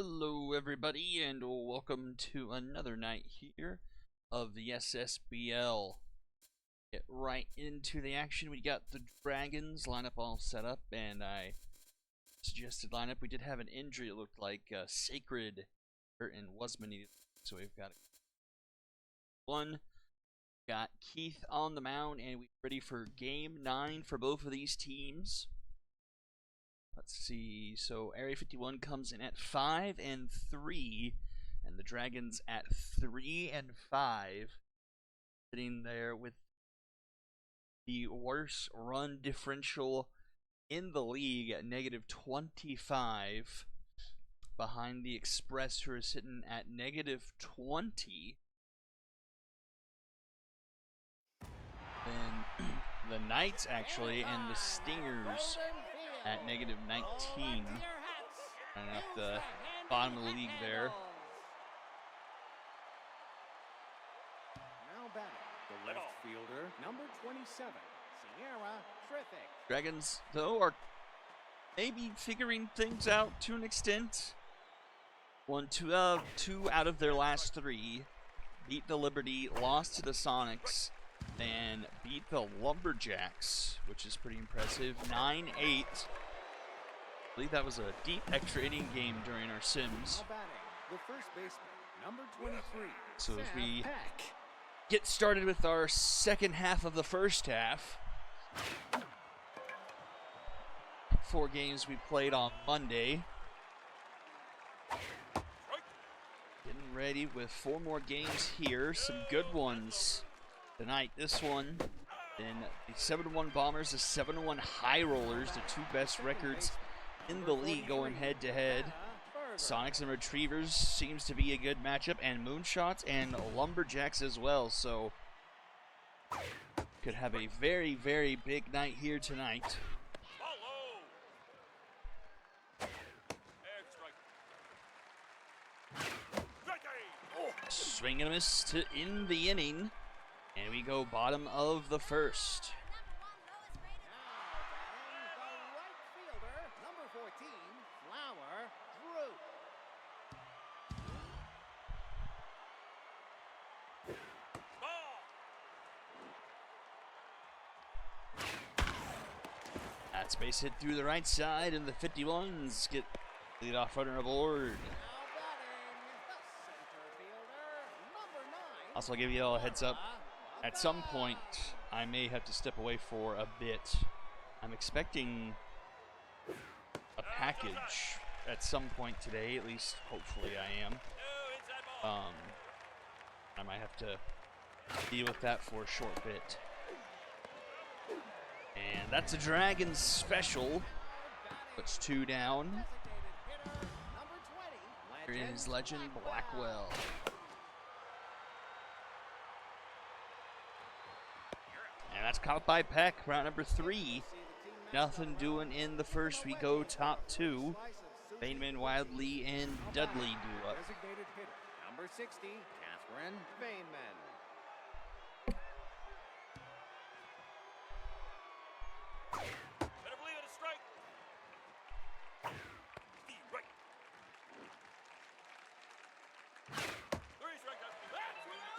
Hello everybody and welcome to another night here of the SSBL. Get right into the action. We got the Dragons lineup all set up, and I suggested lineup. We did have an injury. It looked like Sacred Curtin was needed, so we've got one. Got Keith on the mound, and we're ready for game 9 for both of these teams. Let's see, so Area 51 comes in at 5 and 3, and the Dragons at 3 and 5, sitting there with the worst run differential in the league at -25, behind the Express, who are sitting at -20. Then the Knights actually and the Stingers at -19, and at the bottom of the league there. Now batting, the left fielder, number 27, Sierra Triffic. Dragons, though, are maybe figuring things out to an extent. Won two out of their last 3. Beat the Liberty, lost to the Sonics, and beat the Lumberjacks, which is pretty impressive. 9-8. I believe that was a deep extra inning game during our sims. The first baseman, number 23. So as we get started with our second half of the first half, 4 games we played on Monday. Getting ready with 4 more games here, some good ones tonight. This one, then the 7-1 Bombers, the 7-1 High Rollers, the 2 best records in the league going head to head. Sonics and Retrievers seems to be a good matchup, and Moonshots and Lumberjacks as well. So could have a very, very big night here tonight. Swing and a miss to end the inning. And we go bottom of the first. Number 14, Flower Drew. That's base hit through the right side, and the 51s get leadoff runner aboard. Also, I'll give you all a heads up. At some point, I may have to step away for a bit. I'm expecting a package at some point today, at least hopefully I am. I might have to deal with that for a short bit. And that's a Dragons special. Puts 2 down. Here is Legend Blackwell. And that's caught by Peck, round number 3. Nothing doing in the first. We go top 2. Bainman, Wildly, and Dudley do up. Designated hitter, number 60, Catherine Bainman.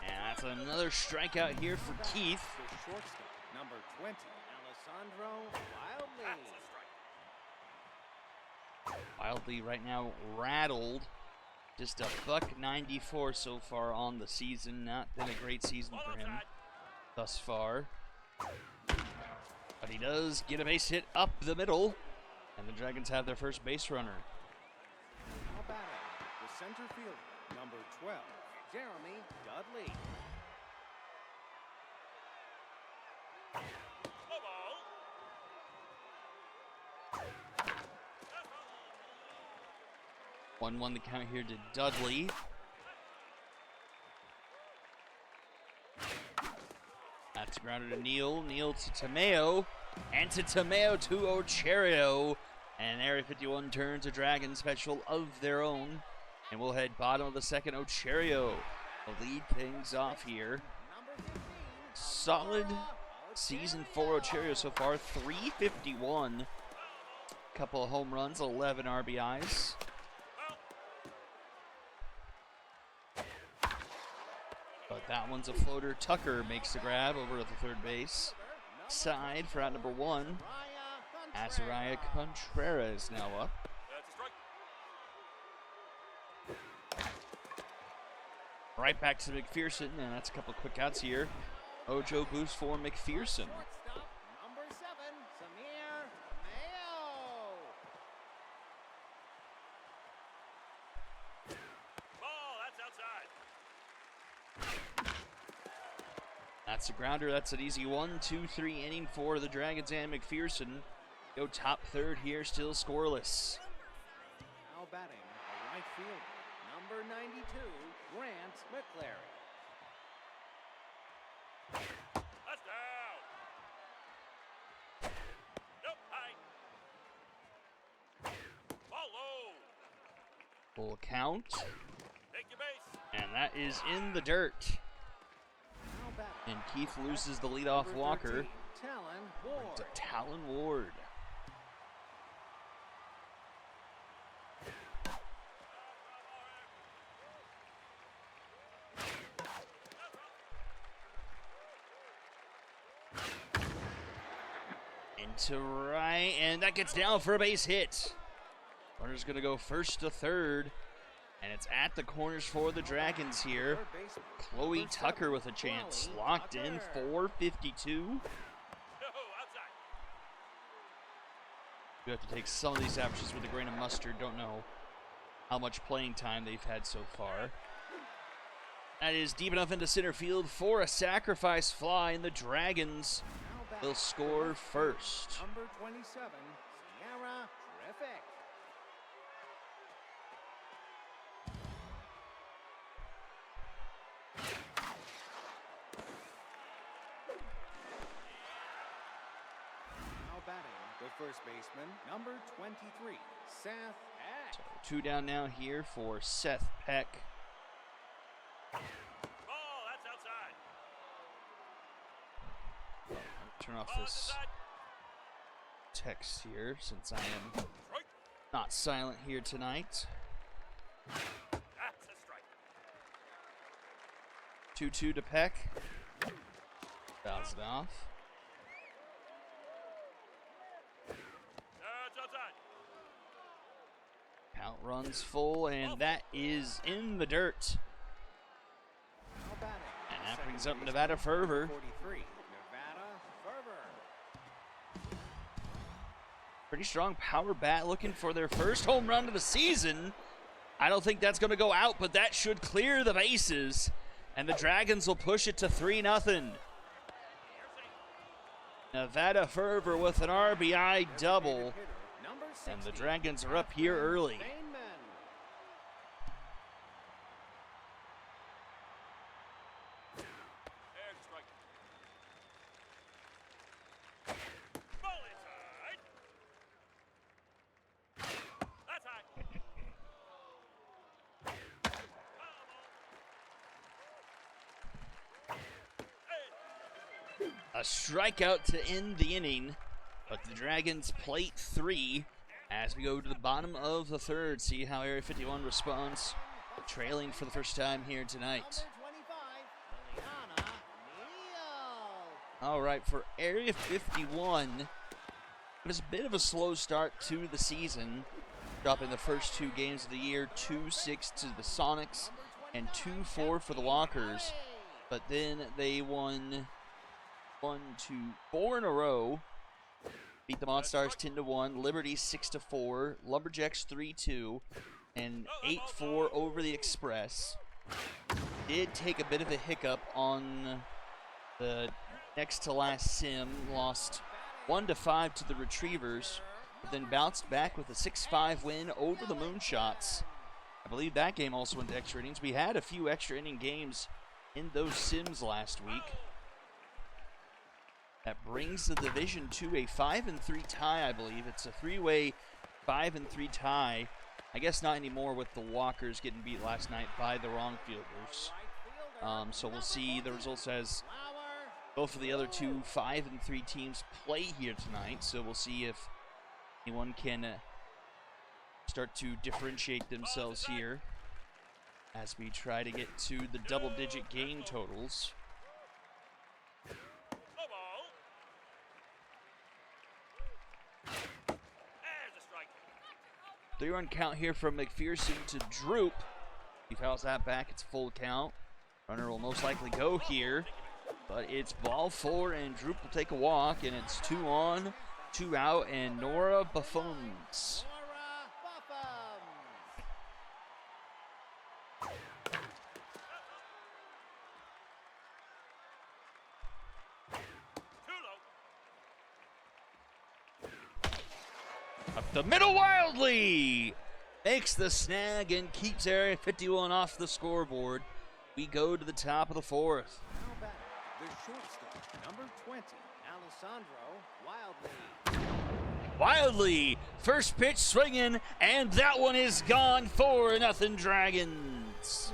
And that's another strikeout here for Keith. The shortstop, number 20, Alessandro Wildly. Wildly right now rattled. Just a $194 so far on the season. Not been a great season for him thus far. But he does get a base hit up the middle. And the Dragons have their first base runner. Now batting, the center fielder, number 12, Jeremy Dudley. 1-1 the count here to Dudley. That's grounded to Neal. Neal to Tomeo. And to Tomeo to Ocherio. And Area 51 turns a Dragon special of their own. And we'll head bottom of the second. Ocherio will lead things off here. Solid season for Ocherio so far. 351. Couple of home runs, 11 RBIs. That one's a floater. Tucker makes the grab over at the third base side for out number 1. Azariah Contreras now up. Right back to McPherson, and that's a couple quick outs here. Ojo boost for McPherson. Number 7, Samir Mayo. Ball, that's outside. That's a grounder. That's an easy 1-2-3 inning for the Dragons and McPherson. Go top third here, still scoreless. Now batting, a right fielder, number 92, Grant McClary. That's down. Nope, high. Ball low. Full count. Take your base. And that is in the dirt. Now batting, And Keith loses the leadoff number walker 13, Talon Ward. to Talon Ward. Into right, and that gets down for a base hit. Runner's gonna go first to third, and it's at the corners for the Dragons here. Third baseman, Chloe number Tucker 7, with a chance, Chloe locked in, Tucker. 452. No, outside. You have to take some of these averages with a grain of mustard. Don't know how much playing time they've had so far. That is deep enough into center field for a sacrifice fly, and the Dragons Now batting, will score first. number 27, Sierra Terrific. Now batting, the first baseman, number 23, Seth Peck. So 2 down now here for Seth Peck. Ball, that's outside. Turn off Ball, this outside. text here since I am Strike. not silent here tonight. That's a strike. 2-2 to Peck. Fouls it off. That's outside. Count runs full, and that is in the dirt. Now batting, And that second brings up baseman, Nevada Fervor. 43, Nevada Fervor. Pretty strong power bat, looking for their first home run of the season. I don't think that's going to go out, but that should clear the bases. And the Dragons will push it to 3-0. Nevada Fervor with an RBI double. Hitter, number And the 60, Dragons are up here early. Feynman. There's a strike. Ball inside. That's high. A strikeout to end the inning, but the Dragons plate 3 as we go to the bottom of the third. See how Area 51 responds, trailing for the first time here tonight. Number 25, Liliana Neal. All right, for Area 51, it was a bit of a slow start to the season, dropping the first 2 games of the year, 2-6 to the Sonics and 2-4 for the Walkers. But then they won 4 in a row. Beat the Monstars 10-1, Liberty 6-4, Lumberjacks 3-2, and 8-4 over the Express. Did take a bit of a hiccup on the next to last sim, lost 1-5 to the Retrievers, but then bounced back with a 6-5 win over the Moonshots. I believe that game also went to extra innings. We had a few extra inning games in those sims last week. That brings the division to a 5-3 tie, I believe. It's a 3-way 5-3 tie. I guess not anymore with the Walkers getting beat last night by the wrong fielders. So we'll see the results as both of the other 2 5-3 teams play here tonight. So we'll see if anyone can start to differentiate themselves here. as we try to get to the double-digit game totals. Low ball. There's a strike. 3-run count here from McPherson to Droop. He fouls that back, it's full count. Runner will most likely go here, but it's ball 4 and Droop will take a walk, and it's 2 on, 2 out, and Nora Buffums. Too low. Up the middle wildly! Makes the snag and keeps Area 51 off the scoreboard. We go to the top of the 4th. Now batting, the shortstop, number 20, Alessandro Wildly. Wildly, first pitch swinging, and that one is gone. 4-0 Dragons.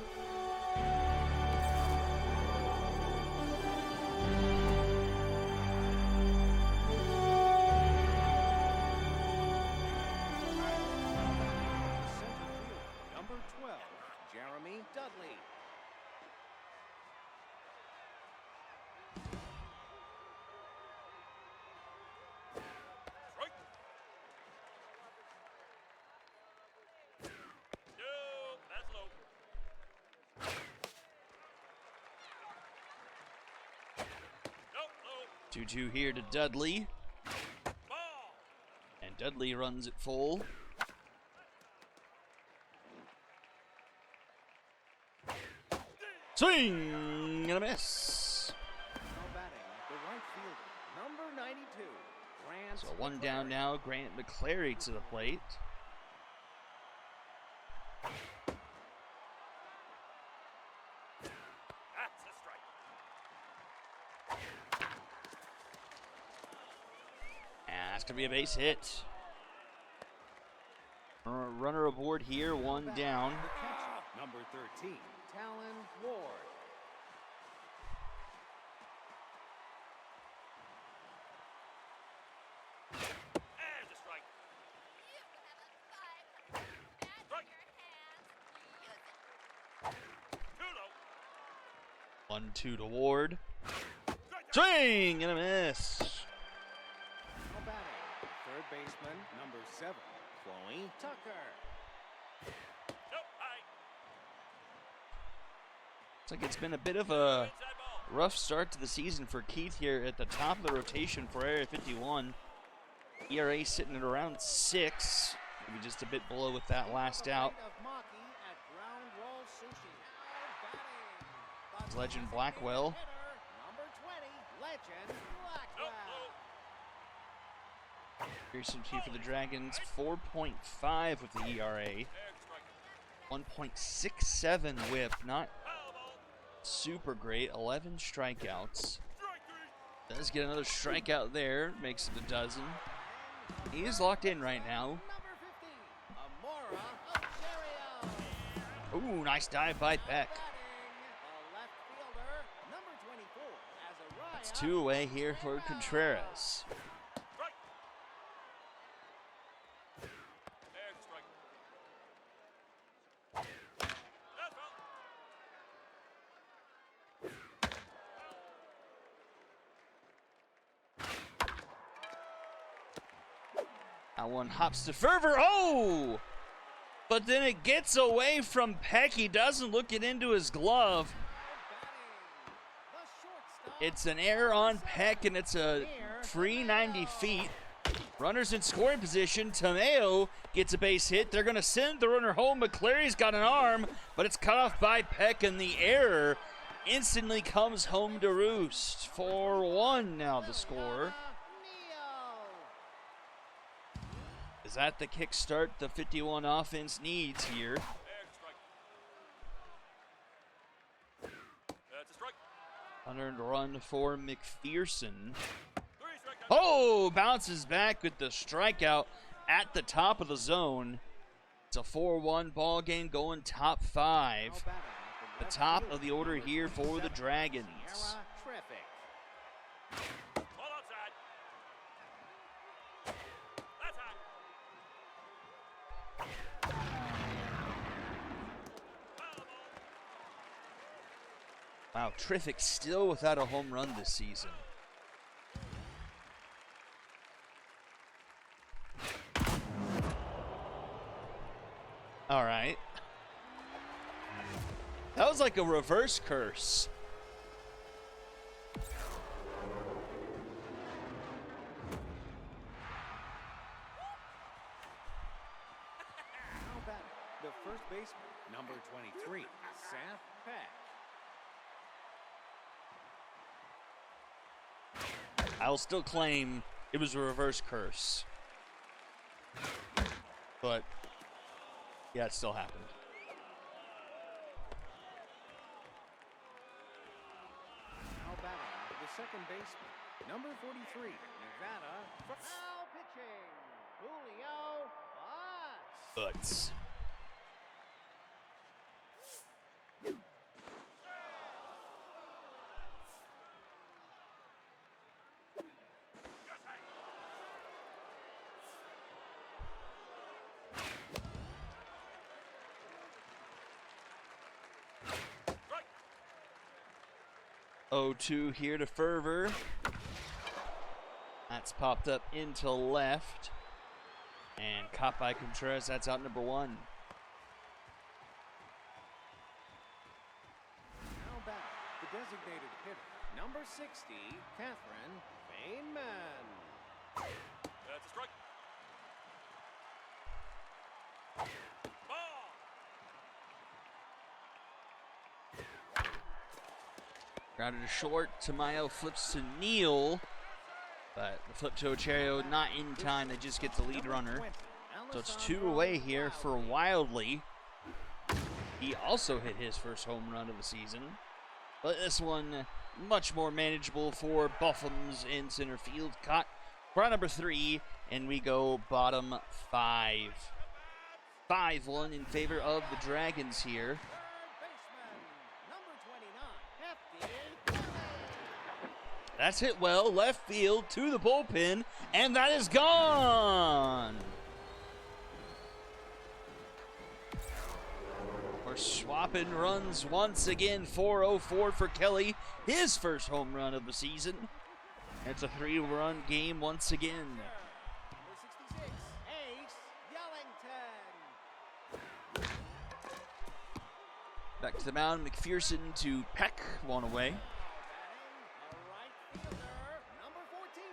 Center field, number 12, Jeremy Dudley. Strike. No, that's low. Nope, low. 2-2 here to Dudley, Ball. and Dudley runs it full. Swing and a miss. Now batting, the right fielder, number 92, Grant. So 1 down now. Grant McClary to the plate. That's a strike. And that's going to be a base hit. Runner aboard here, 1 down. The catcher, number 13, Talon Ward. There's a strike. Strike. Too low. 1-2 to Ward. Strike. Swing and a miss. Now batting, third baseman, number 7, Chloe Tucker. Nope, high. Looks like it's been a bit of a Inside ball. rough start to the season for Keith here at the top of the rotation for Area 51. ERA sitting at around 6, maybe just a bit below with that last out. Legend Blackwell. Number 20, Legend Nope, Blackwell. low. Here's some key for the Dragons. 4.5 with the ERA. There's a strike. 1.67 whip. Not Foul ball. super great. 11 strikeouts. Strike 3. Does get another strikeout there. Makes it a dozen. He is locked in right now. Number 15, Amora Oterio. Ooh, nice dive by Peck. Batting, the left fielder, number 24, Azariah. It's 2 away here for Contreras. Strike. There's a strike. That's foul. That one hops to Fervor. Oh! But then it gets away from Peck. He doesn't look it into his glove. It's an error on Peck, and it's a free 90 feet. Runners in scoring position. Tomeo gets a base hit. They're going to send the runner home. McClary's got an arm, but it's cut off by Peck, and the error instantly comes home to roost. 4-1 now the score. Is that the kickstart the 51 offense needs here? There's a strike. That's a strike. Unearned run for McPherson. 3 strikeouts. Oh, bounces back with the strikeout at the top of the zone. It's a 4-1 ball game going top 5. The top of the order here for the Dragons. Terrific. Ball outside. That's high. Foul ball. Wow, Triffic still without a home run this season. All right. That was like a reverse curse. Now batting, the first baseman, number 23, Seth Peck. I'll still claim it was a reverse curse. But, yeah, it still happened. Now batting, the second baseman, number 43, Nevada. Now pitching, Julio Butts. Butts. Strike. 0-2 here to Fervor. That's popped up into left. And caught by Contreras. That's out number 1. Now batting, the designated hitter, number 60, Catherine Bainman. That's a strike. Ball. Grounded to short. Tamayo flips to Neal. But the flip to Ochoa not in time. They just get the lead runner. So it's 2 away here for Wildly. He also hit his first home run of the season. But this one much more manageable for Buffums in center field. Caught for number 3. And we go bottom 5. 5-1 in favor of the Dragons here. That's hit well, left field to the bullpen, and that is gone. We're swapping runs once again. 4-0-4 for Kelly, his first home run of the season. It's a 3-run game once again. Number 66, Ace Yellington. Back to the mound, McPherson to Peck, 1 away. Batting, a right fielder, number 14,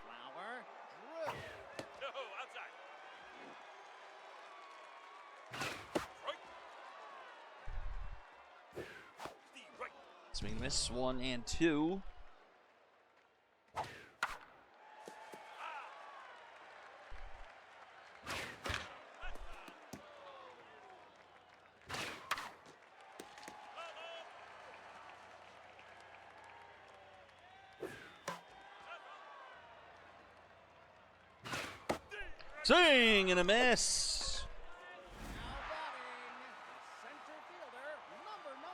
Flower Drew. No, outside. Strike. Steve, right. Swing miss, 1 and 2. Swing and a miss. Now batting, the center fielder, number 9,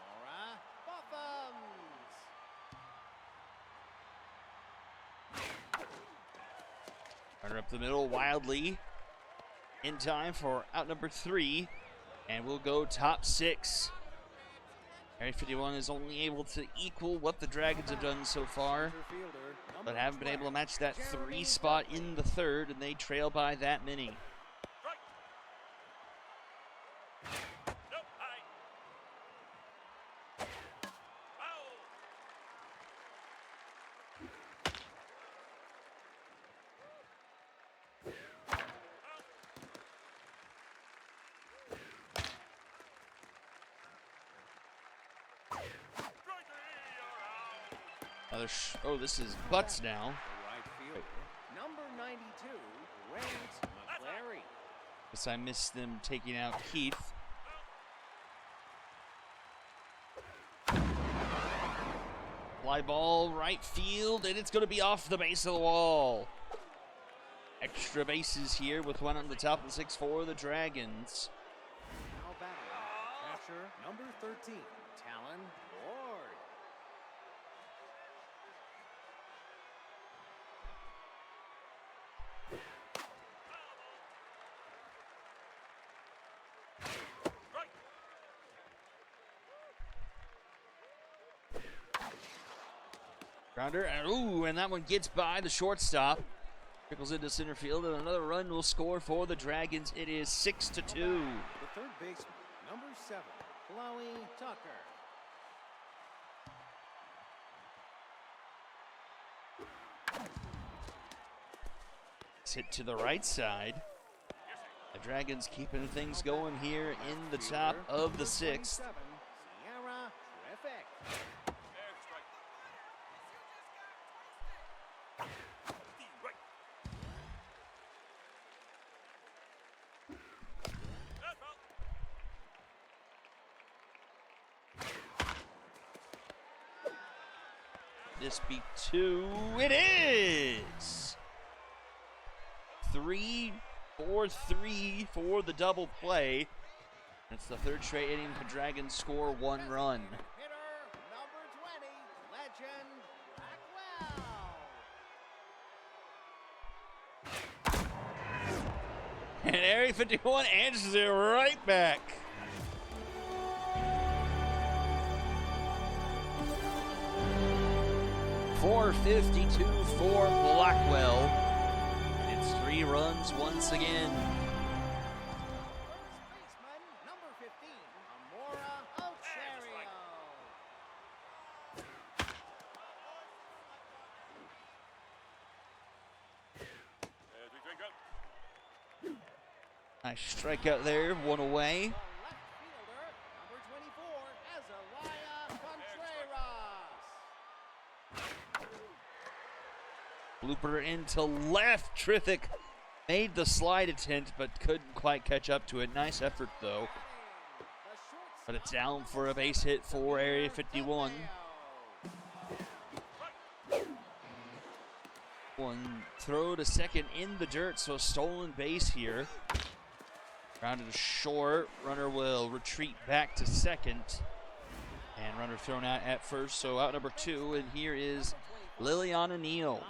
Laura Buffums. Runner up the middle, Wildly in time for out number 3, and we'll go top 6. Area 51 is only able to equal what the Dragons have done so far, Center fielder, but number haven't been able to 12, match that Jeremy 3 spot in the 3rd, and they trail by that many. Strike. Nope, high. Foul. Strike 3, you're out. Oh, this is Butts now. The right fielder, number 92, Rance McClary. Guess I missed them taking out Keith. Fly ball, right field, and it's going to be off the base of the wall. Extra bases here with one on the top of the 6 for the Dragons. Now batting, catcher, number 13, Talon Ward. Strike. Grounder, and that one gets by the shortstop. Trickles into center field, and another run will score for the Dragons. It is 6-2. The third baseman, number 7, Chloe Tucker. It's hit to the right side. The Dragons keeping things going here in the top of the 6th. Sierra Terrific. This be 2. It is 3-4-3 for the double play. It's the third straight inning. The Dragons score 1 run. Hitter number 20, Legend Blackwell. And Area 51 answers it right back. .452 for Blackwell. And it's 3 runs once again. First baseman, number 15, Amora Ochario. Nice strikeout there, 1 away. The left fielder, number 24, Azariah Contreras. Blooper into left. Terrific. Made the slide attempt, but couldn't quite catch up to it. Nice effort, though. But it's down for a base hit for Area 51. One throw to second in the dirt, so a stolen base here. Grounded to short. Runner will retreat back to second. And runner thrown out at first, so out number 2. And here is Liliana Neal.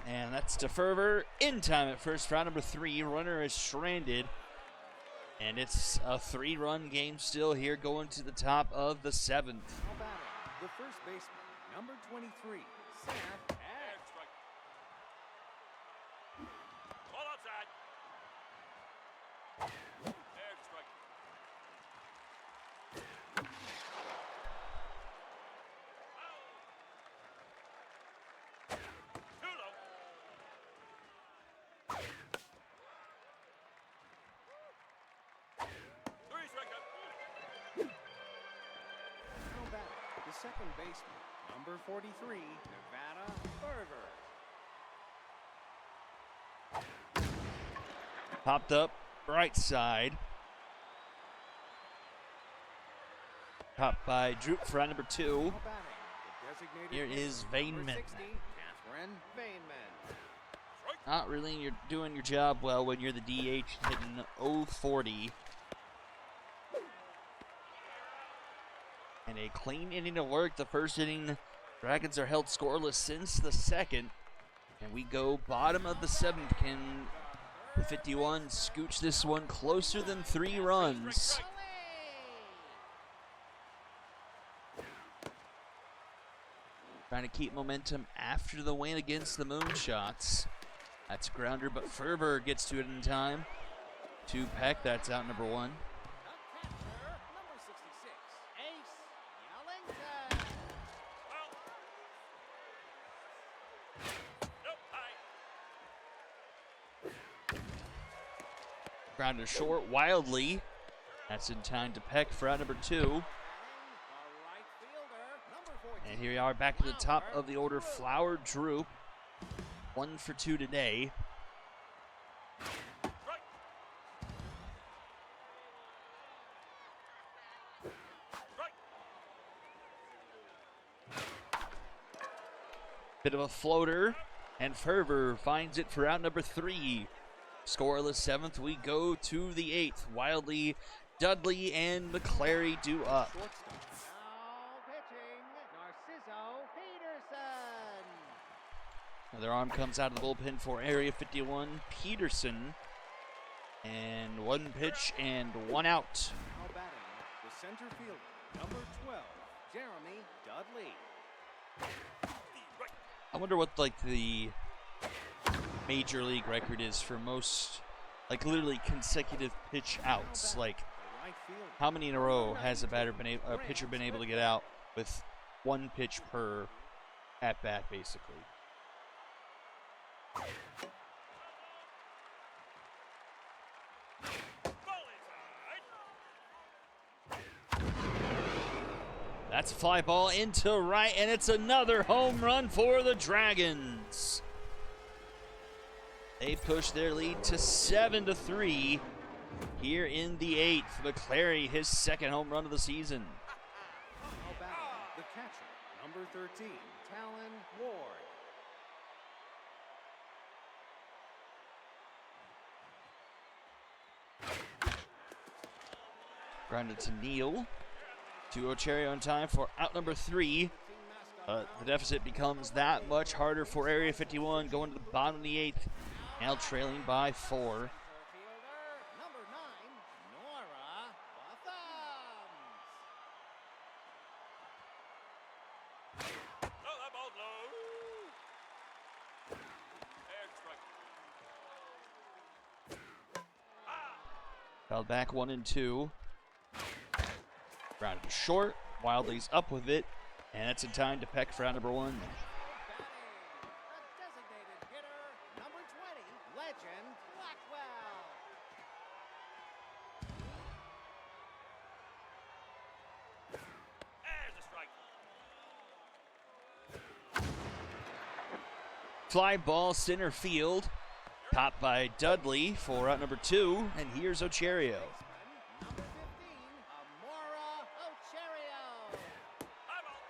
And that's to Fervor in time at first. Round number 3. Runner is stranded. And it's a 3-run game still here going to the top of the 7th. The first baseman, number 23, Seth X. Ball outside. There's strike. Too low. Three strikeouts. Now back, the second baseman, number 43, Nevada Fervor. Popped up right side. Popped by Droop for round number 2. Now batting, the designated Here hitter, is number Vainman. 60, Catherine Vainman. Not really you're doing your job well when you're the DH hitting 0-40. And a clean inning of work. The first inning, Dragons are held scoreless since the second. And we go bottom of the 7th. Can the 51 scooch this one closer than 3 runs? Trying to keep momentum after the win against the Moonshots. That's a grounder, but Fervor gets to it in time. To Peck, that's out number 1. Number 66, Ace Yellington. Nope, high. Grounder short, wildly. That's in time to Peck for out number 2. And here we are back at the top of the order. Flower Droop. 1 for 2 today. Strike. Strike. Bit of a floater. And Fervor finds it for out number 3. Scoreless 7th. We go to the 8th. Wildly, Dudley, and McClary do up. Shortstop. Now pitching, Narciso Peterson. Another arm comes out of the bullpen for Area 51. Peterson. And one pitch and one out. Now batting, the center fielder, number 12, Jeremy Dudley. I wonder what like the major league record is for most, like literally consecutive pitch outs. Like The right fielder, how many in a row has a pitcher been able to get out with one pitch per at bat, basically. That's a fly ball into right, and it's another home run for the Dragons. They push their lead to 7-3 here in the 8th. McClary, his second home run of the season. now batting, the catcher, number 13, Talon Ward. Grounded to Neal. To Ocherio on time for out number 3. The deficit becomes that much harder for Area 51 going to the bottom of the 8th. Now trailing by 4. Fielder, number 9, Nora Buffums. No, that ball's low. And strike. Fouled back 1 and 2. Grounded to short. Wildly's up with it. And that's in time to Peck for out number 1. Batting, a designated hitter, number 20, Legend Blackwell. And a strike. Fly ball center field. Topped by Dudley for out number 2. And here's Ocherio. Number 15, Amora Ocherio. High ball.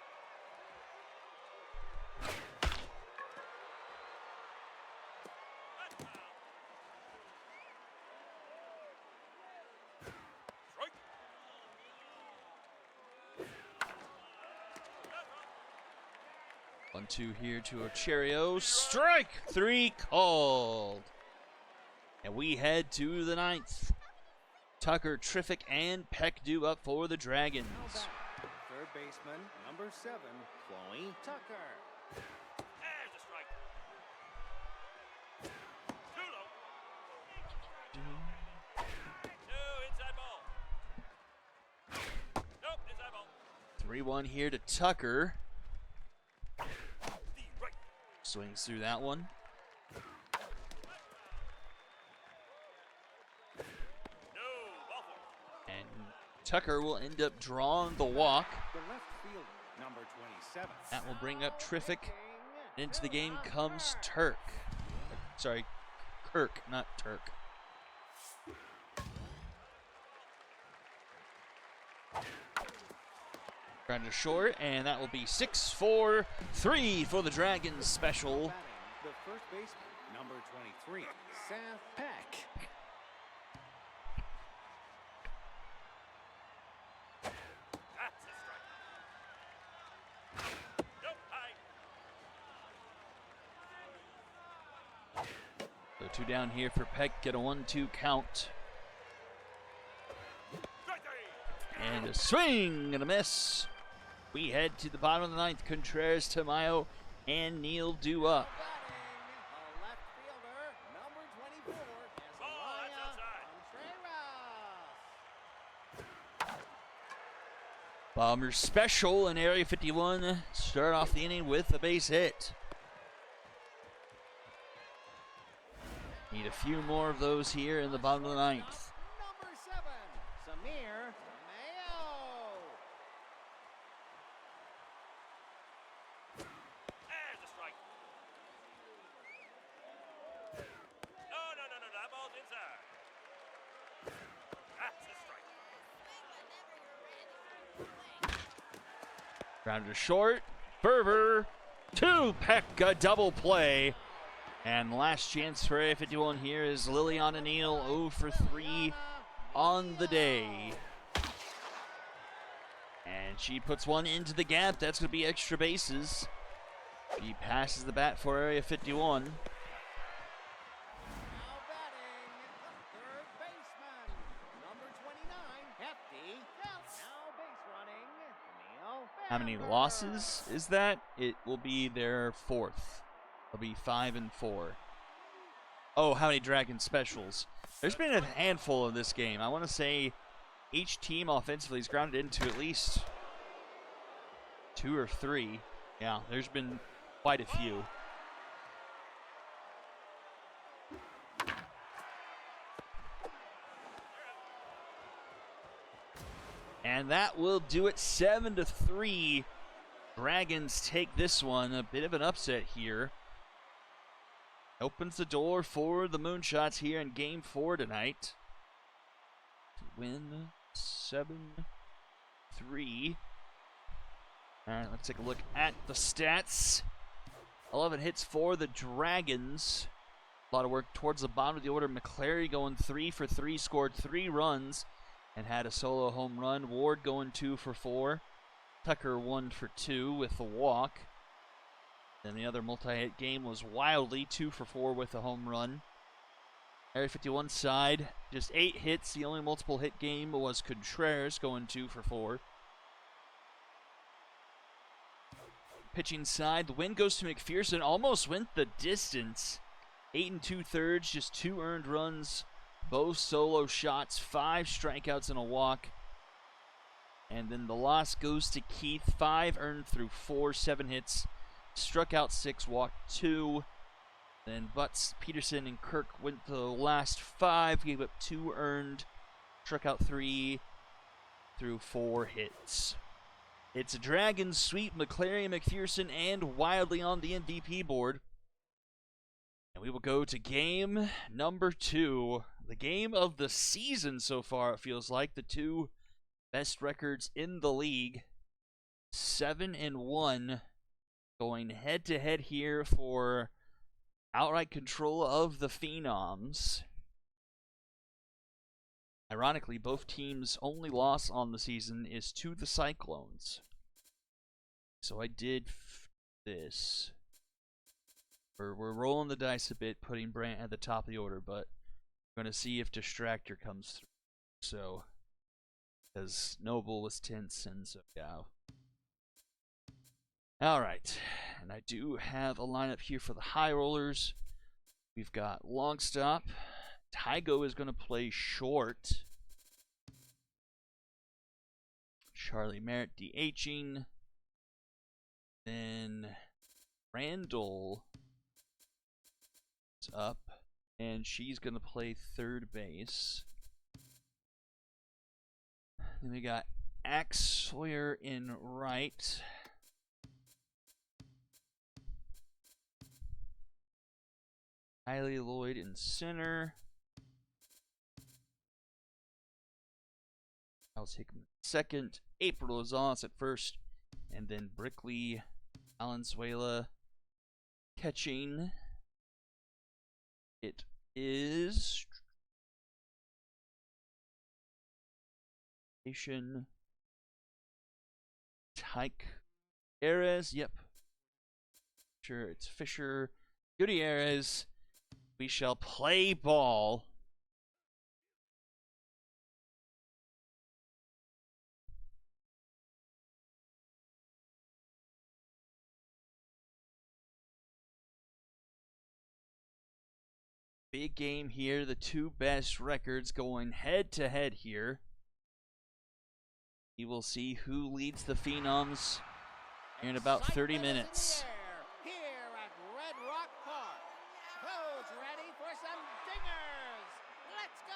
That's foul. Strike. That's 1-2 one. here to Ocherio. Strike 3 called. And we head to the 9th. Tucker, Triffic, and Peck do up for the Now Dragons. batting, third baseman, number 7, Chloe Tucker. And a strike. Too low. No, inside ball. Nope, inside ball. 3-1 here to Tucker. The right. Swings through that one. No, ball four. And Tucker will end up drawing the walk. The left fielder, number 27. That will bring up Triffic. Into the game comes Turk. Sorry, Kirk, not Turk. Grounded short, and that will be 6-4-3 for the Dragons special. Batting, the first baseman, number 23, Seth Peck. That's a strike. Nope, high. So 2 down here for Peck, get a 1-2 count. Strike three. And a swing and a miss. We head to the bottom of the 9th. Contreras, Tamayo, and Neal do up. Batting, a left fielder, number 24, Ball, that's Azariah outside. Contreras. Bombers special in Area 51. Start off the inning with a base hit. Need a few more of those here in the bottom of the 9th. Number 7, Samir Mayo. And a strike. No, that ball's inside. That's a strike. Grounder short. Fervor. 2 Peck, a double play. And last chance for Area 51 here is Liliana Neal, 0 for 3 on the day. And she puts one into the gap. That's going to be extra bases. She passes the bat for Area 51. Now batting, third How many losses is that? It will be their 4th. It'll be 5-4. Oh, how many Dragon specials? There's been a handful of this game. I want to say each team offensively is grounded into at least 2 or 3. Yeah, there's been quite a few. And that will do it. 7-3. Dragons take this one. A bit of an upset here. Opens the door for the Moonshots here in Game 4 tonight. To win 7-3. All right, let's take a look at the stats. 11 hits for the Dragons. A lot of work towards the bottom of the order. McClary going 3 for 3, scored 3 runs and had a solo home run. Ward going 2 for 4. Tucker 1 for 2 with the walk. Then the other multi-hit game was Wildly, 2 for 4 with a home run. Area 51 side, just 8 hits. The only multiple hit game was Contreras going 2 for 4. Pitching side, the win goes to McPherson. Almost went the distance. 8 2/3, just 2 earned runs, both solo shots, 5 strikeouts and a walk. And then the loss goes to Keith. 5 earned through 4, 7 hits. Struck out 6, walked 2. Then Butts, Peterson, and Kirk went the last 5. Gave up 2 earned. Struck out 3 through 4 hits. It's a Dragons sweep. McClary, McPherson, and Wildly on the MVP board. And we will go to game number 2. The game of the season so far, it feels like. The 2 best records in the league. 7-1. Going head-to-head here for outright control of the Phenoms. Ironically, both teams' only loss on the season is to the Cyclones. So I did this. We're rolling the dice a bit, putting Brant at the top of the order, but we're going to see if Distractor comes through. So, because Noble was tense, and so, yeah. Alright, and I do have a lineup here for the High Rollers. We've got Longstop. Tygo is going to play short. Charlie Merritt DHing. Then Randall is up, and she's going to play third base. Then we got Axe Sawyer in right. Kylie Lloyd in center. Alex Hickman second. April Rosales at first. And then Brickley, Valenzuela catching. It is Tyke Ares. Yep. Sure, it's Fisher. Gutierrez. We shall play ball. Big game here. The 2 best records going head to head here. We will see who leads the Phenoms in about 30 minutes. Here at Red Rock Park. Who's ready for some dingers? Let's go!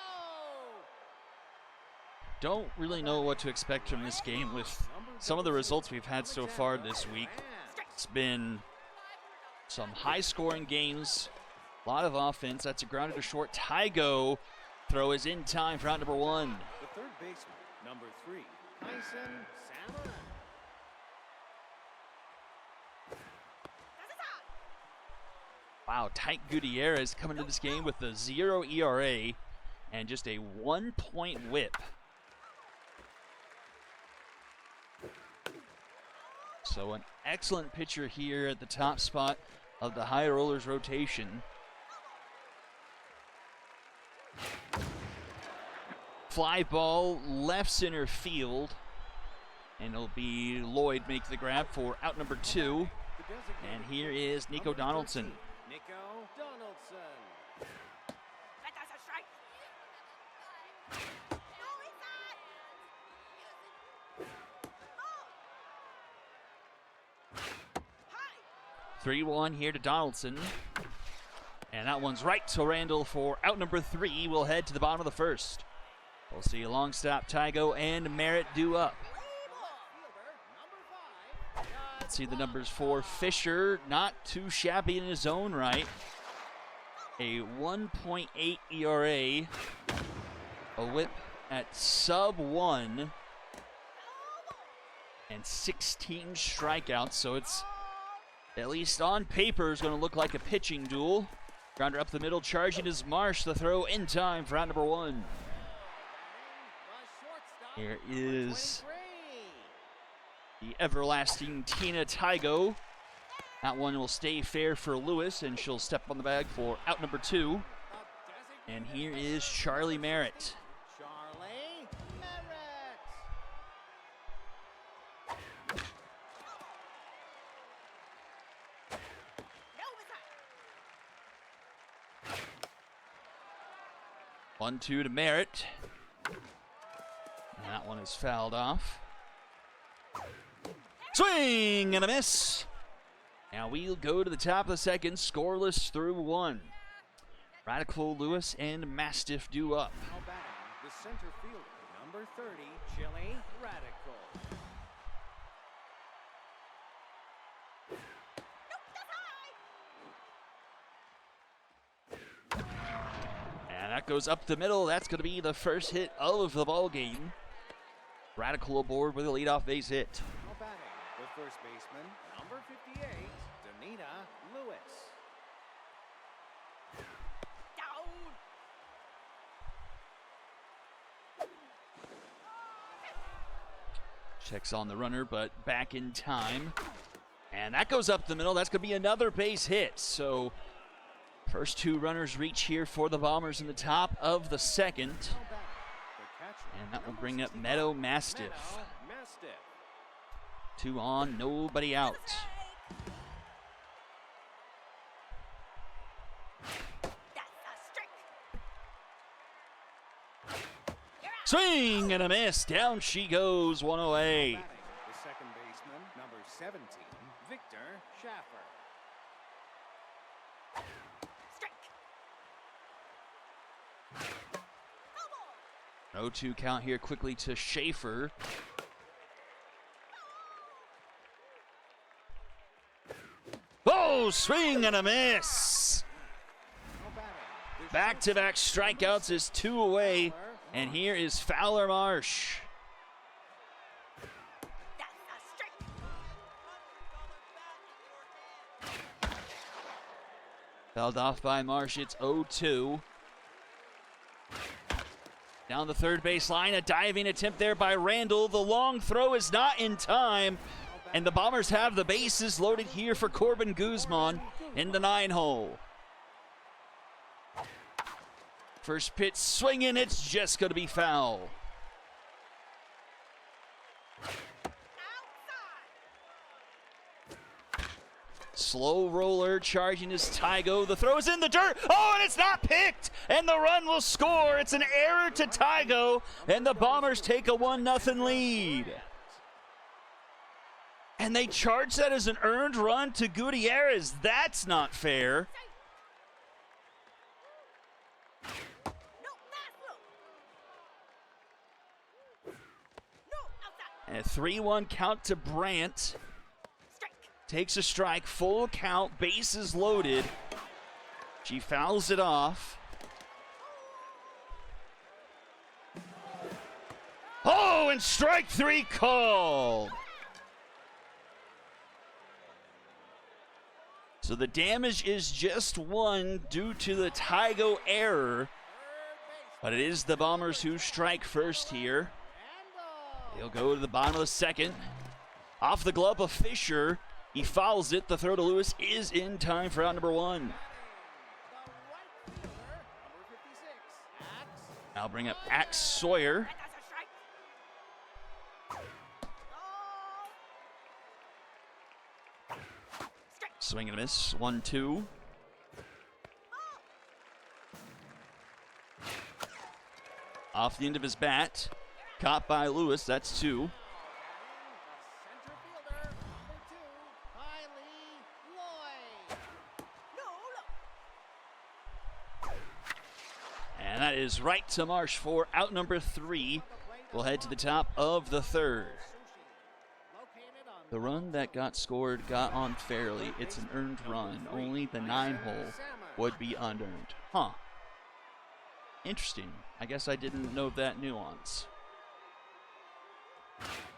Don't really know what to expect from this game with some of the results we've had so far this week. It's been some high-scoring games, a lot of offense. That's a grounded to short. Tygo throw is in time for out number 1. The third baseman, number 3, Tyson Salmon. Wow, Tyke Gutierrez coming into this game with a 0 ERA and just a 1-point whip. So an excellent pitcher here at the top spot of the High Rollers rotation. Fly ball left center field. And it'll be Lloyd make the grab for out number 2. And here is Nico Donaldson. Nico Donaldson. That's a strike. 3-1 here to Donaldson. And that one's right to Randall for out number 3. We'll head to the bottom of the first. We'll see long stop Tygo and Merritt due up. Let's see the numbers for Fisher. Not too shabby in his own right. A 1.8 ERA. A whip at sub 1. And 16 strikeouts. So it's, at least on paper, is going to look like a pitching duel. Grounder up the middle, charging is Marsh. The throw in time for out number 1. Here is the everlasting Tina Tygo. That one will stay fair for Lewis, and she'll step on the bag for out number 2. And here is Charlie Merritt. Charlie Merritt. 1-2 to Merritt. And that one is fouled off. Swing and a miss. Now we'll go to the top of the second, scoreless through 1. Radical, Lewis, and Mastiff due up. Now batting, the center fielder, number 30, Chili Radical. And that goes up the middle. That's going to be the first hit of the ball game. Radical aboard with a leadoff base hit. Now batting, the first baseman, number 58, Danita Lewis. Checks on the runner, but back in time. And that goes up the middle. That's going to be another base hit. So first 2 runners reach here for the Bombers in the top of the second. Now batting, the catcher, And that will number bring up 65, Meadow Mastiff. Meadow Mastiff. 2 on, nobody out. Swing and a miss. Down she goes, 1 away. Batting, the second baseman, number 17, Victor Schaffer. 0-2 count here quickly to Schaefer. Oh, swing and a miss. Now batting, the Back-to-back strikeouts is 2 away. And here is Fowler Marsh. Fouled off by Marsh. It's 0-2. Down the third base line, a diving attempt there by Randall. The long throw is not in time. And the Bombers have the bases loaded here for Corbin Guzman in the 9-hole. First pitch swinging, it's just going to be foul. Slow roller charging his Tygo. The throw is in the dirt. Oh, and it's not picked. And the run will score. It's an error to Tygo. And the Bombers take a 1-0 lead. And they charge that as an earned run to Gutierrez. That's not fair. And a 3-1 count to Brandt. Takes a strike, full count, bases loaded. She fouls it off. Oh, and strike 3 called. So the damage is just 1 due to the Tygo error. But it is the Bombers who strike first here. He'll go to the bottom of the second. Off the glove of Fisher. He fouls it. The throw to Lewis is in time for out number 1. Now bring up Axe Sawyer. Swing and a miss. 1-2. Off the end of his bat. Caught by Lewis. That's 2. Center fielder, number 2, Kylie Lloyd. And that is right to Marsh for out number 3. We'll head to the top of the 3rd. The run that got scored got on fairly. It's an earned run. Only the 9-hole would be unearned. Huh. Interesting. I guess I didn't know that nuance.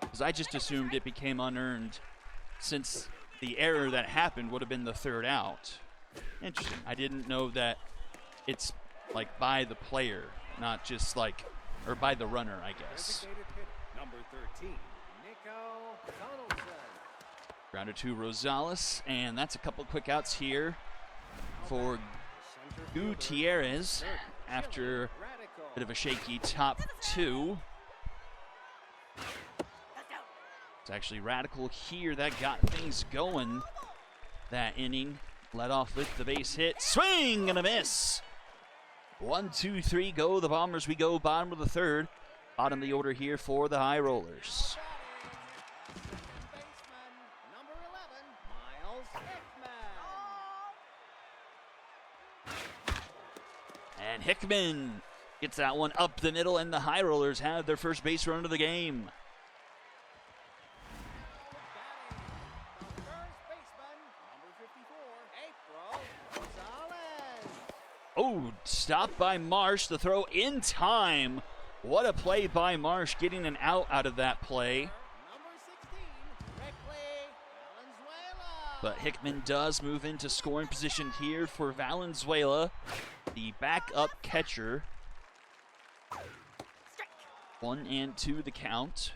Because I just assumed it became unearned since the error that happened would have been the 3rd out. Interesting. I didn't know that it's like by the player, not just like, or by the runner, I guess. Number 13, Nico Donaldson. Grounder to Rosales, and that's a couple quick outs here for Gutierrez after a bit of a shaky top 2. It's actually Radical here that got things going that inning. Led off with the base hit. Swing and a miss. 1, 2, 3, go. The Bombers, we go bottom of the 3rd. Bottom of the order here for the High Rollers. Number 11, Miles Hickman. And Hickman gets that one up the middle, and the High Rollers have their first base run of the game. Oh, stopped by Marsh. The throw in time. What a play by Marsh, getting an out of that play. Number 16, Valenzuela. But Hickman does move into scoring position here for Valenzuela, the backup catcher. 1-2 the count.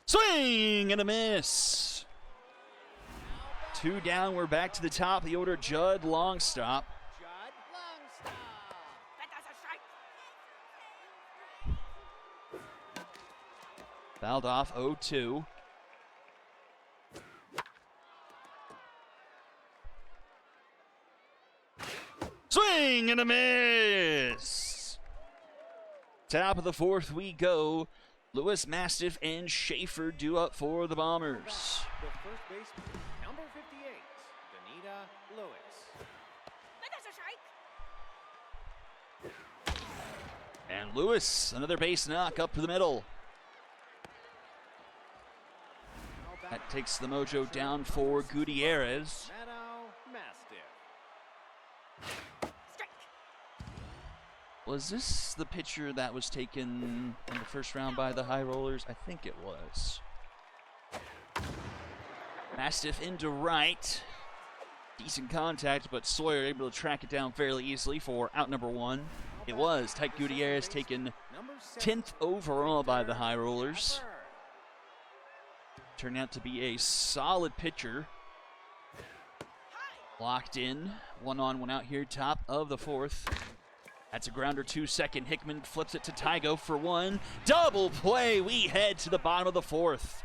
Swing and a miss. 2 down. We're back to the top of the order. Judd Longstop. Fouled off 0-2. Swing and a miss. Top of the 4th we go. Lewis Mastiff and Schaefer due up for the Bombers. The first baseman, number 58, Danita Lewis. And Lewis, another base knock up to the middle. That takes the mojo down for Gutierrez. Meadow Mastiff. Was this the pitcher that was taken in the first round by the High Rollers? I think it was. Mastiff into right. Decent contact, but Sawyer able to track it down fairly easily for out number 1. It was Tyke Gutierrez taken 10th overall by the High Rollers. Turned out to be a solid pitcher. Locked in. 1 on, 1 out here, top of the 4th. That's a grounder to second. Hickman flips it to Tygo for 1. Double play. We head to the bottom of the 4th.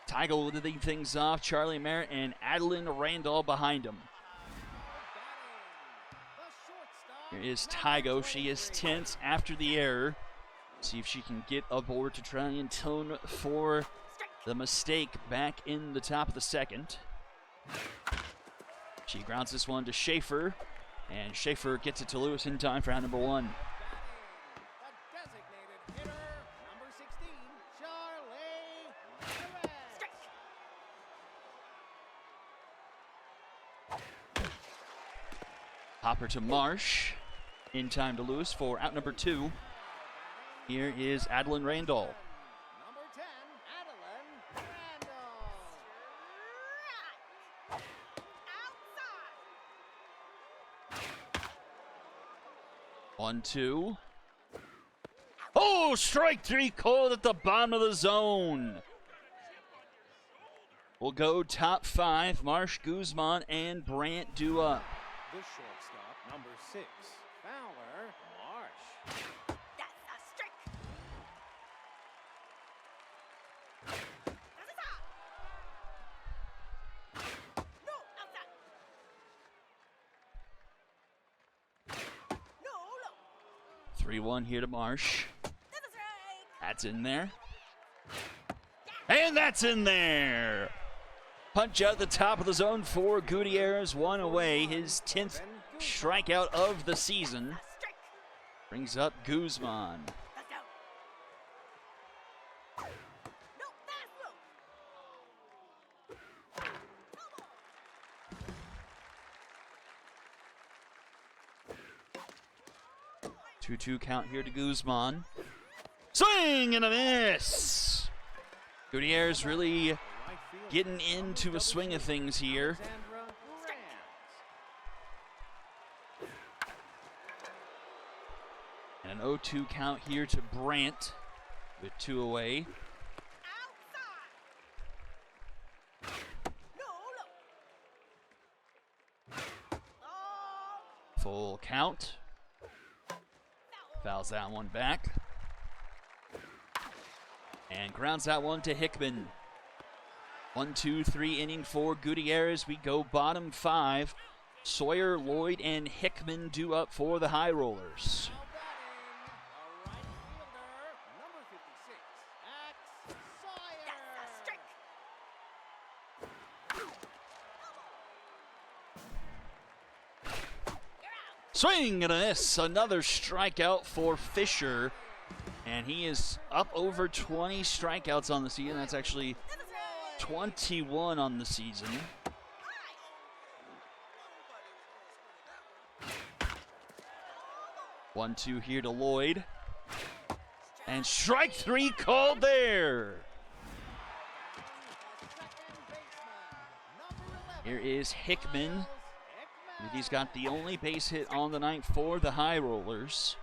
Tygo leading things off. Charlie Merritt and Adeline Randall behind him. Here is Tygo. She is tense after the error. See if she can get aboard to try and tone for the mistake back in the top of the 2nd. She grounds this one to Schaefer, and Schaefer gets it to Lewis in time for out number 1. The designated hitter, number 16, Charlie Perez. Hopper to Marsh, in time to Lewis for out number 2. Here is Adeline Randall. Number 10, Adeline Randall. 1-2. Oh, strike 3 called at the bottom of the zone. We'll go top 5. Marsh, Guzman, and Brandt due up. The shortstop, number 6, Fowler Marsh. 3-1 here to Marsh. That's a strike. That's in there. And that's in there. Punch out the top of the zone for Gutierrez. One away. His 10th strikeout of the season. Strike. Brings up Guzman. Let's go. No, fast move. 2-2 count here to Guzman. Swing and a miss. Gutierrez really getting into a swing of things here. And an 0-2 count here to Brandt with 2 away. Outside. No. Full count. Fouls that one back. And grounds that one to Hickman. 1-2-3 inning for Gutierrez. We go bottom 5. Sawyer, Lloyd, and Hickman due up for the High Rollers. Now batting, a right fielder, number 56, Axe Sawyer. That's a strike. Swing and a miss. Another strikeout for Fisher. And he is up over 20 strikeouts on the season. That's actually 21 on the season. 1-2 here to Lloyd. And strike 3 called there. Here is Hickman. He's got the only base hit on the night for the High Rollers.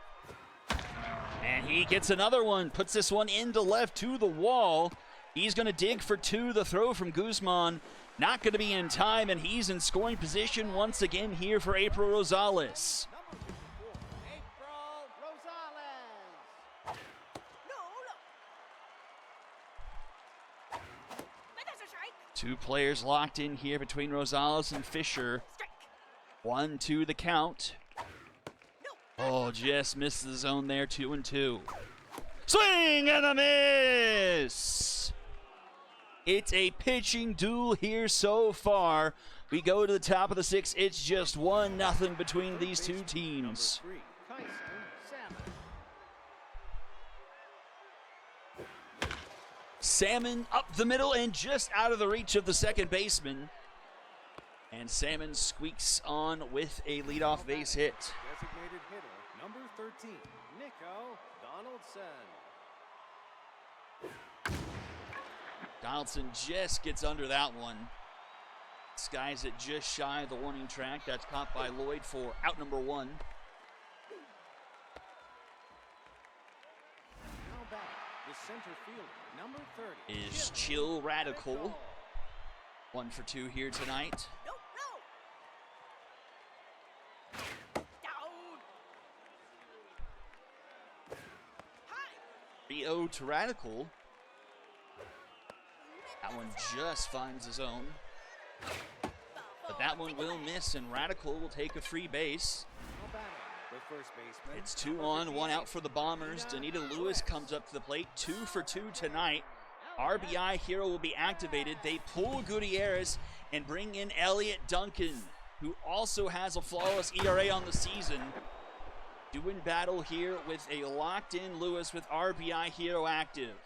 And he gets another one, puts this one into left to the wall. He's going to dig for 2. The throw from Guzman not going to be in time, and he's in scoring position once again here for April Rosales. April Rosales. That's a strike. 2 players locked in here between Rosales and Fisher. Strike. 1-2 the count. Oh, just missed the zone there, 2-2. Swing and a miss! It's a pitching duel here so far. We go to the top of the 6th. It's just 1-0 between these two teams. Tyson Salmon up the middle and just out of the reach of the second baseman. And Salmon squeaks on with a leadoff base hit. Designated hitter, number 13, Nico Donaldson. Donaldson just gets under that one. Skies it just shy of the warning track. That's caught by Lloyd for out number 1. Now back, the center fielder, number 30. Is Chill Radical. 1 for 2 here tonight. No. Down. High. 3-0 to Radical. That one just finds the zone. But that one will miss, and Radical will take a free base. Now batting, the first baseman. It's 2 on, 1 out for the Bombers. Danita Lewis comes up to the plate, 2 for 2 tonight. RBI hero will be activated. They pull Gutierrez and bring in Elliott Duncan, who also has a flawless ERA on the season. Doing battle here with a locked-in Lewis with RBI hero active.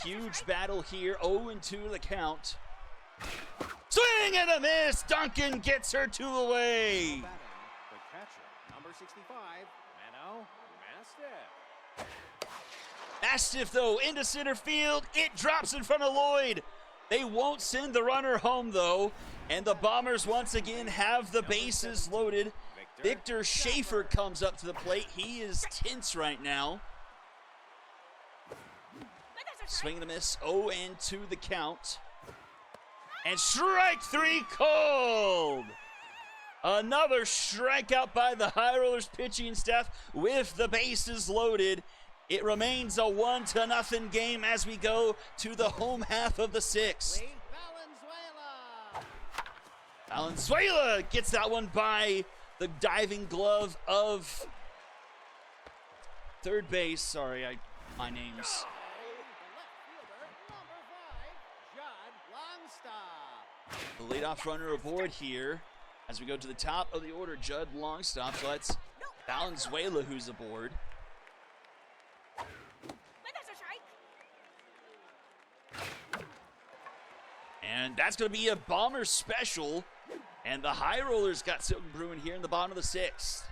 Huge battle here, 0-2 the count. Swing and a miss! Duncan gets her 2 away. Batting, the catcher, number 65, Mano Mastiff. Mastiff, though, into center field. It drops in front of Lloyd. They won't send the runner home, though. And the Bombers once again have the bases loaded. Victor Schaefer comes up to the plate. He is tense right now. Swing and a miss, 0-2 the count. And strike 3 called. Another strikeout by the High Rollers pitching staff with the bases loaded. It remains a 1-0 game as we go to the home half of the 6th. Valenzuela. Valenzuela gets that one by the diving glove of third base. Sorry, my name's. The left fielder, number 5, Judd Longstop. The leadoff runner aboard here as we go to the top of the order. Judd Longstop. So that's Valenzuela who's aboard. But that's a strike. And that's going to be a Bomber special. And the High Rollers got something brewing here in the bottom of the 6th.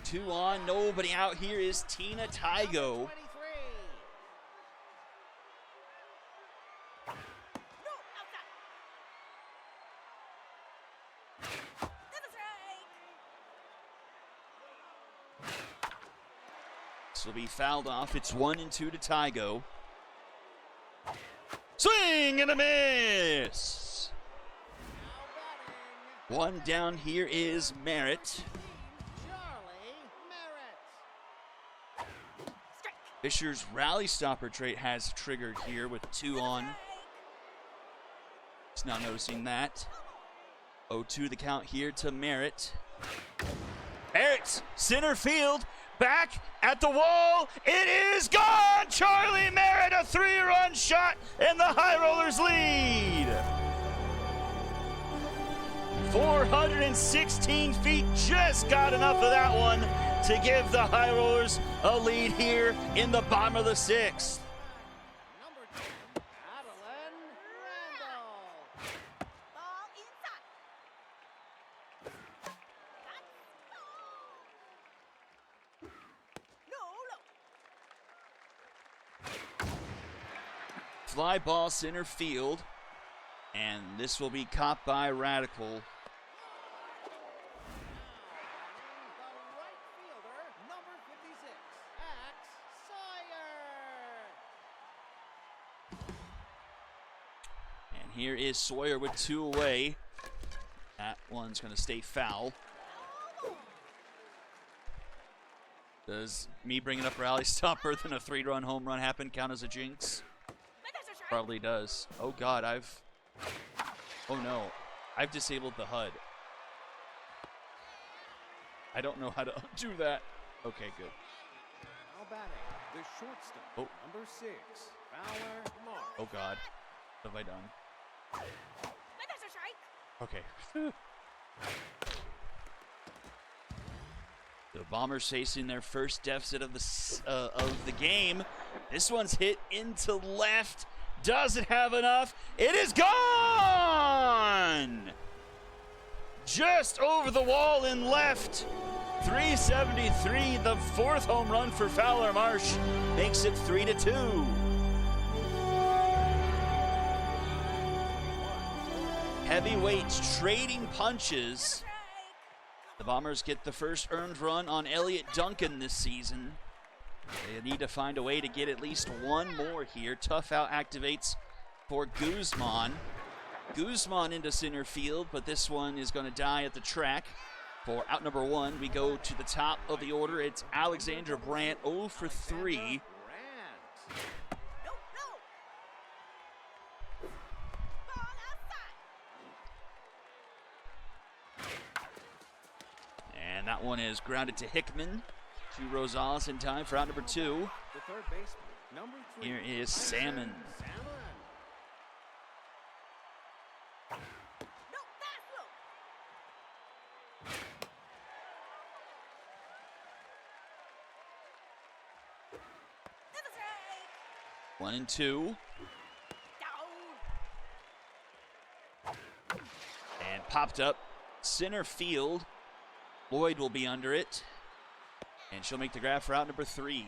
2 on, nobody out. Here is Tina Tygo. 23. No, outside. That's a strike. This will be fouled off. It's 1-2 to Tygo. Swing and a miss. Now batting. One down. Here is Merritt. Charlie Merritt. Strike. Fisher's rally stopper trait has triggered here with 2 on. He's not noticing that. 0-2 the count here to Merritt. Merritt, center field, back at the wall. It is gone! Charlie Merritt, a 3-run shot, and the High Rollers lead. 416 feet, just got enough of that one to give the High Rollers a lead here in the bottom of the 6th. Number 10, Adeline Randall. Ball inside. That's ball. No, no. Fly ball center field, and this will be caught by Radical. The right fielder, number 56, Axe Sawyer. And here is Sawyer with 2 away. That one's going to stay foul. Does me bringing up rally stopper than a 3-run home run happen count as a jinx? But that's a strike. Probably does. Oh God, oh no, I've disabled the HUD. I don't know how to do that. Okay, good. Now batting, the shortstop, Oh. number 6, Fowler Mark. Oh God, what have I done? But that's a strike. Okay. The Bombers facing their first deficit of the game. This one's hit into left. Doesn't have enough. It is gone! Just over the wall in left. 373, the 4th home run for Fowler Marsh, makes it 3-2. Heavyweights trading punches. Strike. The Bombers get the first earned run on Elliott Duncan this season. They need to find a way to get at least one more here. Tough out activates for Guzman. Guzman into center field, but this one is going to die at the track. For out number 1, we go to the top of the order. It's Alexandra Brandt, 0 for 3. Brandt. No, no. Ball outside. And that one is grounded to Hickman. To Rosales in time for out number 2. The third baseman, number 3. Here is Salmon. No, that's low. That's a strike. 1-2. Down. And popped up center field. Lloyd will be under it. And she'll make the grab for out number 3.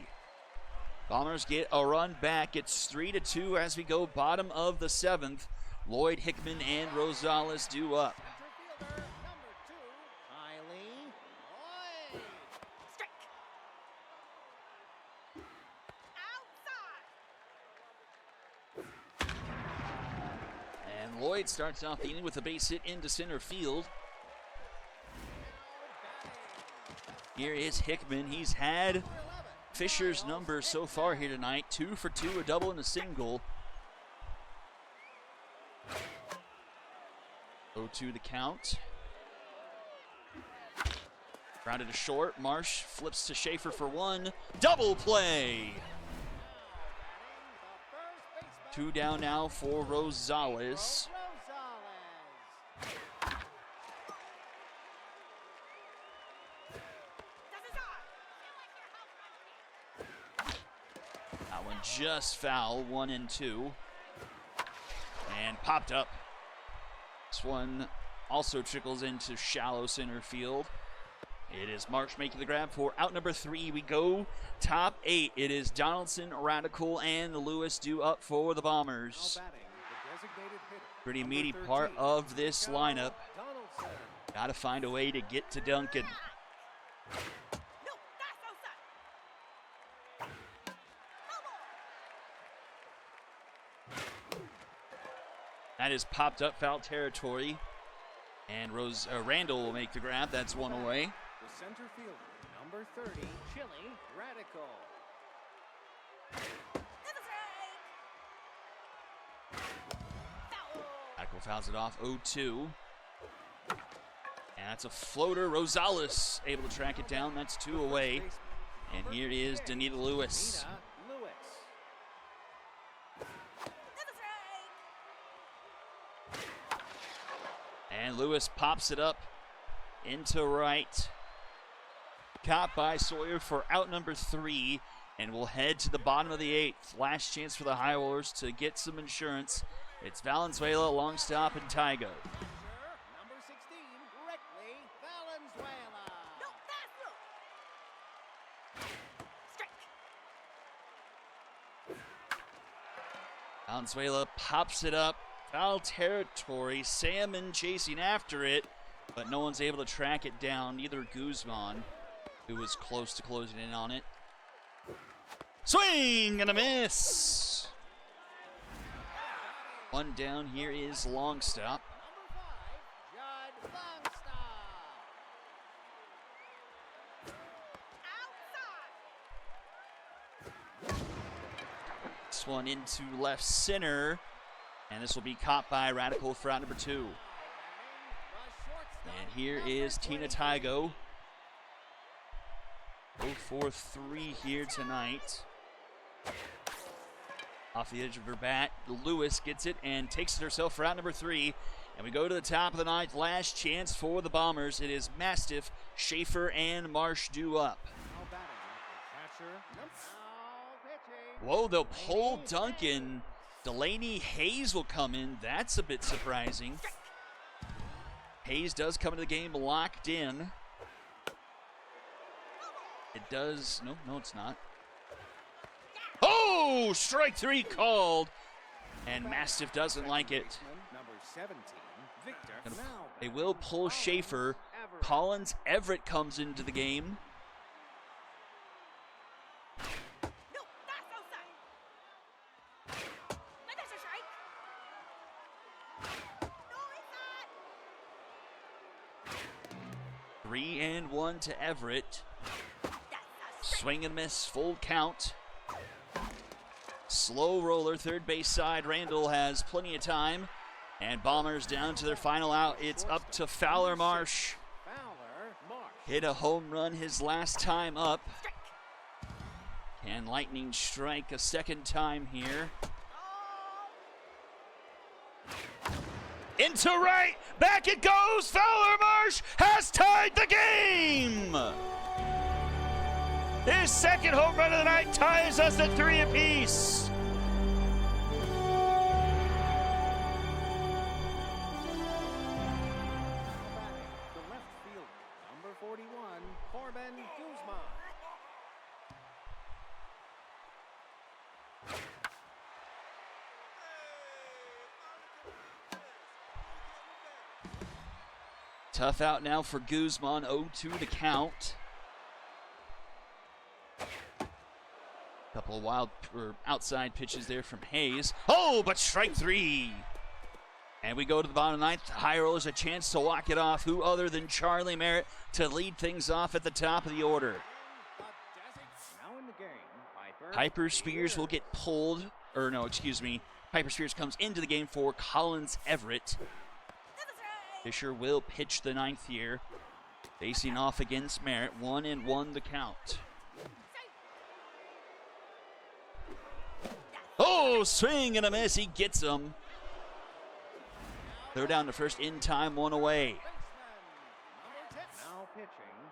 Bombers get a run back. It's 3-2 as we go bottom of the 7th. Lloyd, Hickman, and Rosales due up. Center fielder, number 2, Kylie Lloyd. Strike. Outside. And Lloyd starts off the inning with a base hit into center field. Here is Hickman. He's had Fisher's number so far here tonight. 2 for 2, a double and a single. 0-2 the count. Grounded to short. Marsh flips to Schaefer for one. Double play. 2 down now for Rosales. That one just foul, 1 and 2. And popped up. This one also trickles into shallow center field. It is Marsh making the grab for out number 3. We go top 8. It is Donaldson, Radical, and Lewis due up for the Bombers. Pretty meaty part of this lineup. Got to find a way to get to Duncan. That is popped up foul territory. And Randall will make the grab. That's one away. The center fielder, number 30, Chili Radical. Radical fouls it off, 0-2. And that's a floater. Rosales able to track it down. That's 2 away. And here is Danita Lewis. And Lewis pops it up into right. Caught by Sawyer for out number 3. And we'll head to the bottom of the 8th. Last chance for the High Rollers to get some insurance. It's Valenzuela, long stop, and Tygo. Number 16, Rickley Valenzuela. No, fast move. Strike. Valenzuela pops it up. Foul territory. Salmon chasing after it, but no one's able to track it down. Neither Guzman, who was close to closing in on it. Swing and a miss. 1 down. Here is long stop. Judd Longstop. This one into left center. And this will be caught by Radical for out number 2. And here is Tina Tygo. 0-4-3 here tonight. Off the edge of her bat, Lewis gets it and takes it herself for out number 3. And we go to the top of the 9th. Last chance for the Bombers. It is Mastiff, Schaefer, and Marsh due up. Whoa, they'll pull Duncan. Delaney Hayes will come in. That's a bit surprising. Hayes does come into the game locked in. It does. No, it's not. Oh, strike 3 called. And Mastiff doesn't like it. They will pull Schaefer. Collins Everett comes into the game. Three and 1 to Everett. Swing and miss, full count. Slow roller, third base side. Randall has plenty of time. And Bombers down to their final out. It's up to Fowler Marsh. Hit a home run his last time up. Can Lightning strike a second time here? Into right, back it goes. Fowler Marsh has tied the game. His second home run of the night ties us at 3 apiece. The left fielder, number 41, Corbin Guzman. Tough out now for Guzman, 0-2 to count. Couple of wild or outside pitches there from Hayes. Oh, but strike 3. And we go to the bottom of the 9th. High Rollers a chance to walk it off. Who other than Charlie Merritt to lead things off at the top of the order. Now in the game, Piper Spears will get pulled, or no, excuse me. Piper Spears comes into the game for Collins Everett. Fisher will pitch the 9th here. Facing off against Merritt. 1-1 the count. Oh, swing and a miss. He gets him. Throw down to first in time, one away.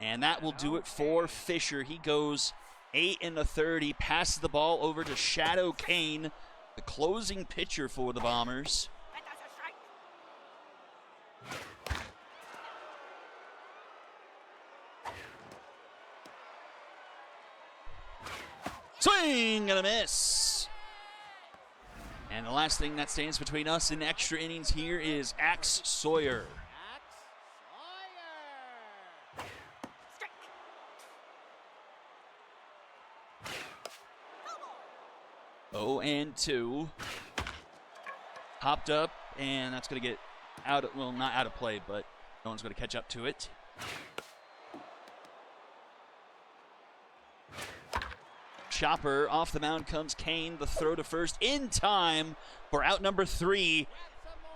And that will do it for Fisher. He goes 8 1/3. He passes the ball over to Shadow Kane, the closing pitcher for the Bombers. Swing and a miss. And the last thing that stands between us in extra innings here is Axe Sawyer. 0-2. Hopped up, and that's going to get out of, well, not out of play, but no one's going to catch up to it. Chopper, off the mound comes Kane. The throw to first in time for out number 3.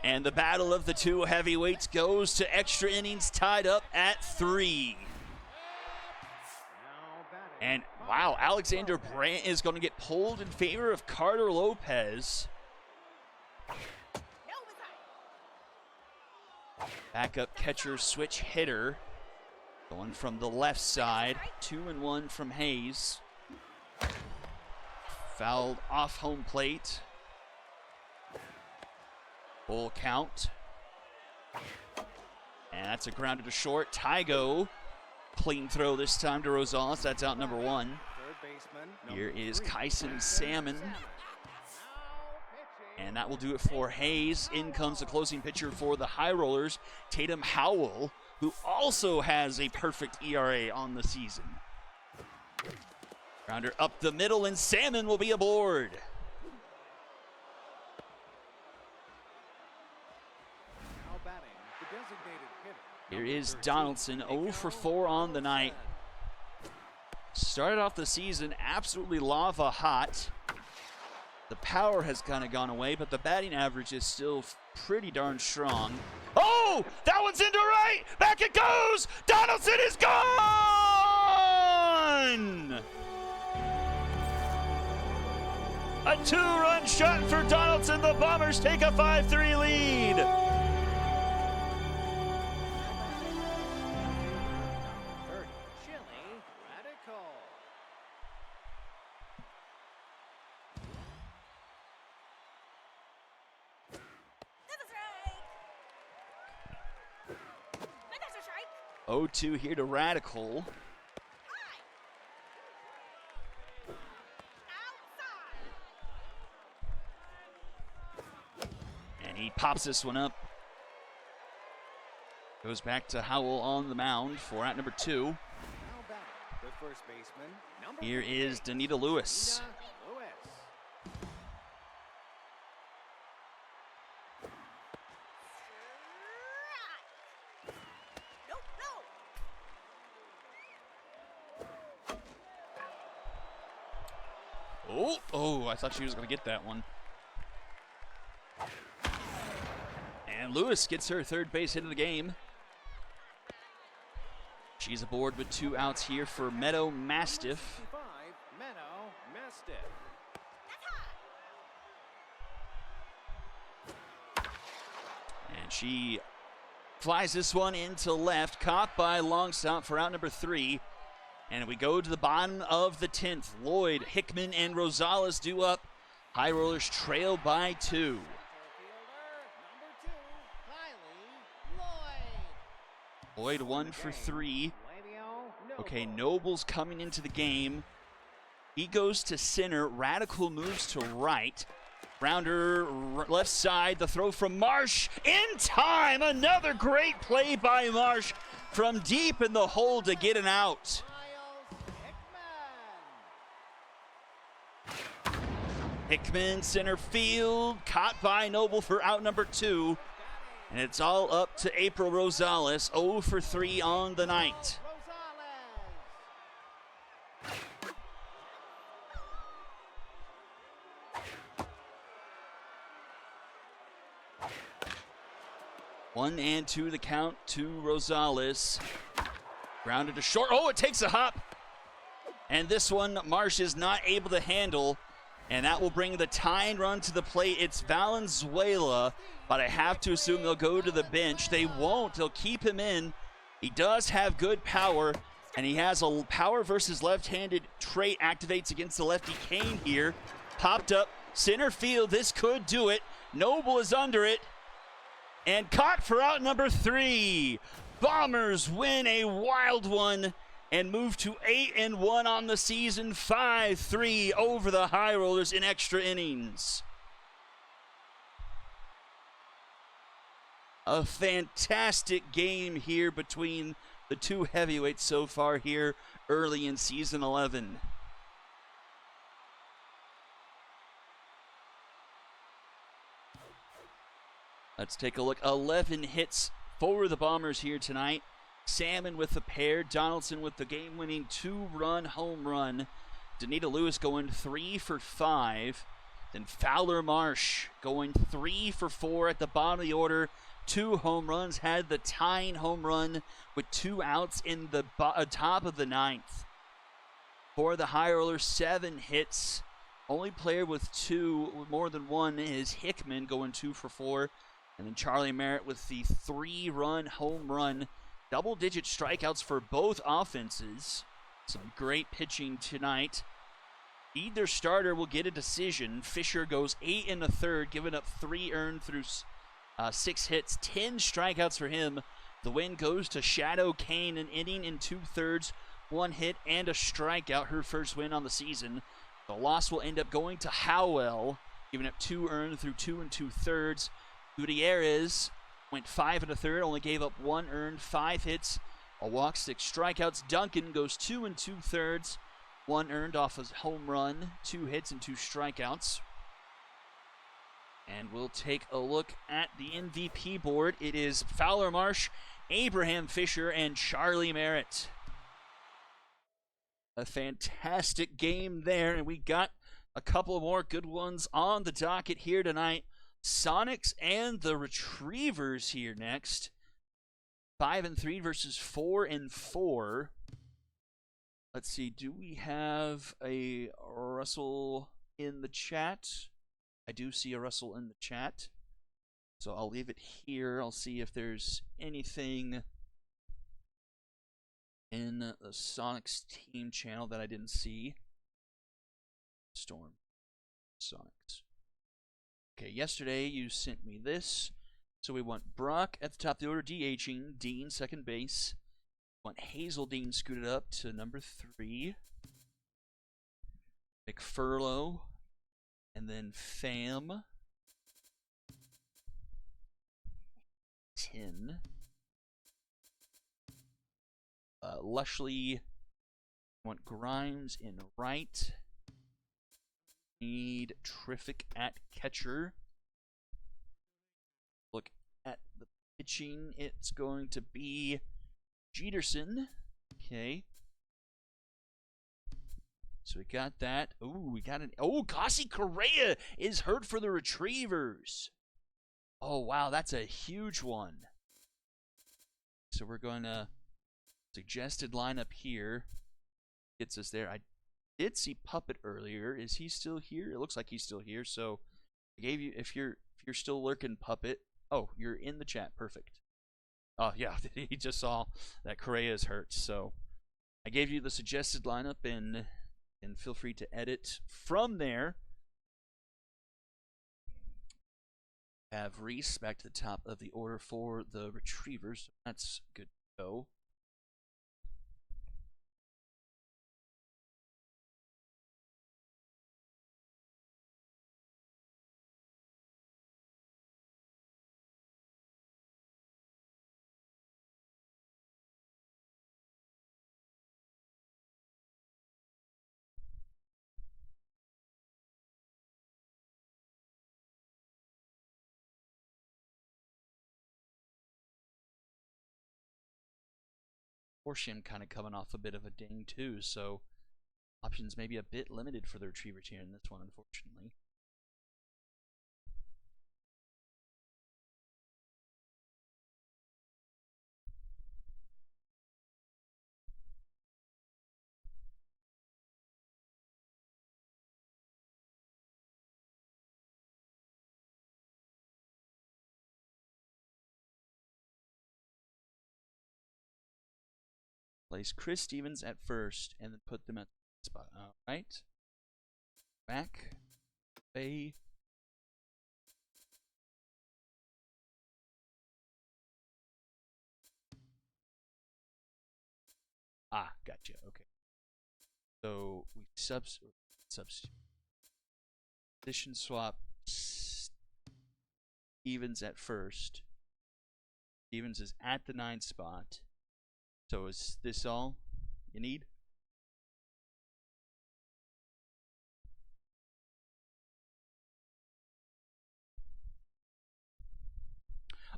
And the battle of the two heavyweights goes to extra innings, tied up at 3. And wow, Alexander Brandt is going to get pulled in favor of Carter Lopez. Backup catcher switch hitter. Going from the left side. 2-1 from Hayes. Fouled off home plate. Full count. And that's a grounder to short. Tygo. Clean throw this time to Rosales. That's out number 1. Here is Kyson Salmon. And that will do it for Hayes. In comes the closing pitcher for the High Rollers, Tatum Howell, who also has a perfect ERA on the season. Grounder up the middle, and Salmon will be aboard. Here is Donaldson, 0 for 4 on the night. Started off the season absolutely lava hot. The power has kind of gone away, but the batting average is still pretty darn strong. Oh, that one's into right. Back it goes. Donaldson is gone. A 2-run shot for Donaldson. The Bombers take a 5-3 lead. Oh, 2 here to Radical. And he pops this one up. Goes back to Howell on the mound for out number 2. Here is Danita Lewis. Oh, I thought she was going to get that one. And Lewis gets her third base hit of the game. She's aboard with 2 outs here for Meadow Mastiff. And she flies this one into left, caught by Longstop for out number 3. And we go to the bottom of the 10th. Lloyd, Hickman, and Rosales due up. High Rollers trail by 2. Lloyd 1 for 3. Okay, Noble's coming into the game. He goes to center. Radical moves to right. Rounder left side. The throw from Marsh in time. Another great play by Marsh from deep in the hole to get an out. Hickman center field, caught by Noble for out number 2. And it's all up to April Rosales, 0 for 3 on the night. One and 2 the count to Rosales. Grounded to short. Oh, it takes a hop. And this one, Marsh is not able to handle. And that will bring the tying run to the plate. It's Valenzuela, but I have to assume they'll go to the bench. They won't. They'll keep him in. He does have good power, and he has a power versus left-handed trait activates against the lefty Kane here. Popped up, center field. This could do it. Noble is under it, and caught for out number 3. Bombers win a wild one and move to 8-1 on the season, 5-3 over the High Rollers in extra innings. A fantastic game here between the two heavyweights so far here early in season 11. Let's take a look. 11 hits for the Bombers here tonight. Salmon with the pair, Donaldson with the game-winning 2-run home run. Danita Lewis going 3 for 5. Then Fowler Marsh going 3 for 4 at the bottom of the order. 2 home runs, had the tying home run with 2 outs in the top of the 9th. For the High Rollers, 7 hits. Only player with 2, with more than 1 is Hickman going 2 for 4. And then Charlie Merritt with the 3-run home run. Double-digit strikeouts for both offenses. Some great pitching tonight. Either starter will get a decision. Fisher goes 8 1/3, giving up 3 earned through 6 hits, 10 strikeouts for him. The win goes to Shadow Kane, an inning in 2/3, 1 hit and a strikeout, her first win on the season. The loss will end up going to Howell, giving up 2 earned through 2 2/3. Gutierrez went 5 1/3, only gave up 1 earned, 5 hits, a walk, 6 strikeouts. Duncan goes 2 2/3, 1 earned off his home run, 2 hits and 2 strikeouts. And we'll take a look at the MVP board. It is Fowler Marsh, Abraham Fisher, and Charlie Merritt. A fantastic game there, and we got a couple more good ones on the docket here tonight. Sonics and the Retrievers here next. 5-3 versus 4-4. Let's see, do we have a Russell in the chat? I do see a Russell in the chat. So I'll leave it here. I'll see if there's anything in the Sonics team channel that I didn't see. Storm. Sonics. Okay, yesterday you sent me this. So we want Brock at the top of the order, DHing, Dean second base. We want Hazeldean scooted up to number 3. McFurlow. And then Pham. 10. Lushley. Want Grimes in right. Need Triffic at catcher. Look at the pitching. It's going to be Jeterson. Okay. So we got that. Ooh, we got an... Oh, Kasi Correa is hurt for the Retrievers. Oh, wow, that's a huge one. So we're going to... Suggested lineup here. Gets us there. I did see Puppet earlier. Is he still here? It looks like he's still here. So I gave you... If you're still lurking, Puppet... Oh, you're in the chat. Perfect. Oh, yeah, he just saw that Correa is hurt. So I gave you the suggested lineup, and feel free to edit from there. Have Reese back to the top of the order for the Retrievers. That's good to go. Horsham kind of coming off a bit of a ding too, so options may be a bit limited for the Retrievers here in this one, unfortunately. Place Chris Stevens at first and then put them at the spot. All right. Back. Bay. Ah, gotcha. Okay. So we substitute. Position swap Stevens at first. Stevens is at the 9 spot. So is this all you need?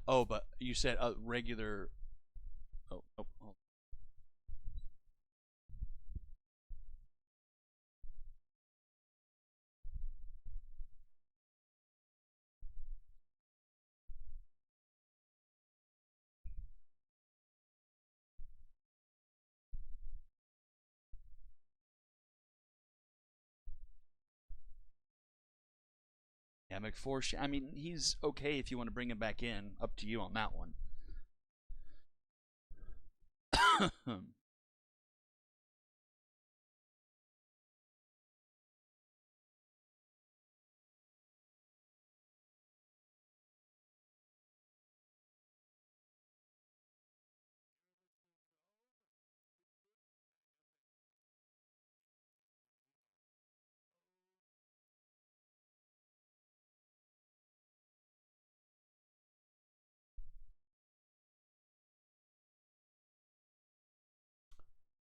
Oh, but you said a regular. Oh, oh, oh. Yeah, McForsh. I mean, he's okay if you want to bring him back in. Up to you on that one.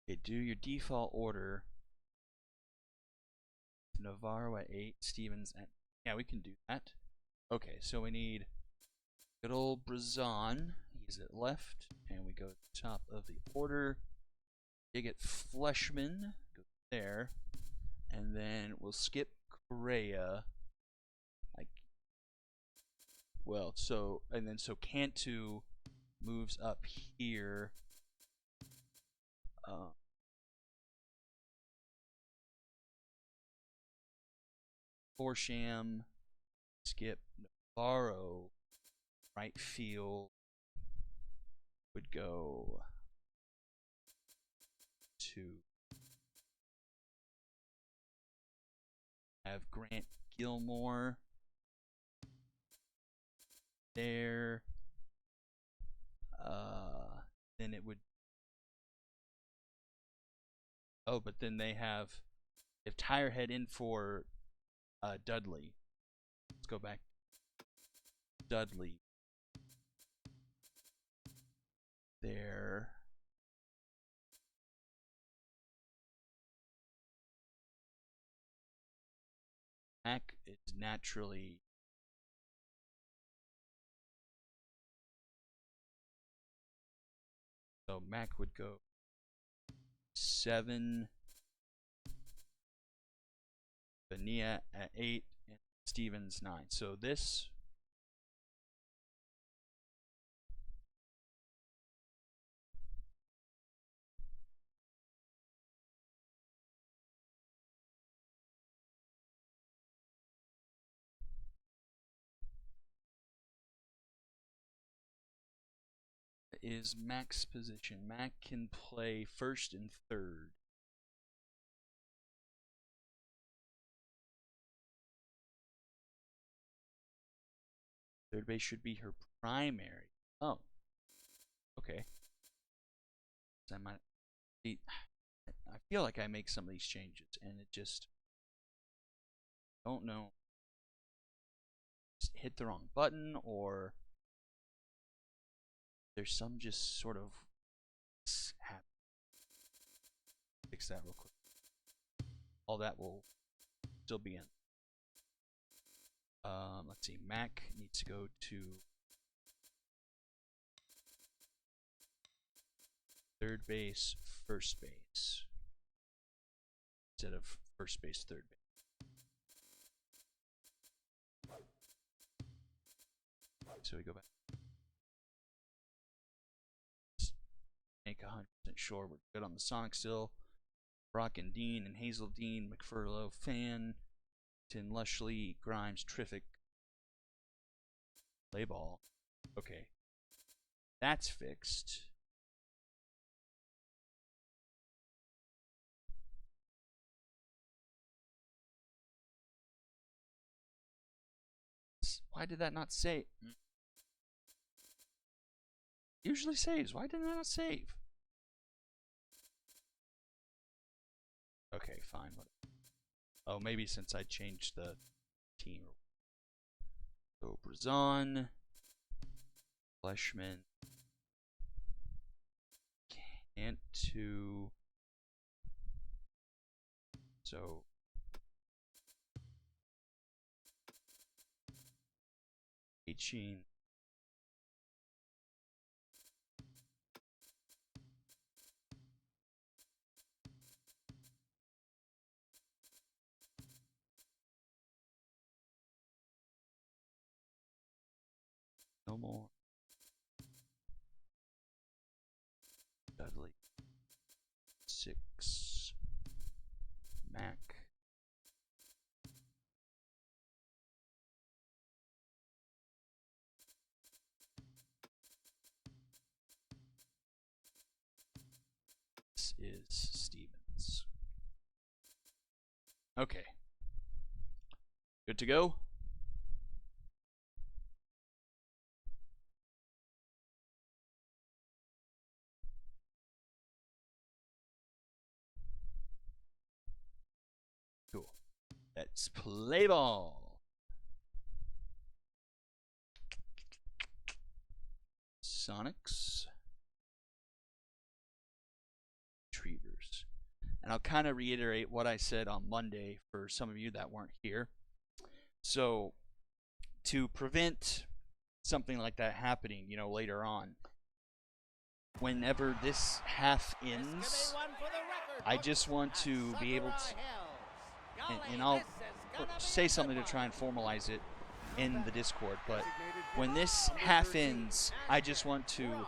Okay, do your default order. Navarro at 8, Stevens at. Yeah, we can do that. Okay, so we need good old Brazon. He's at left, and we go to the top of the order. You get Fleshman, go there, and then we'll skip Correa. Like, well, so and then so Cantu moves up here. Forsham, skip Navarro, right field would go to have Grant Gilmore there. Then it would. Oh, but then they have Tirehead in for Dudley. Let's go back. Dudley. There. Mac is naturally. So Mac would go 7. Benia at 8. And Stevens 9. So this. Is Mac's position. Mac can play first and third. Third base should be her primary. Oh. Okay. I might. I feel like I make some of these changes and it just. Don't know. Just hit the wrong button or. There's some just sort of. Fix that real quick. All that will still be in. Let's see. Mac needs to go to third base, first base instead of first base, third base. So we go back. Make 100% sure we're good on the Sonic still. Brock and Dean and Hazeldean, McFurlow, Fan, Tin, Lushley, Grimes, Triffic, play ball. Okay. That's fixed. Why did that not save? Usually saves. Why did that not save? Okay, fine. Oh, maybe since I changed the team. So Brazon, Fleshman, Cantu. So Ichin. No more. Dudley. 6. Mac. This is Stevens. Okay. Good to go? Cool. Let's play ball. Sonics. Retrievers. And I'll kind of reiterate what I said on Monday for some of you that weren't here. So, to prevent something like that happening, later on, whenever this half ends, I just want to be able to, and I'll say something to try and formalize it in the Discord, but when this half ends, I just want to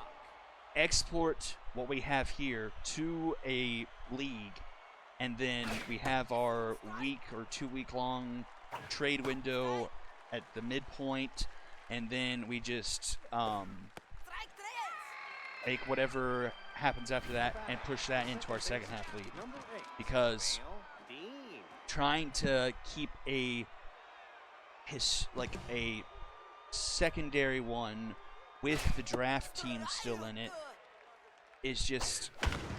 export what we have here to a league, and then we have our week or 2 week long trade window at the midpoint, and then we just make whatever happens after that and push that into our second half league, because trying to keep a secondary one with the draft team still in it is just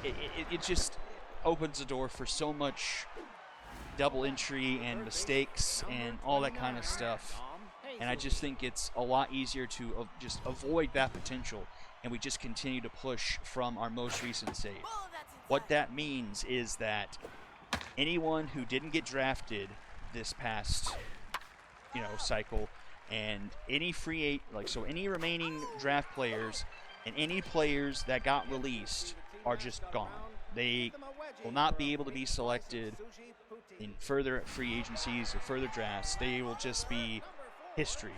it just opens the door for so much double entry and mistakes and all that kind of stuff, and I just think it's a lot easier to just avoid that potential, and we just continue to push from our most recent save. What that means is that anyone who didn't get drafted this past cycle, and any any remaining draft players and any players that got released are just gone. They will not be able to be selected in further free agencies or further drafts. They will just be history,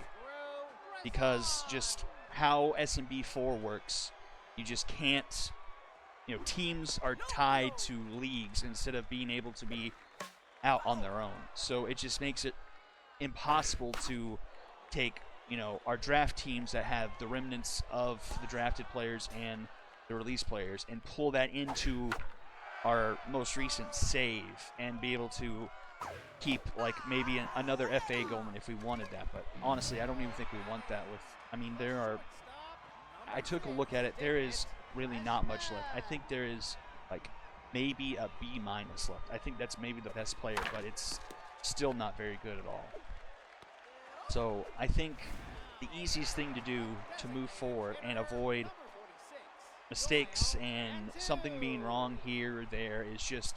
because just how SMB4 works, you just can't, teams are tied to leagues instead of being able to be out on their own. So it just makes it impossible to take, our draft teams that have the remnants of the drafted players and the released players and pull that into our most recent save and be able to keep maybe another FA going if we wanted that. But honestly, I don't even think we want that I took a look at it. There is really not much left. I think there is maybe a B- left. I think that's maybe the best player, but it's still not very good at all. So I think the easiest thing to do to move forward and avoid mistakes and something being wrong here or there is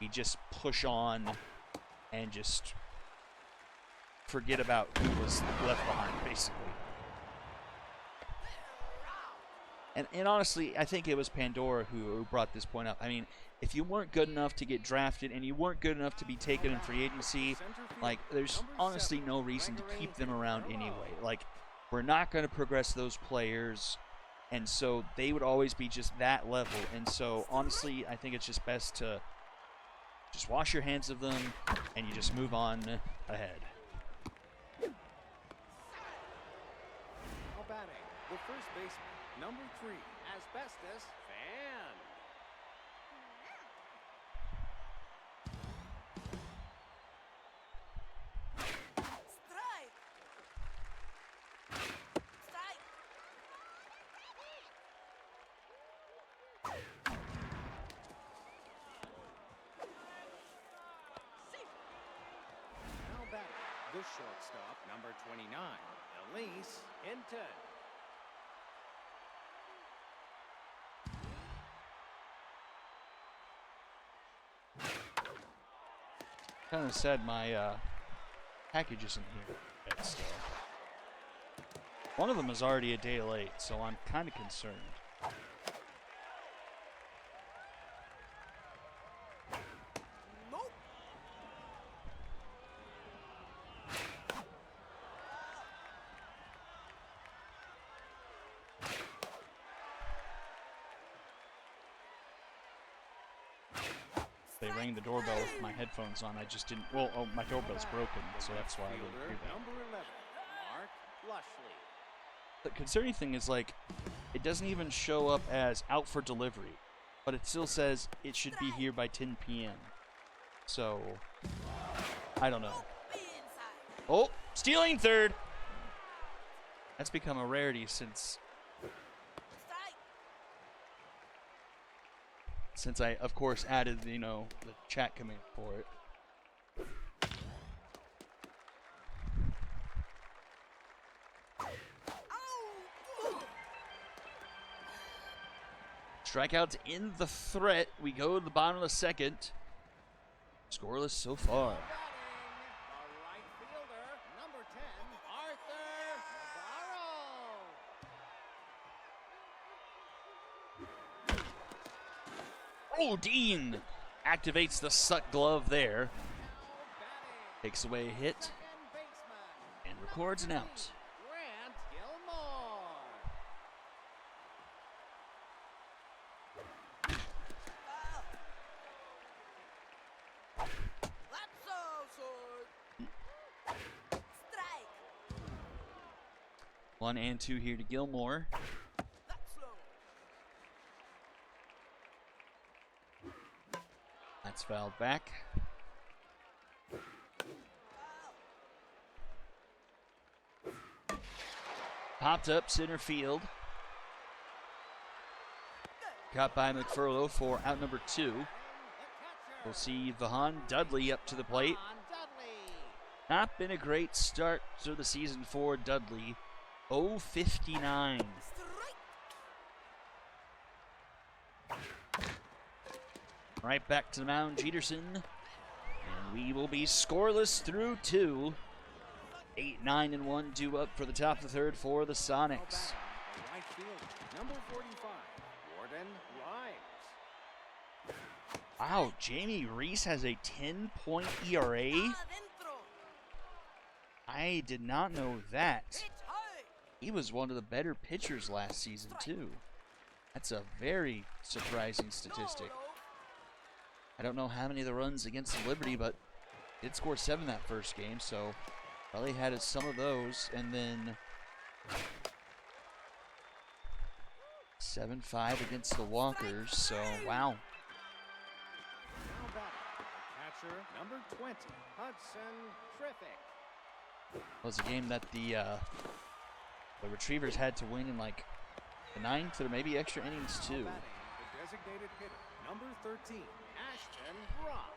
we just push on and just forget about who was left behind, basically. And honestly, I think it was Pandora who brought this point up. I mean, if you weren't good enough to get drafted and you weren't good enough to be taken in free agency, there's honestly no reason to keep them around anyway. We're not going to progress those players, and so they would always be just that level. And so, honestly, I think it's just best to just wash your hands of them and you just move on ahead. Now batting, the first baseman, number 3, Asbestos Fan. Strike! The shortstop, number 29, Elise Hinton. Kind of sad my package isn't here yet still. One of them is already a day late, so I'm kind of concerned. Nope. They rang the doorbell with my headphones on. I just didn't. Well, oh, my doorbell's broken, so that's why I didn't hear that. Number 11, Mark Lushley. The concerning thing is, like, it doesn't even show up as out for delivery, but it still says it should be here by 10 p.m. So, I don't know. Be inside. Oh, stealing third. That's become a rarity since Strike. I, of course, added, you know, the chat command for it. Oh. Strikeouts in the threat. We go to the bottom of the second. Scoreless so far. Batting, the right fielder, number 10, Arthur Navarro. Oh, Dean activates the suck glove there. Batting, Takes away a hit second baseman, and records an out. Grant Gilmore. That's so Strike. 1 and 2 here to Gilmore. That's slow. That's fouled back. Popped up center field. Caught by McFurlow for out number 2. The catcher, We'll see Vahan Dudley up to the plate. Ron Dudley. Not been a great start to the season for Dudley. 0-59. Strike. Right back to the mound, Jeterson. And we will be scoreless through 2. 8, 9, and 1 due up for the top of the third for the Sonics. Batting, the right fielder, number 45, Warden Rimes. Wow, Jamie Reese has a 10-point ERA. Adentro. I did not know that. Pitch high. He was one of the better pitchers last season, too. That's a very surprising statistic. Solo. I don't know how many of the runs against Liberty, but did score 7 that first game, so probably had some of those. And then 7-5 against the Walkers, so wow. Now batting, the catcher, number 20, Hudson Triffick. It was a game that the Retrievers had to win in like the 9th or maybe extra innings too. Batting, the designated hitter, number 13, Ashton Brock.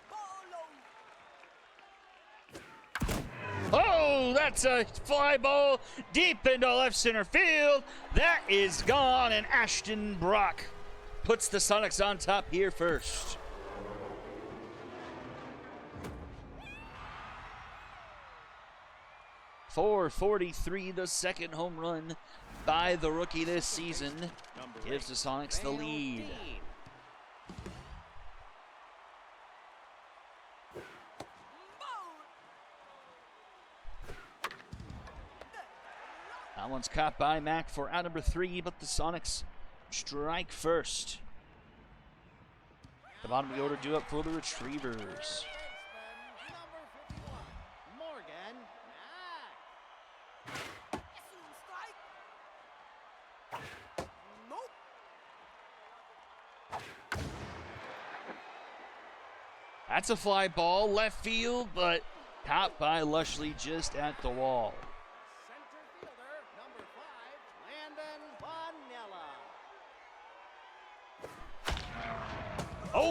Bolo. Oh, that's a fly ball deep into left center field. That is gone, and Ashton Brock puts the Sonics on top here first. .443, the second home run by the rookie this season, Number gives the 8, Sonics the Dale lead. Dean. That one's caught by Mac for out number 3, but the Sonics strike first. The bottom of the order due up for the Retrievers. Baseman, number 51, Morgan Mack. Es un strike. Nope. That's a fly ball, left field, but caught by Lushley just at the wall. Center fielder, number 5,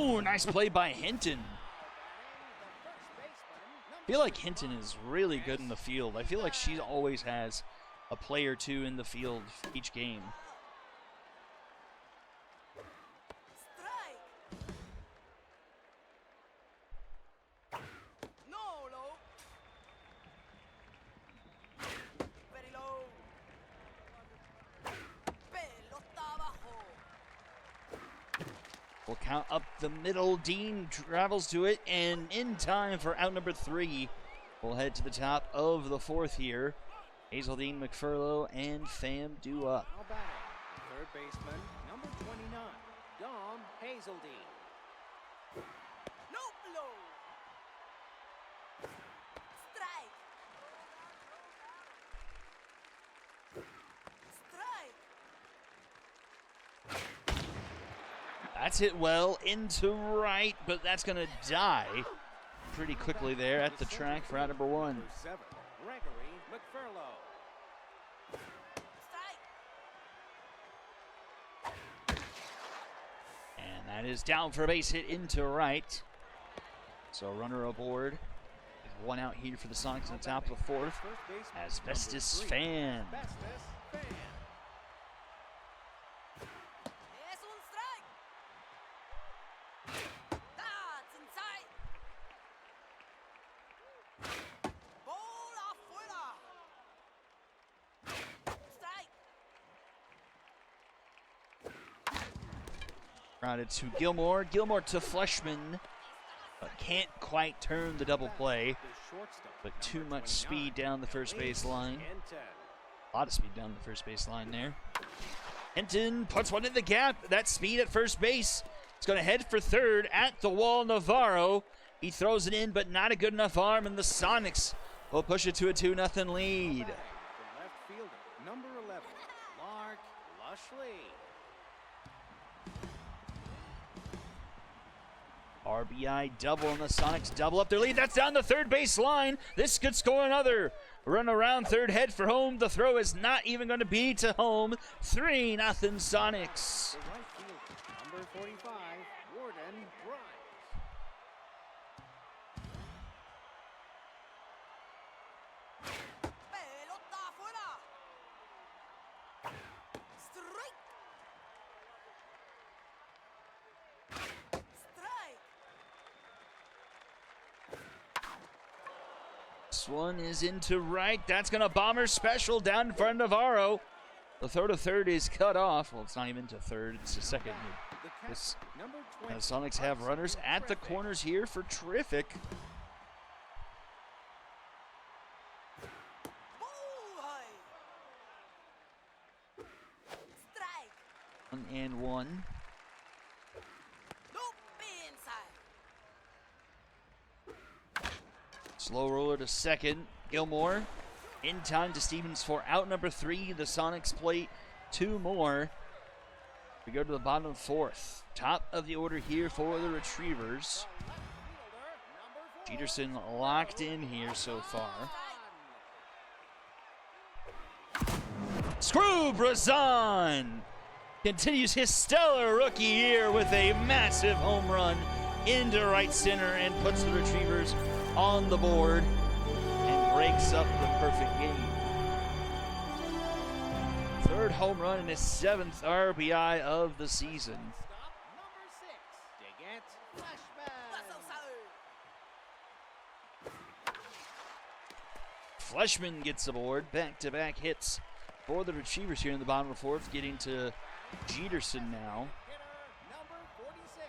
Oh, nice play by Hinton. I feel like Hinton is really good in the field. I feel like she always has a play or two in the field each game. Strike. No, low. Very low. Pelota abajo. We'll count up the middle. Dean travels to it, and in time for out number 3. We'll head to the top of the 4th here. Hazeldine, McFurlow, and Fam do up. Now batting, third baseman, number 29, Dom Hazeldine. No blow. Strike. Strike. That's hit well into right, but that's going to die pretty quickly there at the track for out number 1. Number 7, Gregory McFurlow. Strike. And that is down for a base hit into right. So runner aboard. One out here for the Sonics on the top of the 4th. First baseman, Asbestos number 3, Fan. Asbestos Fan. Es un strike. That's inside. Ball afuera. Strike. Grounded to Gilmore. Gilmore to Fleshman. But can't quite turn the double play. The shortstop, But too number much 29, speed down the first base line. Hinton. A lot of speed down the first base line there. Hinton puts one in the gap. That speed at first base. It's going to head for third at the wall. Navarro. He throws it in, but not a good enough arm, and the Sonics will push it to a 2-0 lead. The left fielder, number 11, Mark Lushley. RBI double, and the Sonics double up their lead. That's down the third base line. This could score another. Run around third, head for home. The throw is not even going to be to home. 3-0 Sonics. The right fielder, number 45, Warden Grimes. Pelota afuera. Strike. Strike. This one is into right. That's going to bomber special down in front of Navarro. The throw to third is cut off. Well, it's not even to third. It's to second. The This, catcher, number the 20, Sonics have runners at the Terrific. corners here for Terrific. Ball high. Strike. 1-1. Nope. Inside. Slow roller to second. Gilmore in time to Stevens for out number 3. The Sonics plate 2 more. We go to the bottom of 4th. Top of the order here for the Retrievers. Peterson locked in here so far. Screw Brazan continues his stellar rookie year with a massive home run into right center and puts the Retrievers on the board and breaks up the perfect game. Third home run and his 7th RBI of the season. Stop, number 6, Digant Fleshman. That's outside. Fleshman gets aboard. Back-to-back hits for the Retrievers here in the bottom of the 4th, getting to Jeterson now. Hitter, number 46,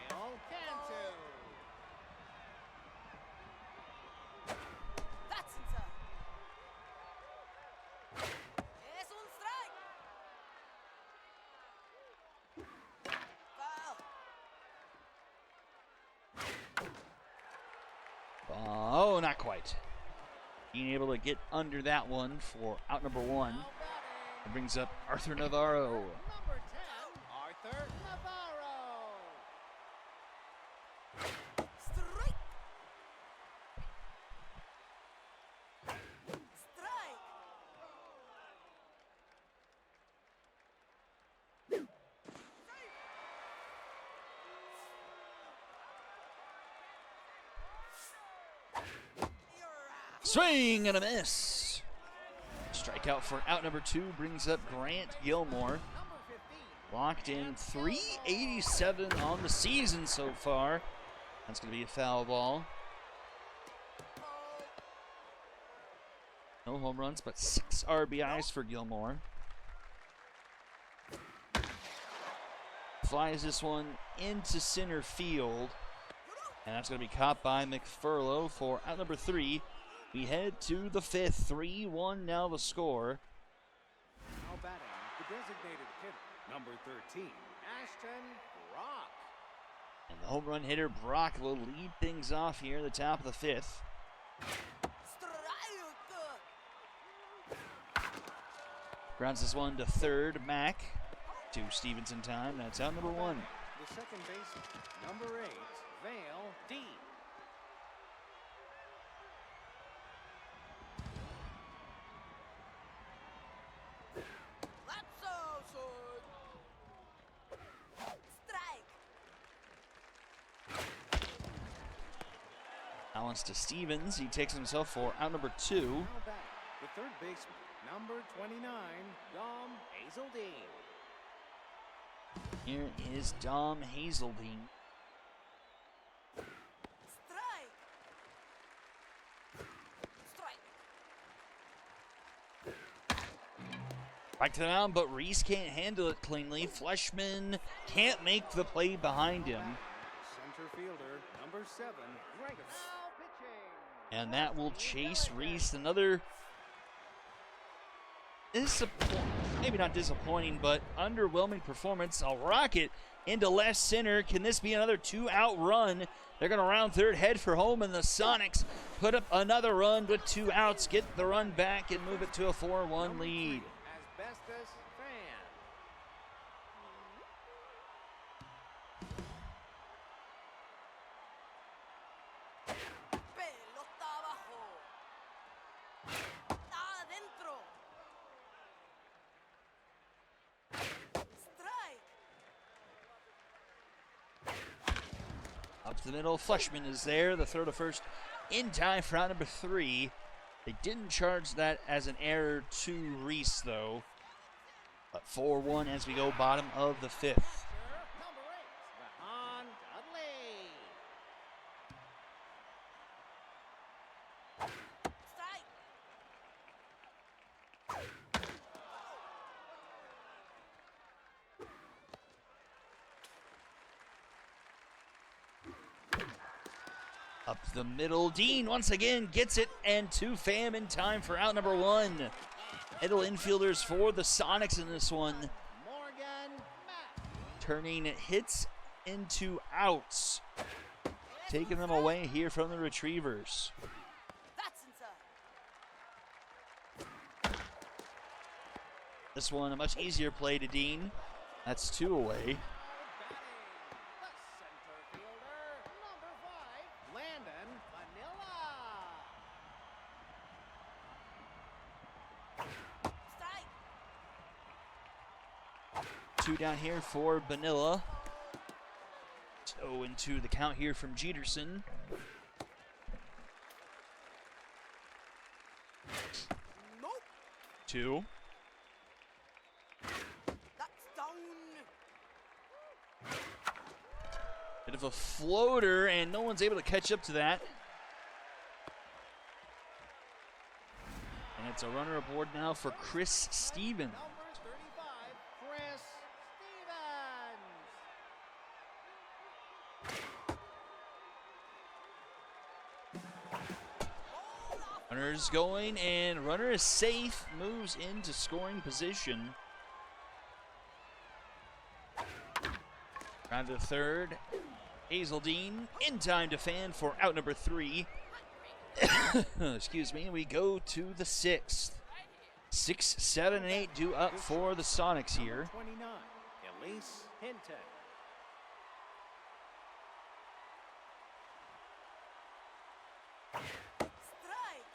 Doyle Cantu. That's inside. Es un strike. Foul. Oh, not quite. Being able to get under that one for out number 1. Now batting, That brings up Arthur Navarro. number 10, Arthur Navarro. Strike. Strike. Swing and a miss. Strikeout for out number 2 brings up Grant Gilmore. Locked in 387 on the season so far. That's going to be a foul ball. No home runs, but 6 RBIs for Gilmore. Flies this one into center field. And that's going to be caught by McFurlow for out number 3. We head to the 5th. 3-1 now the score. Now batting, the designated hitter, number 13, Ashton Brock. And the home run hitter, Brock, will lead things off here at the top of the 5th. Grounds this one to third. Mack to Stevenson time. That's out number 1. The second baseman, number 8, Vale D. Balance to Stevens. He takes himself for out number 2. Now batting, the third baseman, number 29, Dom Hazeldine. Here is Dom Hazeldine. Back to the mound, but Reese can't handle it cleanly. Fleshman can't make the play behind him. Center fielder, number 7, Gregor. And that will chase Reese. Another maybe not disappointing, but underwhelming performance. A rocket into left center. Can this be another 2-out run? They're going to round third, head for home, and the Sonics put up another run with 2 outs, get the run back, and move it to a 4-1 lead. Asbestos fan. Pelota abajo. Adentro. Strike. Up to the middle, Fleshman is there. The throw to first in time for out number 3. They didn't charge that as an error to Reese, though. But 4-1 as we go bottom of the 5th. Number 8, Vahan Dudley. Strike. Up the middle, Dean once again gets it, and 2 fam in time for out number 1. Middle infielders for the Sonics in this one, Morgan Mack. turning hits into outs, taking them away here from the Retrievers. That's inside. This one a much easier play to Dean. That's 2 away. Batting, the center fielder, number 5, Landon Vanilla. Strike. 2 down here for Vanilla. 0-2 the count here from Jeterson. Nope. 2. That's down. Bit of a floater, and no one's able to catch up to that. And it's a runner aboard now for Chris Stevens. Number 35, Chris Stevens. Runner's going, and runner is safe, moves into scoring position. Round to third. Hazeldine in time to fan for out number 3. Excuse me. We go to the 6th. 6, 7, and 8 due up for the Sonics here. Number 29, Elise Hinton. Strike.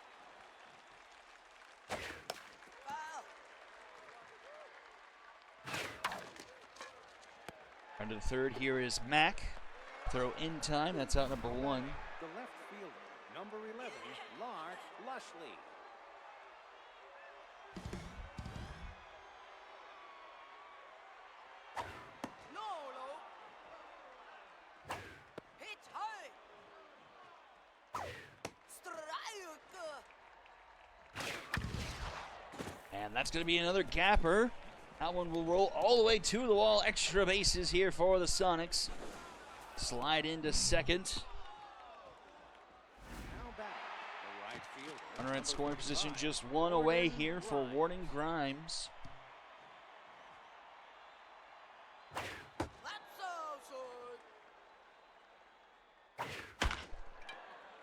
Foul. Round to the third here is Mack. Throw in time. That's out number 1. The left fielder, Number 11, Lark Lushley. No, no. Hit high. Strike. And that's going to be another gapper. That one will roll all the way to the wall. Extra bases here for the Sonics. Slide into second. Now back, the right fielder. Runner in scoring position, just one away here for Warden Grimes. That's outside.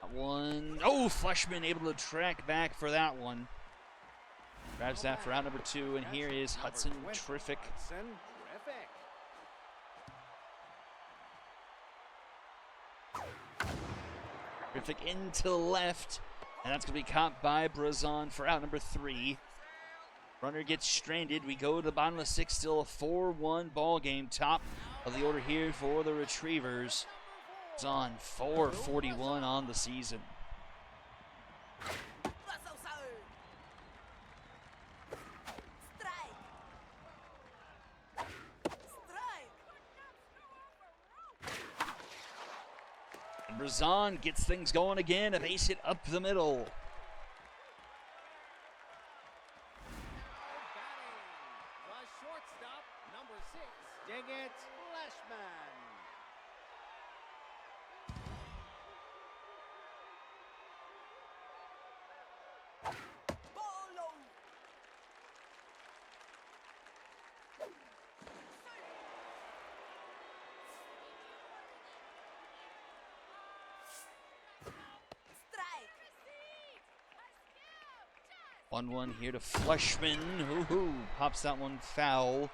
That one, oh, Fleshman able to track back for that one. Grabs that for out number 2, and here is Hudson Terrific. Hudson Terrific. Terrific into left, and that's going to be caught by Brazon for out number 3. Runner gets stranded. We go to the bottom of the 6th, still a 4-1 ball game. Top of the order here for the Retrievers. It's on 441 on the season. That's outside. Strike. Strike. And Brazon gets things going again, a base hit up the middle. Batting, the shortstop, number 6, Diggett Fleshman. Ball low. 1-1 here to Fleshman. Hoo-hoo. Pops that one foul.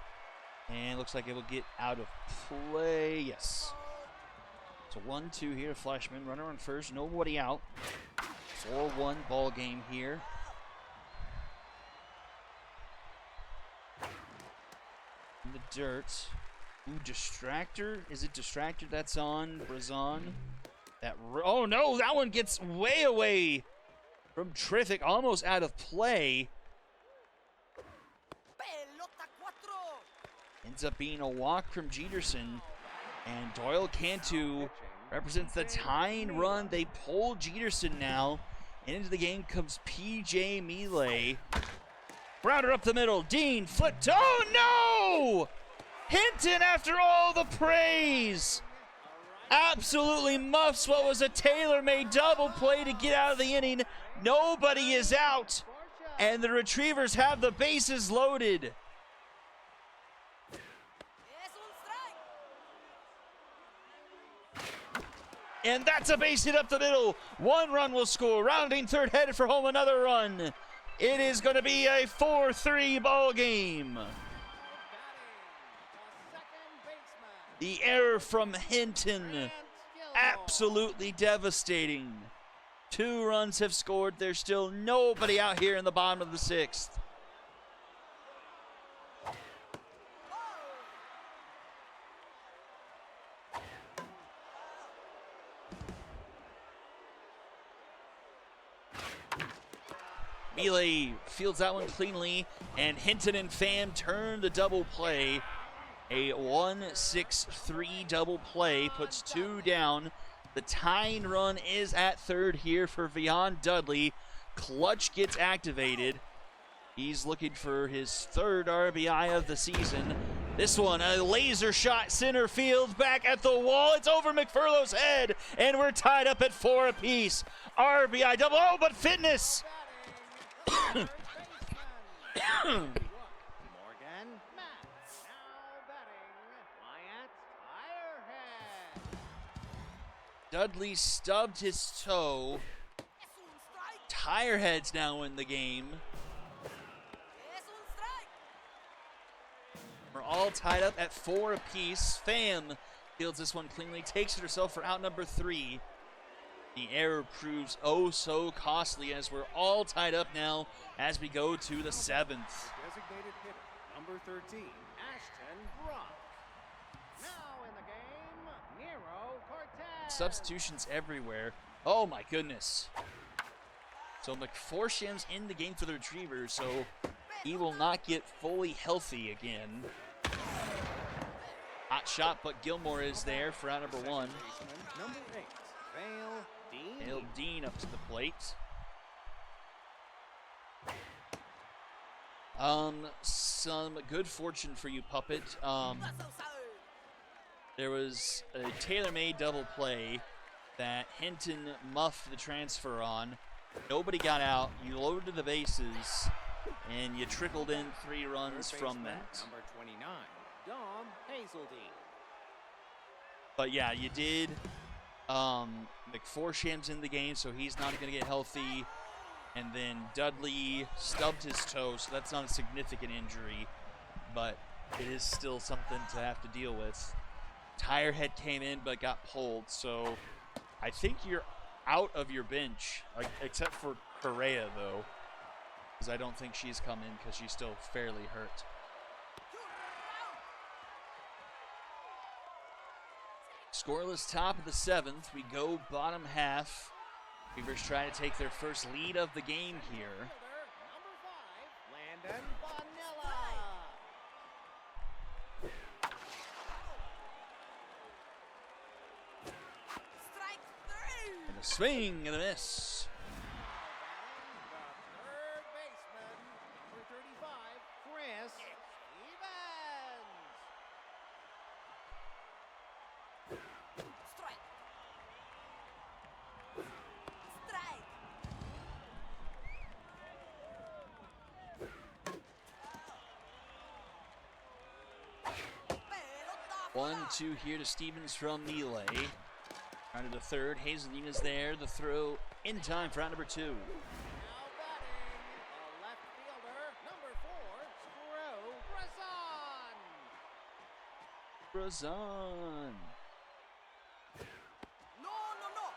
And looks like it will get out of play. Yes. So 1-2 here to Fleshman. Runner on first. Nobody out. 4-1 ball game here. In the dirt. Ooh, distractor. Is it distractor that's on Brazon? Oh no, that one gets way away from Terrific, almost out of play. Pelota cuatro. Ends up being a walk from Jeterson. And Doyle Cantu represents the tying run. They pull Jeterson now. And into the game comes PJ Mealy. Rounder up the middle. Dean flipped. Oh no! Hinton, after all the praise, absolutely muffs what was a tailor-made double play to get out of the inning. Nobody is out, and the Retrievers have the bases loaded. Es un strike. And that's a base hit up the middle. 1 run will score. Rounding third, headed for home, another run. It is going to be a 4-3 ball game. The error from Hinton, absolutely devastating. 2 runs have scored. There's still nobody out here in the bottom of the 6th. Mealy fields that one cleanly, and Hinton and Pham turn the double play. A 1-6-3 double play puts 2 down. The tying run is at third here for Vion Dudley. Clutch gets activated. He's looking for his 3rd RBI of the season. This one, a laser shot center field, back at the wall. It's over McFurlow's head, and we're tied up at 4 apiece. RBI double, oh, but fitness. Morgan, Matt, now batting, Wyatt Tirehead. Dudley stubbed his toe. Es un strike. Tirehead's now in the game. Es un strike. We're all tied up at 4 apiece. Pham fields this one cleanly, takes it herself for out number 3. The error proves oh so costly as we're all tied up now as we go to the 7th. Designated hitter, number 13, Ashton Brock. Now in the game, Nero Cortez. Substitutions everywhere. Oh my goodness. So McForsham's in the game for the retriever, so he will not get fully healthy again. Hot shot, but Gilmore is there for out number 1. Number 8, Vale Dean. Vale Dean up to the plate. Some good fortune for you, Puppet. There was a tailor-made double play that Hinton muffed the transfer on. Nobody got out. You loaded the bases, and you trickled in 3 runs from that. Number 29, Dom Hazeldine. But yeah, you did. McForsham's in the game, so he's not going to get healthy. And then Dudley stubbed his toe, so that's not a significant injury, but it is still something to have to deal with. Tirehead came in but got pulled, so I think you're out of your bench, except for Correa, though, because I don't think she's come in because she's still fairly hurt. Scoreless top of the 7th. We go bottom half. Beavers try to take their first lead of the game here. Number 5, Landon Bonilla. Strike 3. And a swing and a miss. The third baseman, number 35, Chris Evans. Strike. Strike. 1-2 here to Stevens from Neeley. Round to the 3rd. Hazeldine is there. The throw in time for round number 2. Now batting, the left fielder, number 4, Scro Brazan. No, no, no.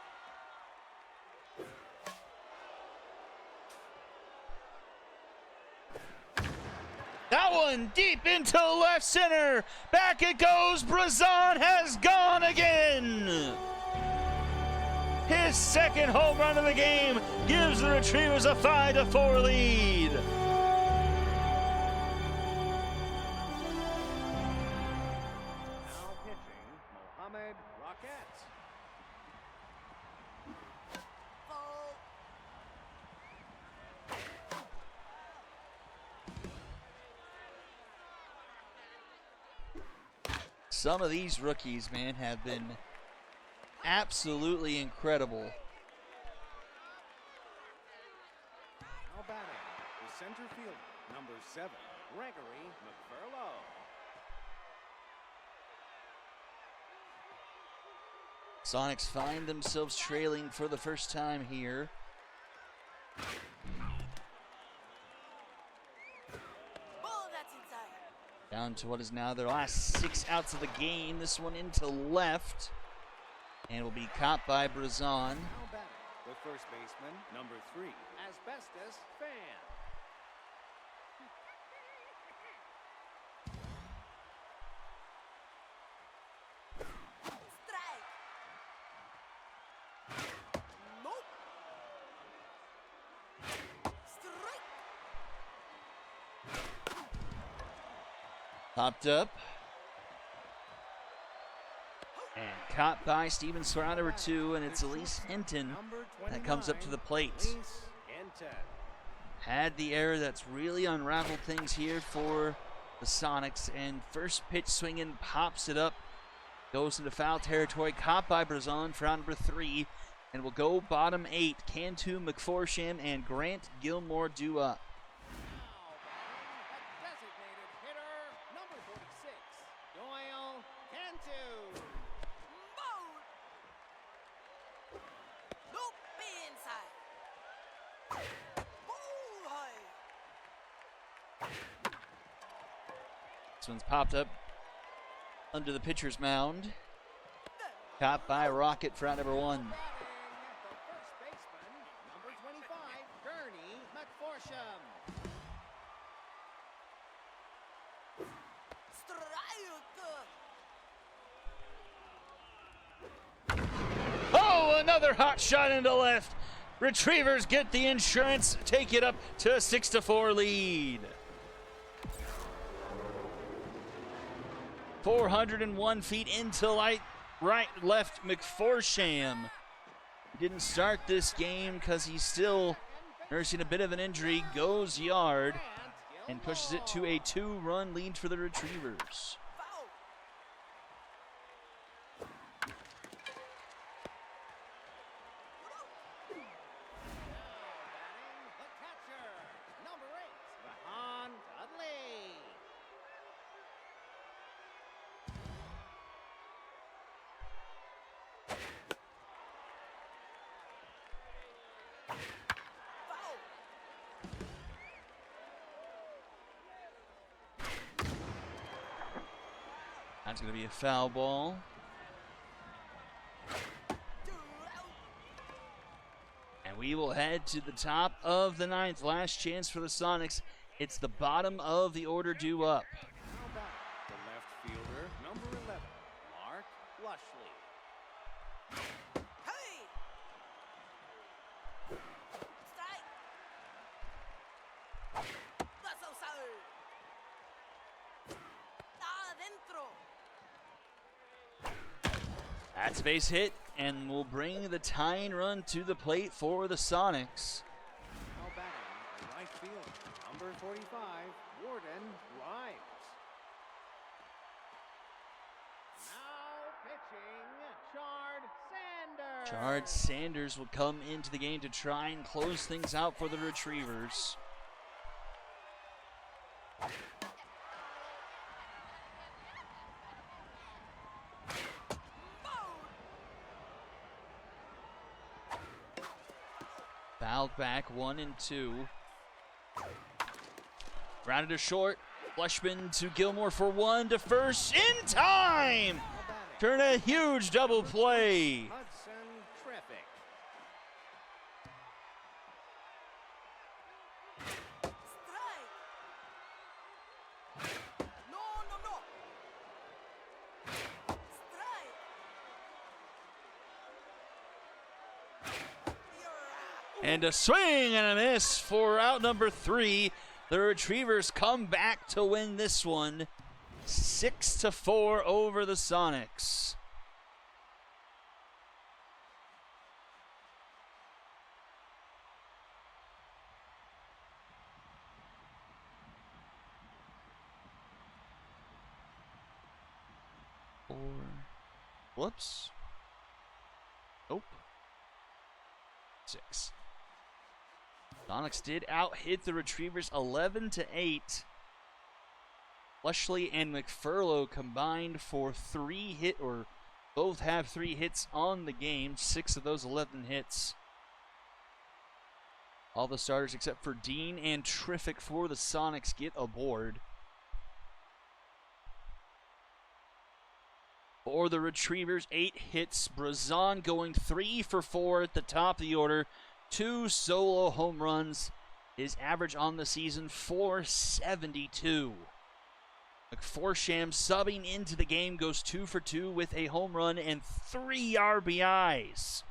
That one deep into left center. Back it goes. Brazan has gone again. His second home run of the game gives the Retrievers a 5-4 lead. Now pitching, Mohamed Rocket. Full. Some of these rookies, man, have been absolutely incredible. Now batting, the center fielder, number 7, Gregory McFurlow. Sonics find themselves trailing for the first time here. Ball that's inside. Down to what is now their last 6 outs of the game. This one into left. And will be caught by Brazan. Now batting, the first baseman, number 3, Asbestos Fan. Strike. Nope. Strike. Popped up. And caught by Stevens for round number 2, and it's Elise Hinton Number that comes up to the plate. Elise Hinton. Had the error that's really unraveled things here for the Sonics, and first pitch swinging, pops it up, goes into foul territory, caught by Brazan for round number 3, and will go bottom 8. Cantu, McForsham, and Grant Gilmore due up. Now batting, a designated hitter, number 46, Doyle Cantu. Ball. Nope. Be inside. Ball high. This one's popped up under the pitcher's mound. Caught by Rocket for round number 1. Batting, the first baseman, number 25, Gurney McForsham. Strike. Another hot shot into left. Retrievers get the insurance, take it up to a 6-4 lead. 401 feet into left McForsham. Didn't start this game because he's still nursing a bit of an injury. Goes yard and pushes it to a 2-run lead for the Retrievers. Foul. Batting the catcher, number 8, Vahan Dudley. Foul. That's going to be a foul ball. 2 out. And we will head to the top of the 9th. Last chance for the Sonics. It's the bottom of the order due up. Now batting the left fielder, number 11, Mark Lushley. Hey. Strike. That's outside. Adentro. That's a base hit, and will bring the tying run to the plate for the Sonics. Now batting the right fielder, number 45, Warden Grimes. Now pitching, Chard Sanders. Chard Sanders will come into the game to try and close things out for the Retrievers. Fouled back, 1-2. Grounded to short. Fleshman to Gilmore for 1 to first in time. Now batting, Turn a huge double play. Hudson Traffic. Strike. No, no, no. Strike. You're out. And a swing and a miss for out number 3. The Retrievers come back to win this one 6-4 over the Sonics. Whoops. Nope. 6. Sonics did out-hit the Retrievers 11-8. Lushley and McFurlow combined for both have 3 hits on the game. 6 of those 11 hits. All the starters except for Dean and Triffic for the Sonics get aboard. For the Retrievers, 8 hits. Brazan going 3 for 4 at the top of the order. 2 solo home runs. His average on the season, .472. McForsham subbing into the game goes 2 for 2 with a home run and 3 RBIs.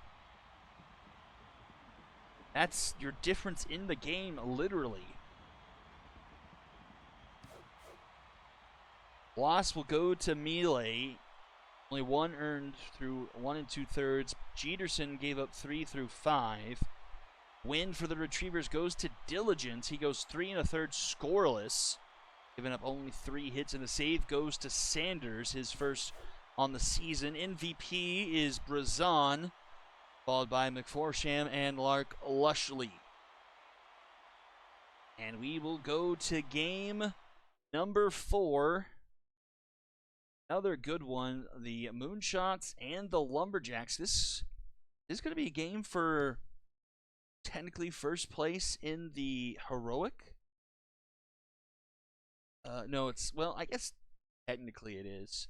That's your difference in the game, literally. Loss will go to Melee. Only 1 earned through 1 2/3. Jeterson gave up 3 through 5. Win for the Retrievers goes to Diligence. He goes 3 1/3 scoreless, giving up only 3 hits, and the save goes to Sanders, his first on the season. MVP is Brazan, followed by McForsham and Lark Lushley. And we will go to game number 4. Another good one, the Moonshots and the Lumberjacks. This is going to be a game for technically first place in the Heroic. No, well, I guess technically it is.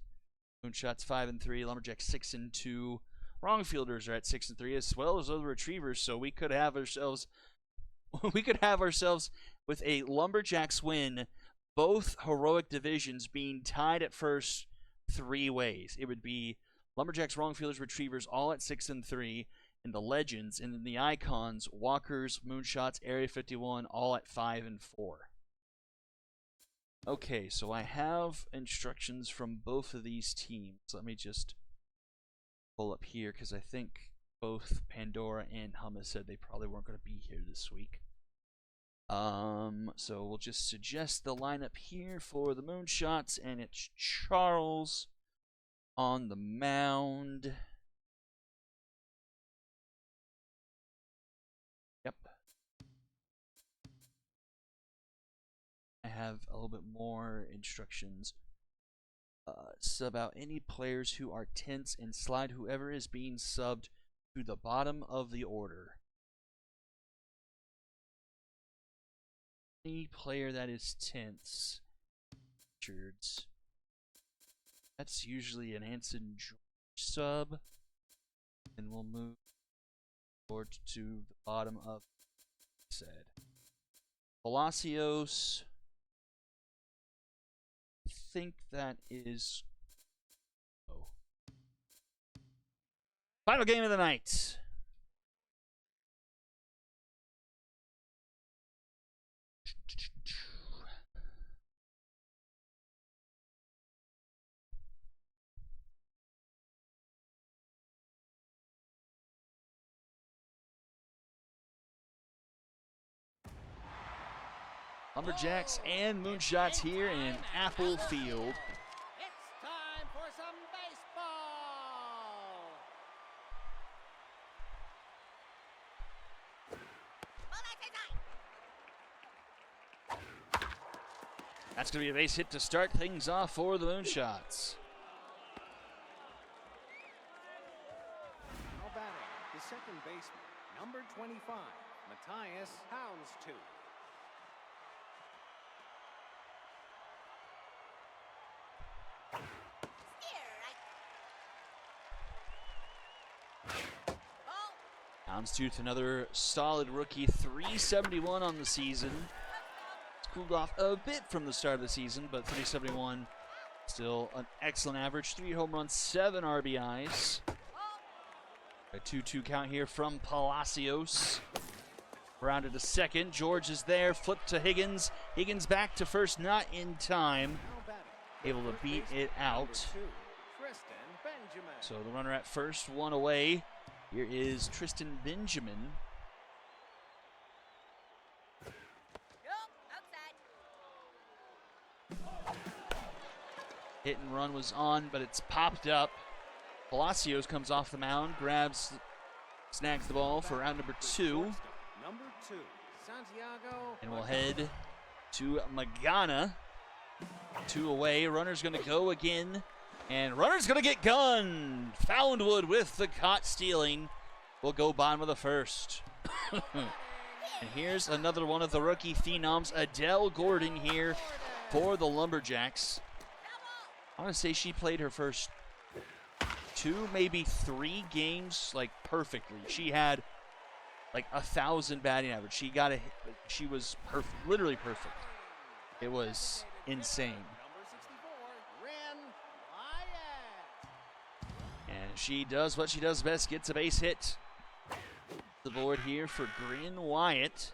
Moonshots 5-3, Lumberjacks 6-2. Wrongfielders are at 6-3, as well as other Retrievers. So we could have ourselves with a Lumberjacks win, both Heroic divisions being tied at first 3 ways. It would be Lumberjacks, Wrongfielders, Retrievers all at 6-3, and the legends, and then the icons, walkers, moonshots, Area 51, all at 5 and 4. Okay, so I have instructions from both of these teams. Let me just pull up here because I think both Pandora and Hummus said they probably weren't going to be here this week. So we'll just suggest the lineup here for the moonshots, and it's Charles on the mound. Yep. I have a little bit more instructions. Sub out any players who are tense and slide whoever is being subbed to the bottom of the order. Any player that is tense. Richards. That's usually an Anson George sub. And we'll move forward to the bottom of said. Palacios. I think that is. Oh. Final game of the night. Lumberjacks and Moonshots here in Apple Field. It's time for some baseball. That's going to be a base hit to start things off for the Moonshots. Now batting, the second baseman, number 25, Matthias Houndstooth. Houndstooth, another solid rookie, 371 on the season. It's cooled off a bit from the start of the season, but 371 still an excellent average. 3 home runs, 7 RBIs. A 2-2 count here from Palacios. Grounded to second. George is there. Flipped to Higgins. Higgins back to first, not in time. Able to beat it out. So the runner at first, one away. Here is Tristan Benjamin. Hit and run was on, but it's popped up. Palacios comes off the mound, snags the ball for round number 2. And we'll head to Magana. 2 away. Runner's going to go again. And runner's going to get gunned. Foundwood with the caught stealing. Will go bottom of the first. And here's another one of the rookie phenoms, Adele Gordon here for the Lumberjacks. I want to say she played her first 2, maybe 3 games like perfectly. She had like 1,000 batting average. She was perfect, literally perfect. It was insane. And she does what she does best, gets a base hit. The board here for Grin Wyatt.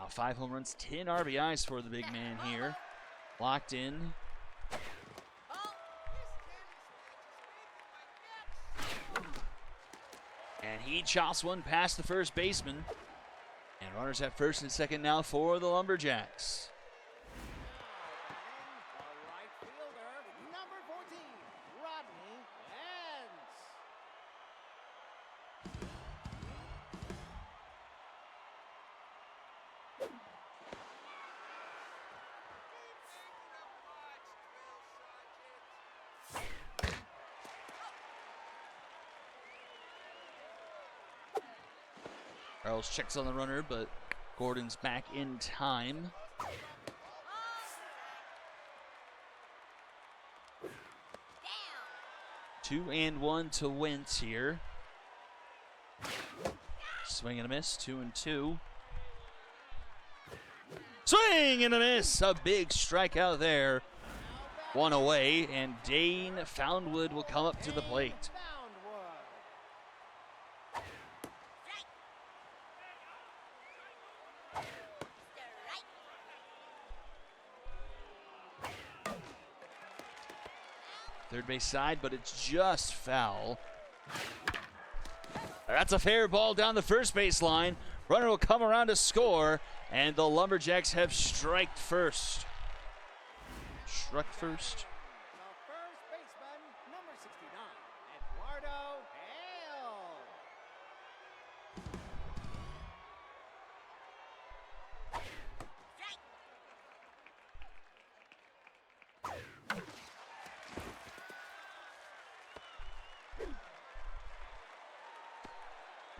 5 home runs, 10 RBIs for the big man here. Locked in. And he chops one past the first baseman. And runners at first and second now for the Lumberjacks. Charles checks on the runner, but Gordon's back in time. Down. 2-1 to Wentz here. Swing and a miss, 2-2. Swing and a miss, a big strikeout there. 1 away, and Dane Foundwood will come up to the plate. third base side, but it's just foul. That's a fair ball down the first base line. Runner will come around to score, and the Lumberjacks have striked first. Struck first. The first baseman, number 69, Eduardo Hale.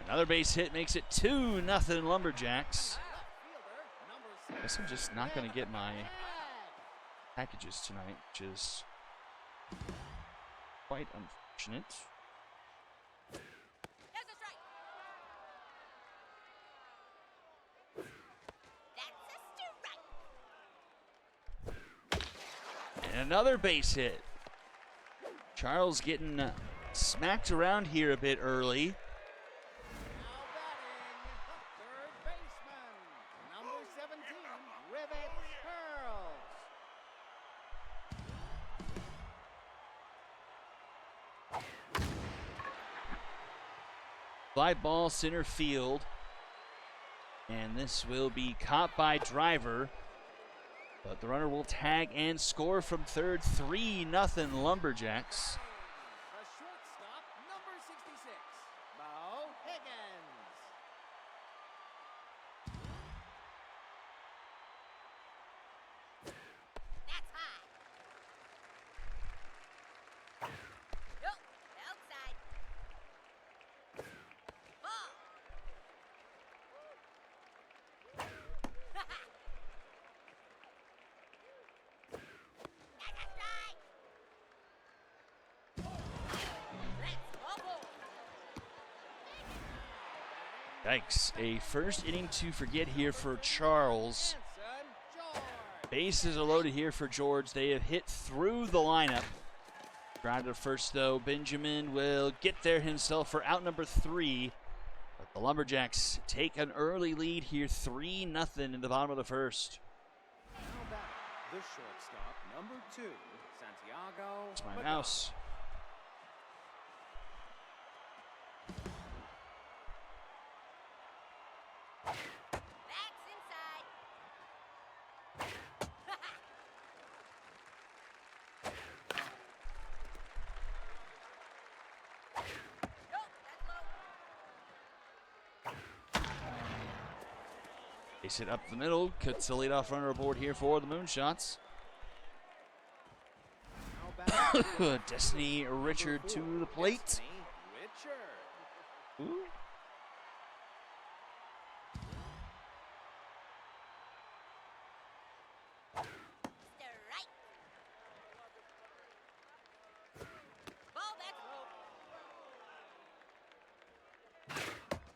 Another base hit makes it 2-0 Lumberjacks. Left fielder, number 6. Guess I'm just not going to get my packages tonight, which is quite unfortunate. There's a strike. That's a strike. And another base hit. Charles getting smacked around here a bit early. Now batting, third baseman, number 17, Rivet Pearls. Fly ball center field. And this will be caught by Driver. But the runner will tag and score from third. 3-0 Lumberjacks. The shortstop, number 66, Bo Higgins. That's high. Nope. Outside. Ball. That's a strike. Let's bubble. Yikes. A first inning to forget here for Charles. Benson George. Bases are loaded here for George. They have hit through the lineup. Grounded to first, though. Benjamin will get there himself for out number 3. But the Lumberjacks take an early lead here, 3-0 in the bottom of the first. Now batting, the shortstop, number 2, Santiago. It's my Magana. mouse. Backs inside. Nope, that's low. Base hit up the middle. Cuts the leadoff runner aboard here for the Moonshots. Now batting, Destiny Richard to the plate. Destiny Richard. Ooh. Strike. Ball back low.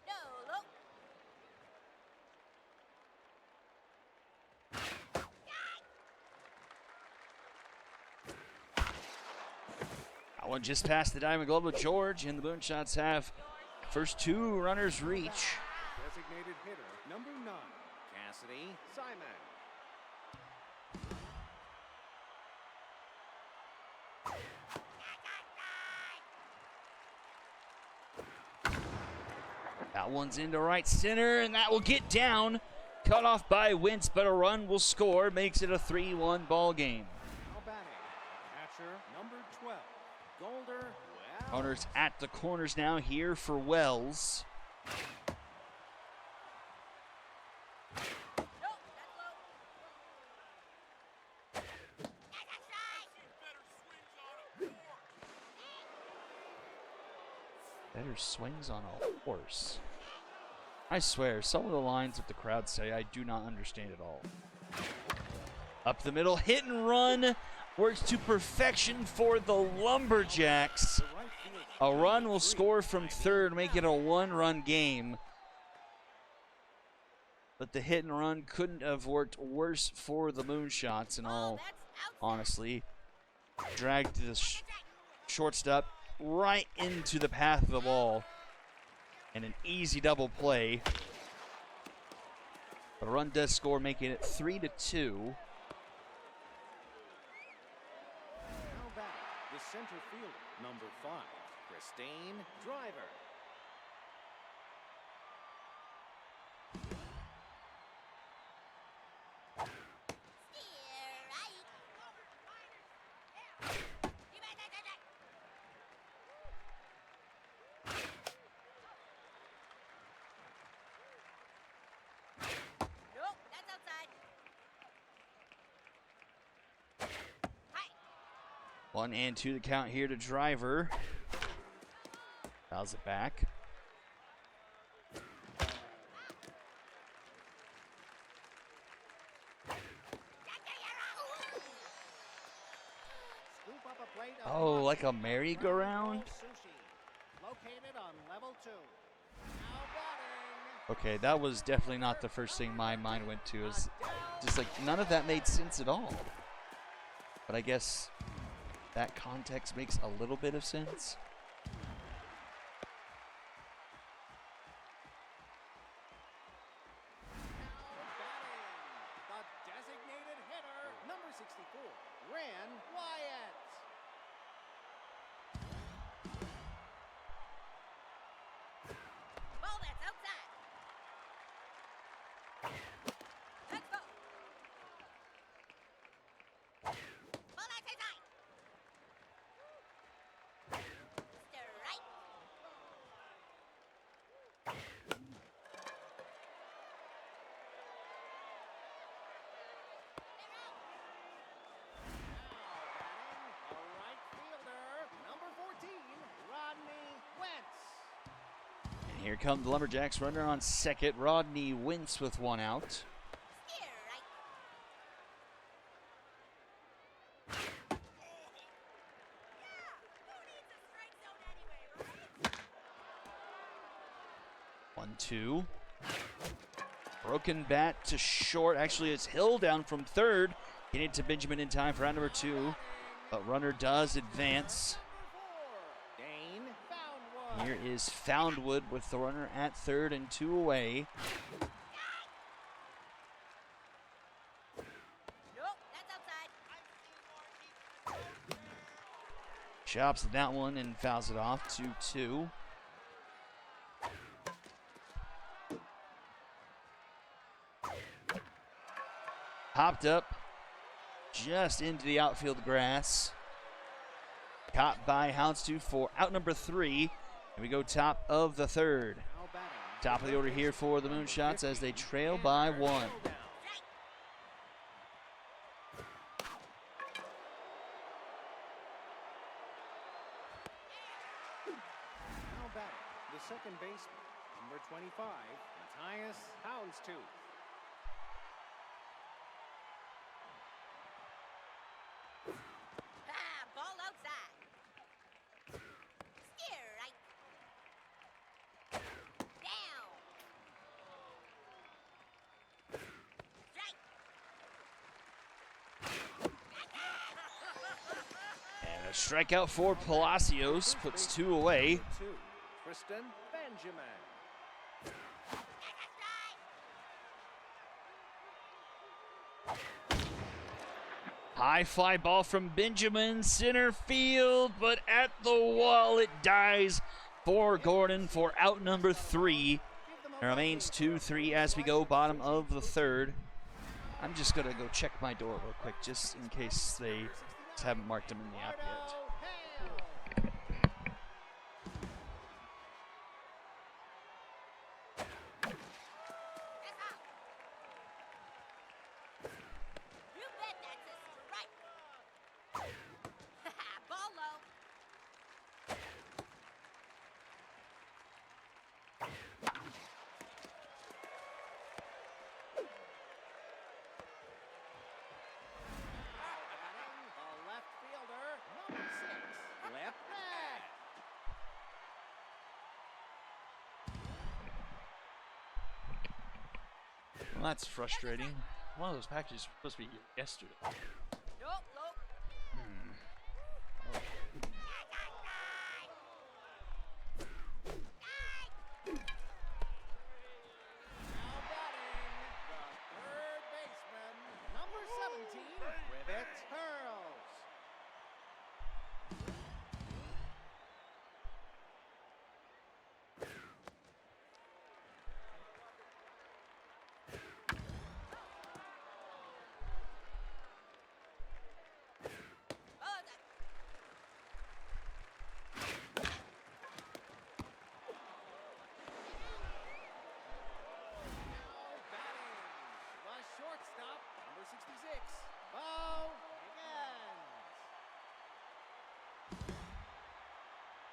No, low. That one just past the Diamond Glove of George, and the Moonshots have first 2 runners reach. Designated hitter, number 9, Cassidy Simon. That one's into right center, and that will get down. Cut off by Wentz, but a run will score. Makes it a 3-1 ball game. Now batting, catcher, number 12, Golder Wells. Runners at the corners now here for Wells. Nope, that's low. That's a strike. Better swings on a horse. I swear, some of the lines that the crowd say I do not understand at all. Up the middle, hit and run. Works to perfection for the Lumberjacks. A run will score from third, make it a 1-run game. But the hit and run couldn't have worked worse for the Moonshots, in all That's outside. honestly. Dragged the shortstop right into the path of the ball. And an easy double play. But a run does score, making it 3-2. Now batting, the center fielder, number 5, Christine Driver. Steer right. You bet that. Nope, that's outside. Hi. 1-2 the count here to Driver. Fouls it back. Scoop up a plate of Oh, like a merry-go-round? sushi, located on level 2. Now batting. Okay, that was definitely not the first thing my mind went to. Is just like none of that made sense at all. But I guess that context makes a little bit of sense. The designated hitter, number 64, Ran Wyatt. Ball that's outside. Let's go. Ball that's inside. Strike. A right fielder, number 14, Rodney Wentz. And here come the Lumberjacks. Runner on second. Rodney Wentz with one out. Steer right. Who needs a strike zone anyway, right? 1-2. Broken bat to short. Actually, it's Hill down from third. Getting to Benjamin in time for round number 2. But runner does advance. Dane Foundwood. Here is Foundwood with the runner at third and 2 away. Nope, that's outside. Chops that one and fouls it off. 2-2. Hopped up just into the outfield grass. Caught by Houndstooth for out number 3. And we go top of the third. Now batting. Top of the order here for the Moonshots as they trail by 1. Now batting, the second baseman, number 25, Matthias Houndstooth. Ball outside. Steer right. Down. Strike. And a strikeout for Palacios puts 2 away. 2, Tristan Benjamin. High fly ball from Benjamin, center field, but at the wall it dies for Gordon for out number 3. It remains 2-3 as we go bottom of the third. I'm just going to go check my door real quick just in case they just haven't marked him in the app yet. You bet that's a strike. Ball low. The left fielder, number 6, Left Mack. Well, that's frustrating. One of those packages was supposed to be yesterday. Nope, nope. Now batting, the third baseman, number 17, Rivet Hurls.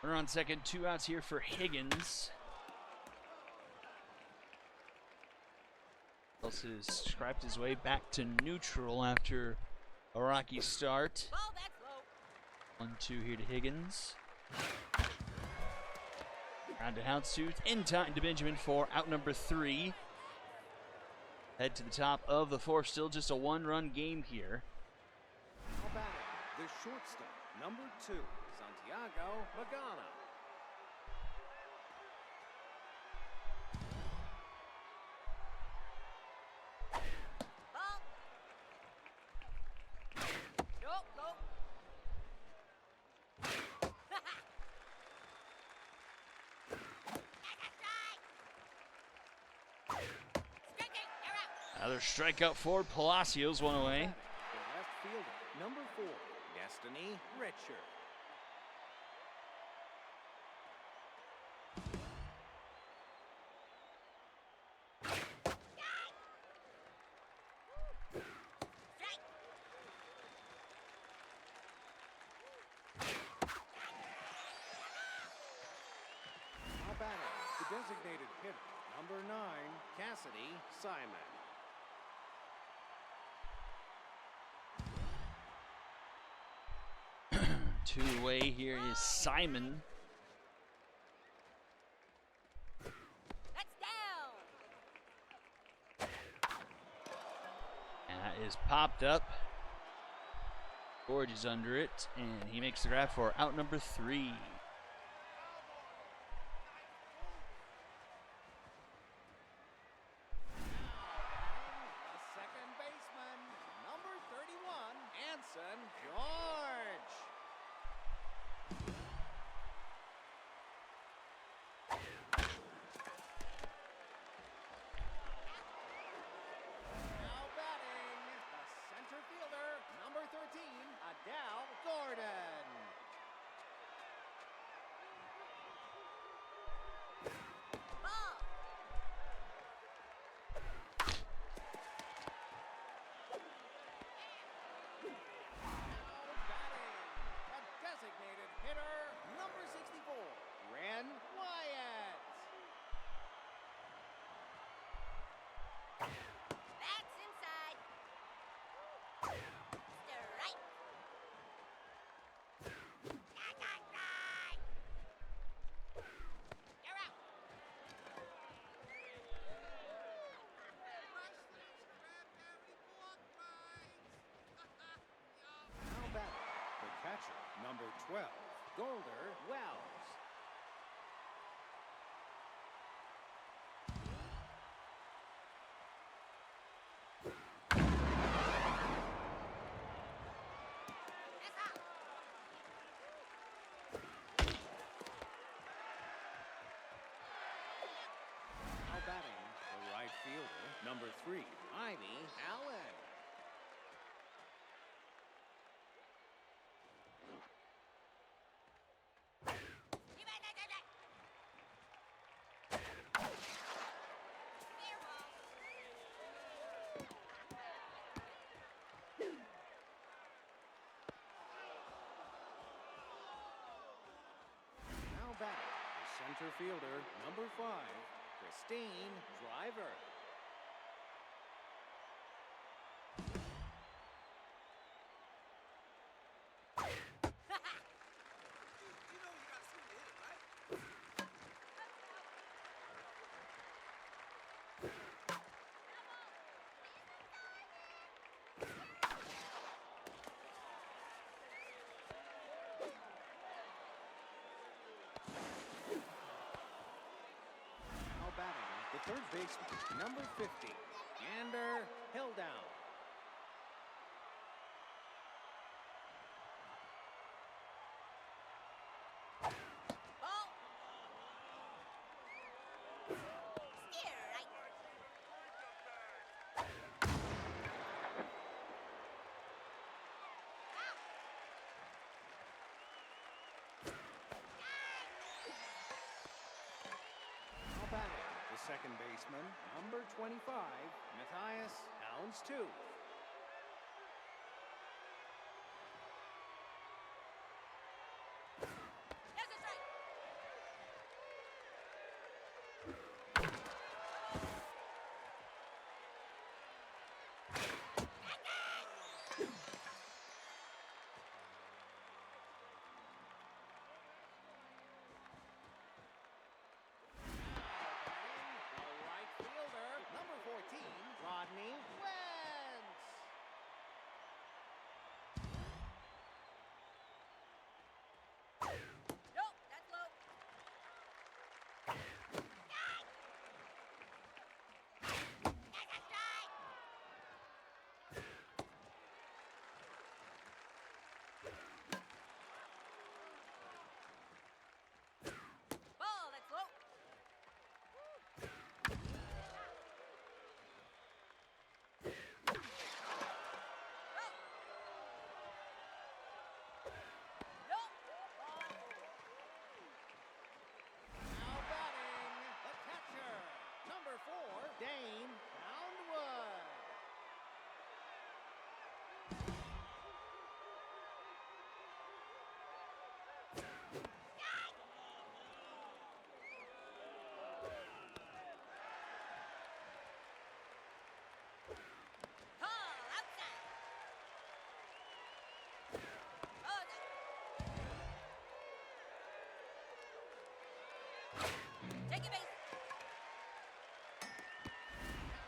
Runner on second, 2 outs here for Higgins. Also scraped his way back to neutral after a rocky start. Ball, that's low. 1-2 here to Higgins. Round to Houndstooth, in time to Benjamin for out number 3. Head to the top of the 4th, still just a 1-run game here. Now batting, the shortstop, number 2, Santiago Magana. Ball. Nope, nope. Striking, you're out. Another strikeout for Palacios, one away. The left fielder, number 4, Destiny Richard. Strike. Now batting, the designated hitter, number 9, Cassidy Simon. Two away here is Simon. That's down. And that is popped up. George is under it, and he makes the grab for out number 3. The second baseman, number 31, Anson George. Now batting, the center fielder, number 13, Adele Gordon. Ball. Batting, a designated hitter, number 64, Ren Wyatt. That's inside. Strike. You're out. Now batting, the catcher, number 12, Golder Wells. That's out. Now batting, the right fielder, number 3, Ivy Allen. You bet that. Fair ball. Now batting, the center fielder, number 5, Christine Driver. Now batting, the third baseman, number 50, Gander Hilldown. Ball. Strike. Out. Now batting, the second baseman, number 25, Matthias Houndstooth. There's a strike. Second base.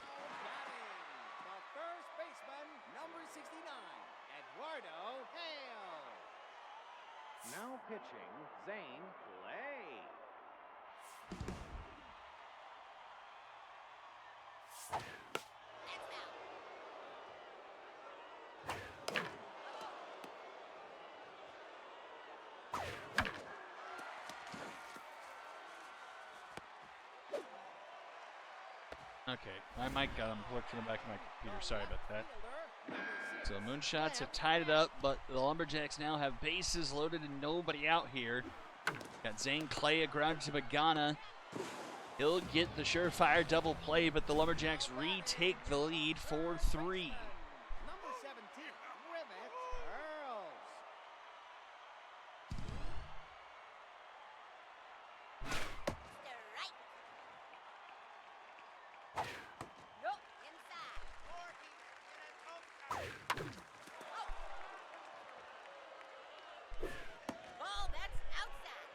Now batting, the first baseman, number 69, Eduardo Hale. Now pitching, Zane Clay. That's foul. Okay, my mic got unplugged from the back of my computer. Sorry about that. Fielder, number 6, So Moonshots have tied it up, but the Lumberjacks now have bases loaded and nobody out here. Got Zane Clay, a ground to Magana. He'll get the surefire double play, but the Lumberjacks retake the lead 4-3. number 17, Rivet Earls. Strike. Nope. Inside. Ball that's outside.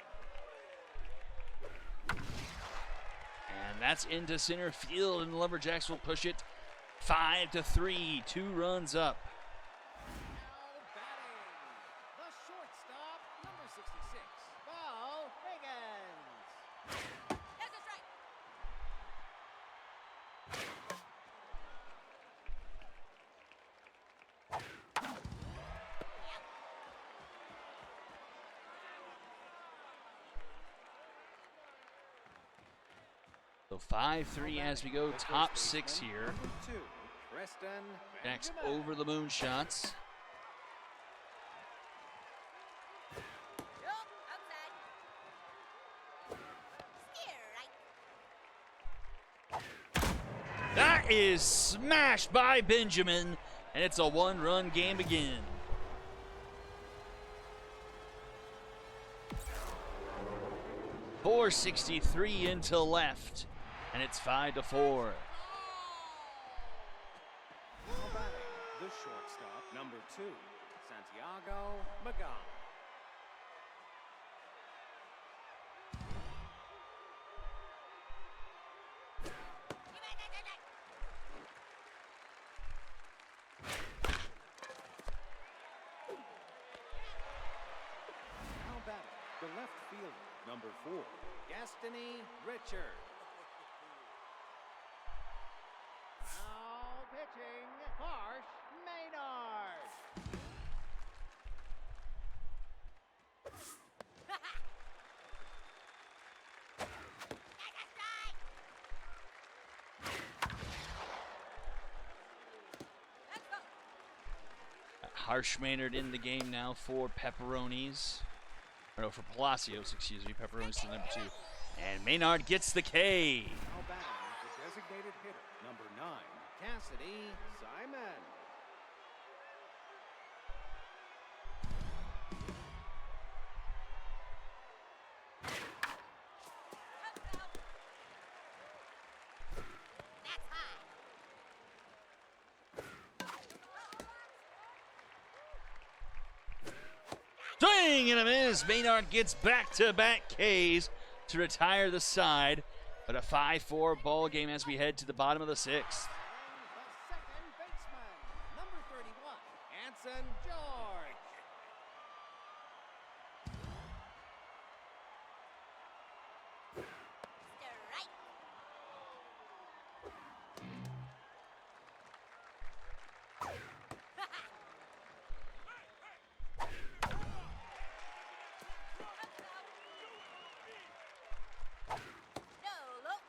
And that's into center field, and the Lumberjacks will push it 5-3, 2 runs up. Now batting, the shortstop, number 66, Bo Higgins. There's a strike. So 5-3 as we go, The top first 6 baseman, here. number 2, Preston Jacks Benjamin. over the Moonshots. Nope. Outside. Strike. That is smashed by Benjamin, and it's a 1-run game again. .463 into left, and it's 5-4. Now batting, the shortstop, number 2, Santiago Magal. Now batting, the left fielder, number 4, Destiny Richard. Now pitching, Harsh Maynard. That's a strike. Let's go. Harsh Maynard in the game now for Pepperonis. Or no, for Palacios, excuse me. Pepperonis to number 2. And Maynard gets the K. Now batting, the designated hitter, number 9, Cassidy Simon. That's high. Swing and a miss. Maynard gets back-to-back Ks to retire the side. But a 5-4 ball game as we head to the bottom of the 6th. And the second baseman, number 31, Anson George. Strike. No, look.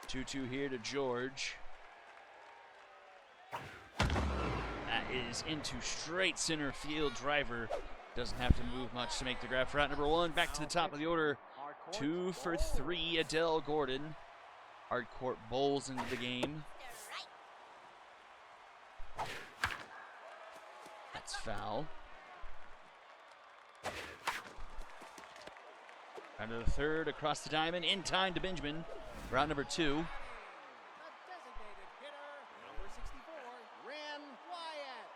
2-2 here to George. That is into straight center field. Driver doesn't have to move much to make the grab for out number 1. Back to the top of the order. 2 for 3, Adele Gordon. Hardcourt bowls into the game. Strike. That's foul. Round to the 3rd, across the diamond, in time to Benjamin. Round number 2. The designated hitter, number 64, Ren Wyatt.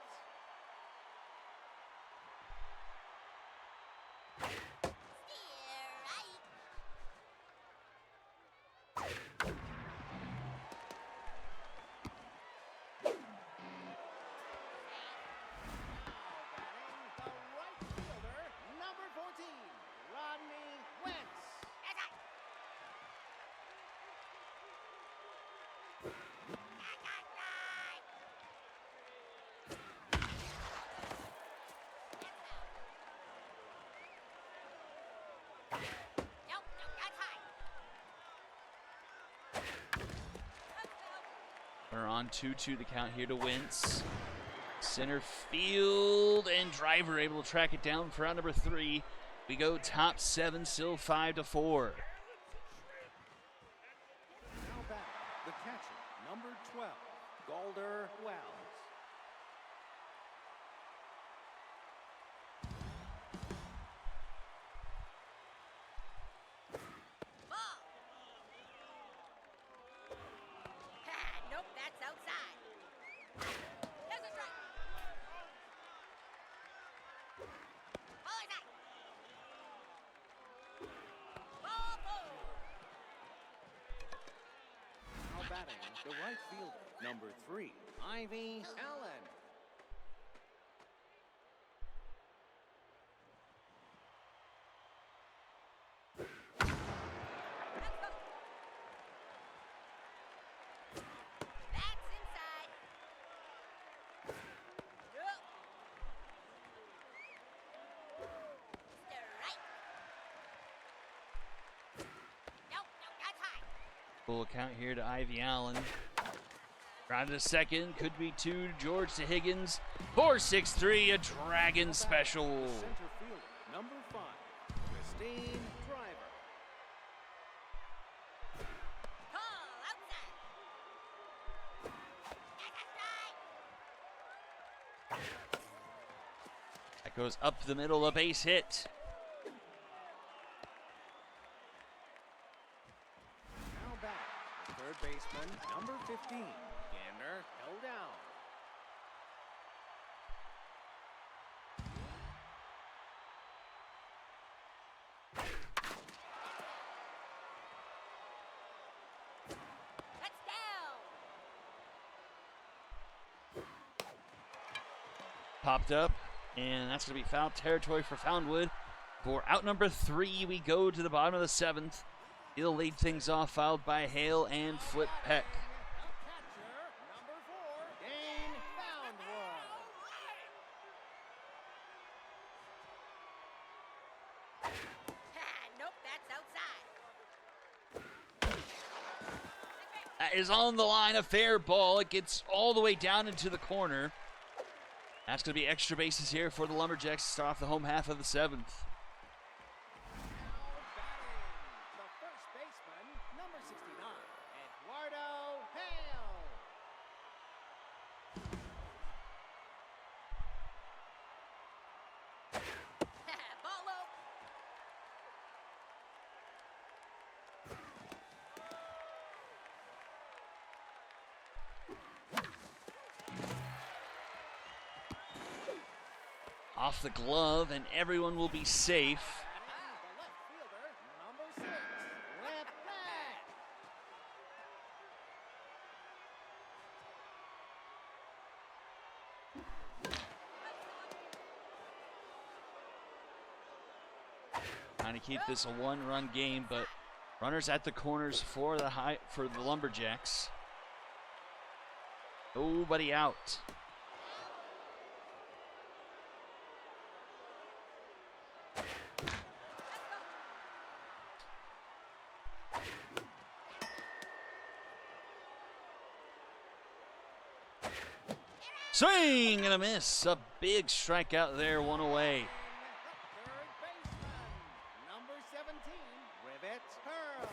We're on 2-2 the count here to Wentz. Center field, and Driver able to track it down for out number 3. We go top 7, still 5-4. Now back, the catcher, number 12, Galder Wells. Ball. Nope, that's outside. There's a strike. Ball is out. Ball four. Now batting, the right fielder, number 3, Ivy Allen. That's inside. Nope. Strike. Nope, that's high. Full account here to Ivy Allen. Grounded to second, could be 2. George to Higgins. 4-6-3, a Dragon special. Center fielder, number 5, Christine Driver. Call outside. That's a strike. That goes up the middle, a base hit. Now back, the third baseman, number 15, Gander held down. That's down. Popped up, and that's going to be foul territory for Foundwood. For out number 3, we go to the bottom of the 7th. He'll lead things off, fouled by Hale and Flip Peck. Catcher, number 4, Dane Foundwood. Nope, that's outside. That is on the line, a fair ball. It gets all the way down into the corner. That's going to be extra bases here for the Lumberjacks to start off the home half of the 7th. The first baseman, number 69, Eduardo Hale. Ball low. Off the glove, and everyone will be safe. The left fielder, number 6, Flip Peck. Trying to keep this a one-run game, but runners at the corners for the Lumberjacks. Nobody out. Swing and a miss. A big strikeout there, one away. Third baseman, number 17, Rivet Pearl.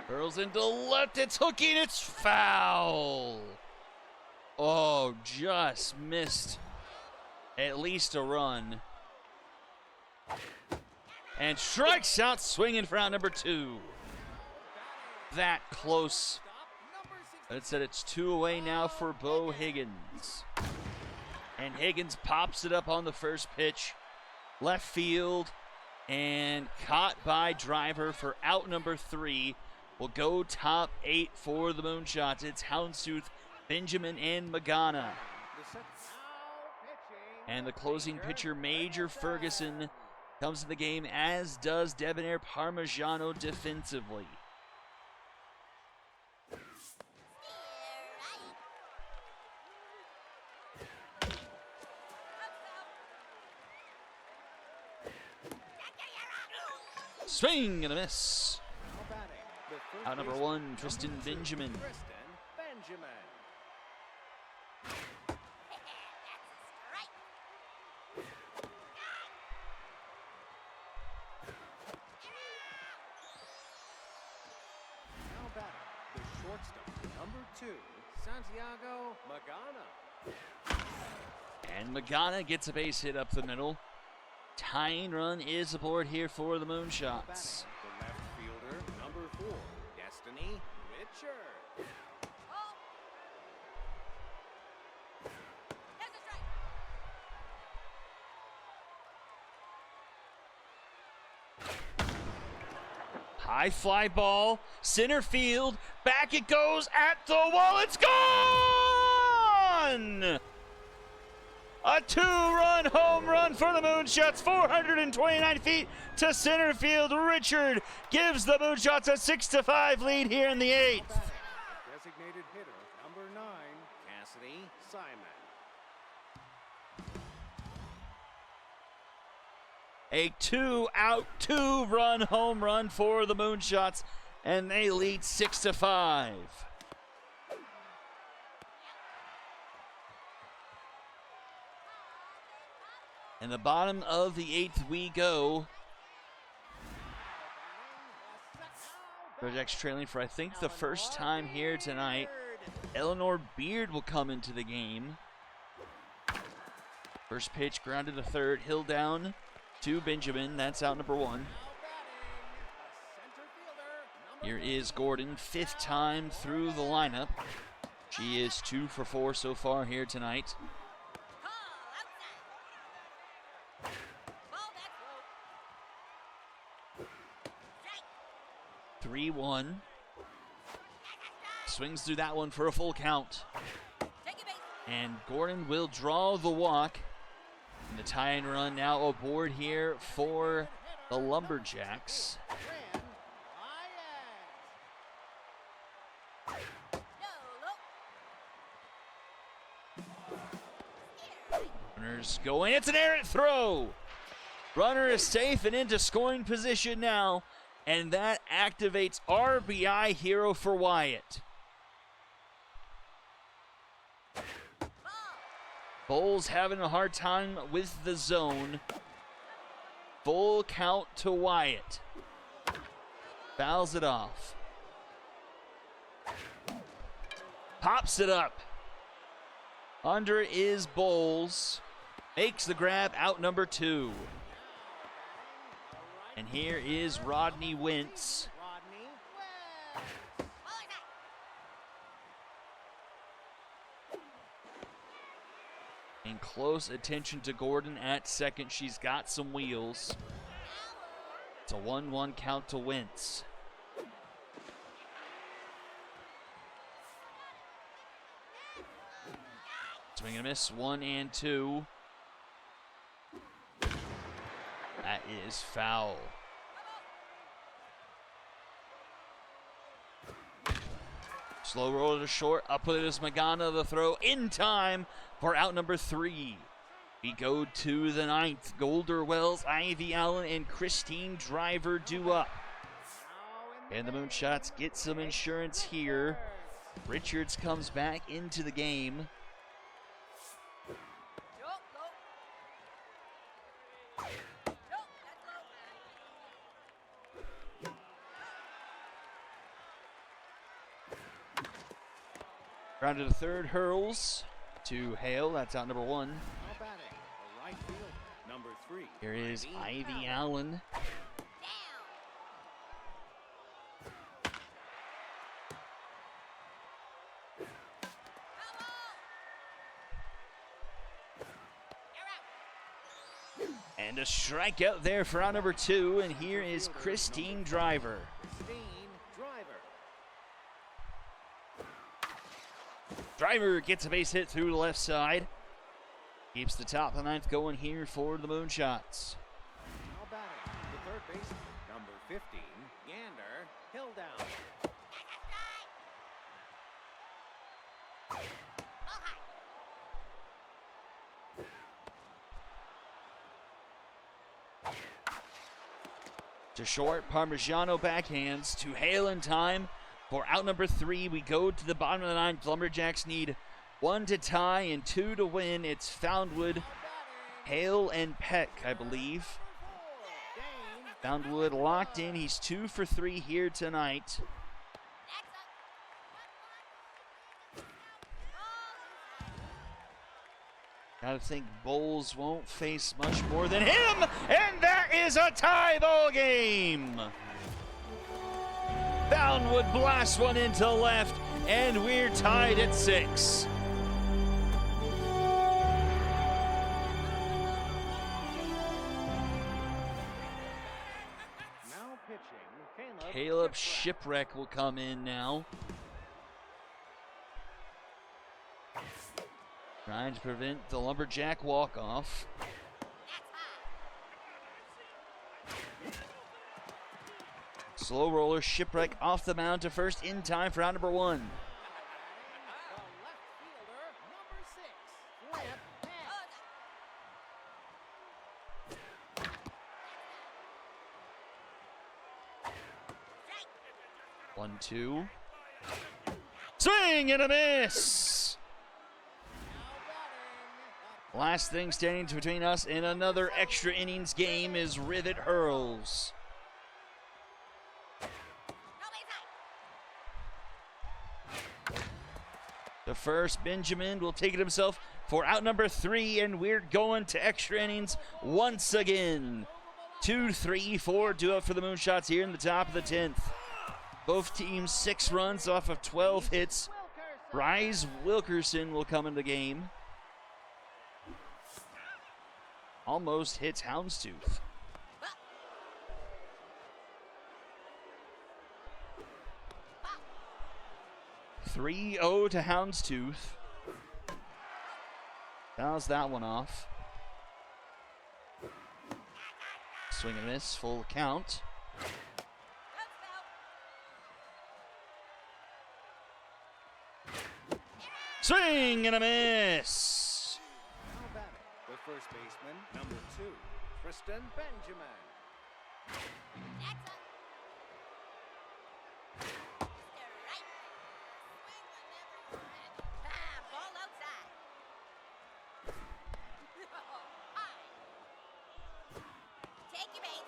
Curls into left. It's hooking. It's foul. Oh, just missed at least a run. And strikes out swinging for out number 2. That close. It said it's 2 away now for Bo Higgins. And Higgins pops it up on the first pitch. Left field. And caught by Driver for out number 3. Will go top 8 for the Moonshots. It's Houndstooth, Benjamin, and Magana. And the closing pitcher, Major Ferguson, comes to the game, as does Debonair Parmigiano defensively. Swing and a miss. Out number 1, Tristan Benjamin. 2, Santiago Magana. And Magana gets a base hit up the middle. Tying run is aboard here for the Moonshots. The left fielder, number 4, Destiny Richard. Oh. There's a strike. High fly ball, center field, back it goes at the wall, it's gone! A 2-run home run for the Moonshots, 429 feet to center field. Richard gives the Moonshots a 6-5 lead here in the 8th. Designated hitter, number 9, Cassidy Simon. A 2-out, 2-run home run for the Moonshots, and they lead 6-5. In the bottom of the 8th we go. Projects trailing for I think the first time here tonight. Eleanor Beard will come into the game. First pitch grounded to third. Hill down to Benjamin. That's out number 1. Here is Gordon, 5th time through the lineup. She is 2 for 4 so far here tonight. Call outside. Ball back low. Strike. 3-1. Swings through that one for a full count. Take a base. And Gordon will draw the walk. And the tie and run now aboard here for the Lumberjacks. No, low. Runners going. It's an errant throw. Runner is safe and into scoring position now. And that activates RBI hero for Wyatt. Bowles having a hard time with the zone. Full count to Wyatt. Fouls it off. Pops it up. Under is Bowles. Makes the grab, out number 2. And here is Rodney Wentz. And close attention to Gordon at second. She's got some wheels. It's a 1-1 count to Wentz. Swing and a miss, 1 and 2. That is foul. Slow roll to short. Up with it is Magana. The throw in time for out number 3. We go to the 9th. Golder Wells, Ivy Allen, and Christine Driver due up. And the Moonshots get some insurance here. Richards comes back into the game. Grounded to third, hurls to Hale. That's out number 1. Now batting, the right fielder, number 3. Here is Ivy Allen. And a strikeout there for out number 2. And here is Christine Driver. Christine Driver. Driver gets a base hit through the left side. Keeps the top of the 9th going here for the Moonshots. Now batting, the third baseman, number 15, Gander, Hill down. To short, Parmigiano backhands to Hale in time for out number 3. We go to the bottom of the 9th. Lumberjacks need 1 to tie and 2 to win. It's Foundwood, Hale, and Peck, I believe. Foundwood locked in. He's 2 for 3 here tonight. Gotta think Bowles won't face much more than him, and that is a tie ball game. Boundwood blasts one into left, and we're tied at 6. Now pitching, Caleb Shipwreck will come in now. Trying to prevent the Lumberjack walk-off. Slow roller, Shipwreck off the mound to first in time for out number 1. The left fielder, number 6, Flip Head. 1-2. Swing and a miss! Last thing standing between us and another extra innings game is Rivet Hurls. The first, Benjamin will take it himself for out number 3, and we're going to extra innings once again. 2, 3, 4 due up for the Moonshots here in the top of the 10th. Both teams 6 runs off of 12 hits. Bryce Wilkerson will come in the game. Almost hits Houndstooth. "3-0 to Houndstooth. Fouls that one off. Swing and miss, full count. Swing and a miss. Now batting, the first baseman, number 2, Tristan Benjamin. Ball outside. Take your base.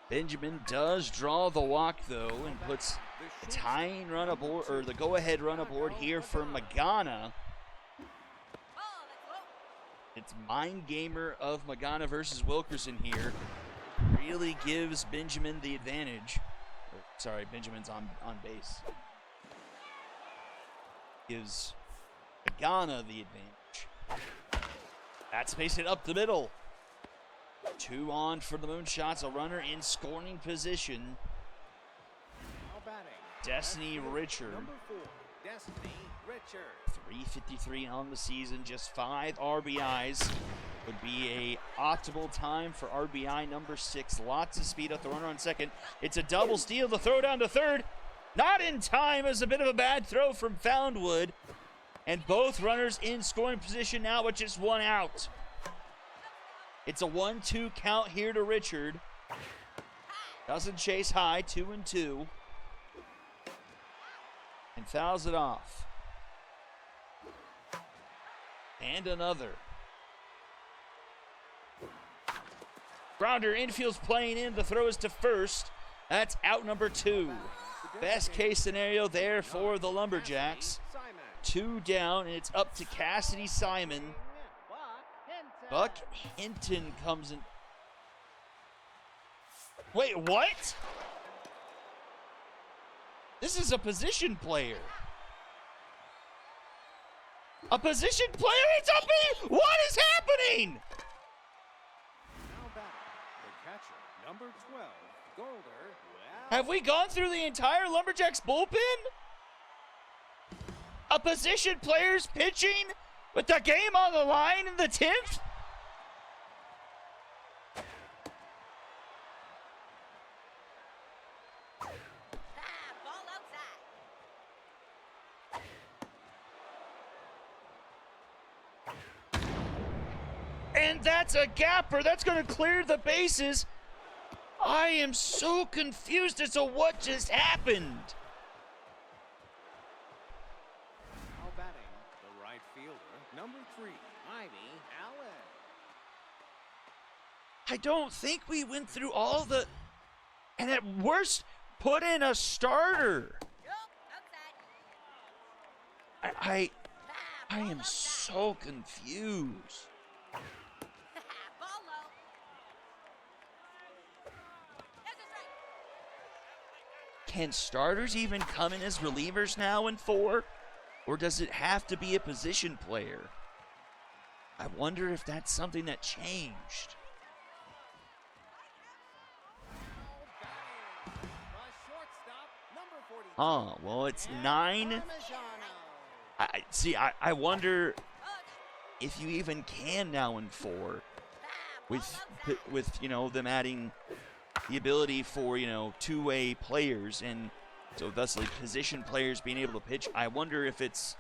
Benjamin does draw the walk though and puts the tying run aboard, or the go-ahead run aboard here for Magana. Ball, that's low. It's Mind Gamer of Magana versus Wilkerson here. Really gives Benjamin the advantage. Sorry, Benjamin's on base. Gives Magana the advantage. That's space it up the middle. 2 on for the Moonshots, a runner in scoring position. Now batting, Destiny left field, Richard. number 4, Destiny Richard. 353 on the season, just 5 RBIs. Would be a optimal time for RBI number 6. Lots of speed up the runner on second. It's a double steal, the throw down to third. Not in time, as a bit of a bad throw from Foundwood. And both runners in scoring position now with just 1 out. It's a 1-2 count here to Richard. Doesn't chase high, 2-2. And fouls it off. And another. Grounder, infield's playing in, the throw is to first. That's out number 2. Best case scenario there for the Lumberjacks. Simon. 2 down, and it's up to Cassidy Simon. Buck Hinton comes in. Wait, what? This is a position player. A position player? It's up me! What is happening? Now batting, the catcher, number 12, Golder. Have we gone through the entire Lumberjacks bullpen? A position player's pitching with the game on the line in the 10th? Ball outside. And that's a gapper. That's going to clear the bases. I am so confused as to what just happened. Now batting, the right fielder, number 3, Ivy Allen. I don't think we went through all the... And at worst, put in a starter. Nope, outside. I am so confused. Ball low. There's a strike. Can starters even come in as relievers now in 4? Or does it have to be a position player? I wonder if that's something that changed. Well, it's 9. I wonder if you even can now in 4 with them adding the ability for, two-way players, and so thusly position players being able to pitch. I wonder if it's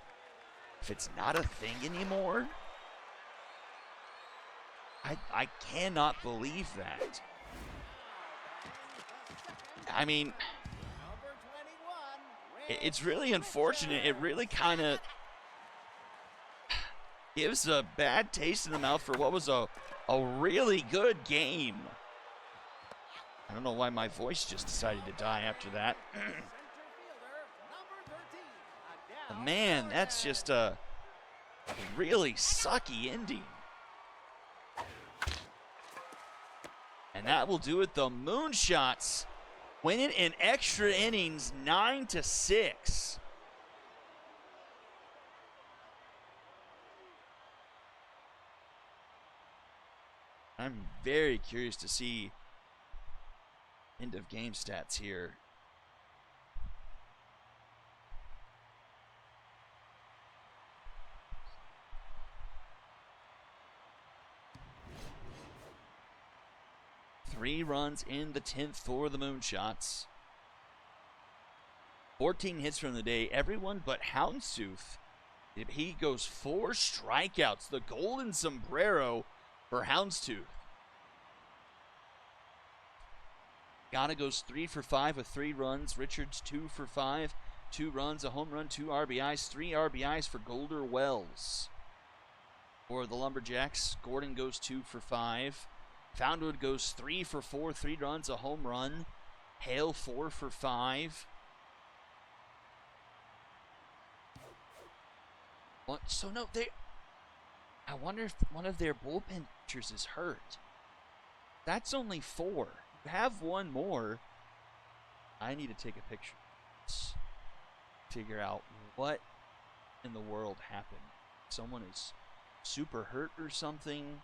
not a thing anymore. I cannot believe that. I mean, it's really unfortunate. It really kind of gives a bad taste in the mouth for what was a really good game. I don't know why my voice just decided to die after that. Man, that's just a really sucky ending. And that will do it. The Moonshots win it in extra innings, 9-6. I'm very curious to see end of game stats here. Three runs in the 10th for the Moonshots. 14 hits from the day. Everyone but Houndstooth. He goes 4 strikeouts. The golden sombrero for Houndstooth. Ghana goes 3 for 5 with 3 runs. Richards 2 for 5. 2 runs, a home run, 2 RBIs. 3 RBIs for Golder Wells. For the Lumberjacks, Gordon goes 2 for 5. Foundwood goes 3 for 4, 3 runs, a home run. Hale 4 for 5. So no, I wonder if one of their bullpen pitchers is hurt. That's only 4. You have one more. I need to take a picture. Let's figure out what in the world happened. Someone is super hurt or something.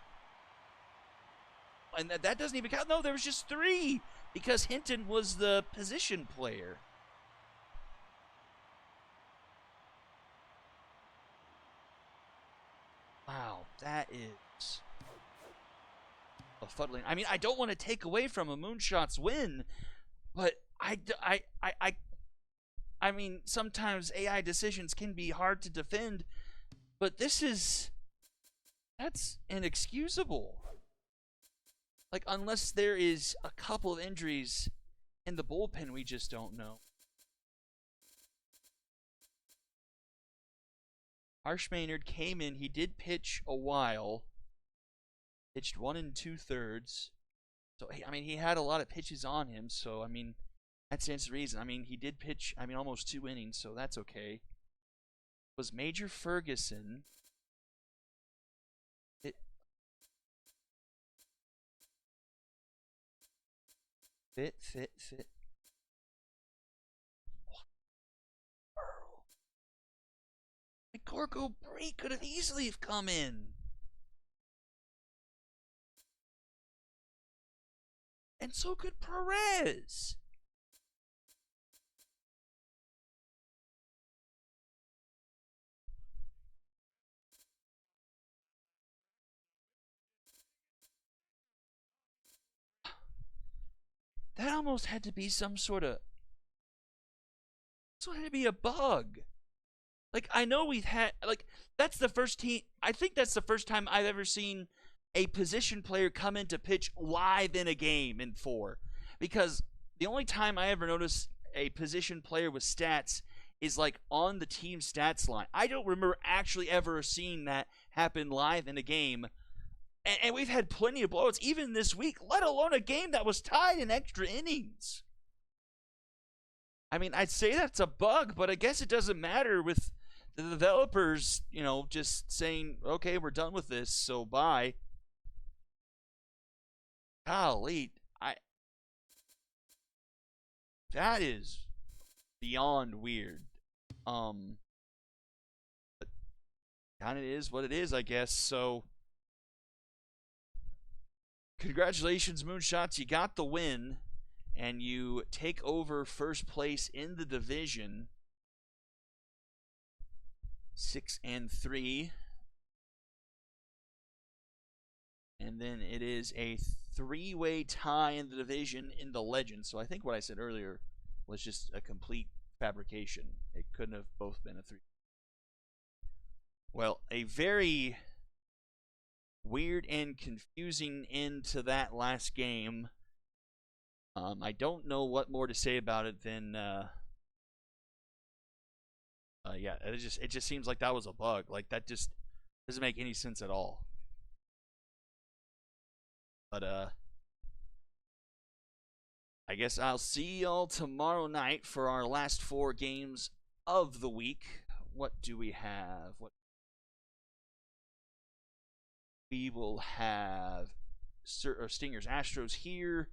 And that doesn't even count. No, there was just 3 because Hinton was the position player. Wow, that is befuddling. I mean, I don't want to take away from a Moonshots win, but I mean, sometimes AI decisions can be hard to defend, but that's inexcusable. Like, unless there is a couple of injuries in the bullpen, we just don't know. Harsh Maynard came in. He did pitch a while. Pitched 1 2/3. So, I mean, he had a lot of pitches on him. So, I mean, that stands to reason. I mean, he did pitch, almost 2 innings. So, that's okay. It was Major Ferguson. Fit. Gorgo Bree could have easily have come in. And so could Perez. That almost had to be some sort of... So it had to be a bug. Like, I know we've had... Like, that's the first team... I think that's the first time I've ever seen a position player come in to pitch live in a game in 4. Because the only time I ever noticed a position player with stats is, like, on the team stats line. I don't remember actually ever seeing that happen live in a game. And we've had plenty of blowouts, even this week, let alone a game that was tied in extra innings. I mean, I'd say that's a bug, but I guess it doesn't matter with the developers, just saying, okay, we're done with this, so bye. Golly, that is beyond weird. But kind of is what it is, I guess. So, congratulations, Moonshots. You got the win, and you take over first place in the division. 6-3. And then it is a 3-way tie in the division in the Legend. So I think what I said earlier was just a complete fabrication. It couldn't have both been a 3. Well, a very weird and confusing end to that last game. I don't know what more to say about it than yeah, it just seems like that was a bug. Like, that just doesn't make any sense at all. But I guess I'll see y'all tomorrow night for our last 4 games of the week. What do we have? We will have Stingers Astros here,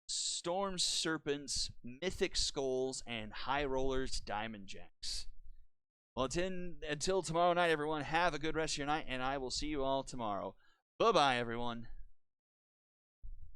Storms Serpents, Mythic Skulls, and High Rollers Diamond Jacks. Well, until tomorrow night, everyone, have a good rest of your night, and I will see you all tomorrow. Bye-bye, everyone.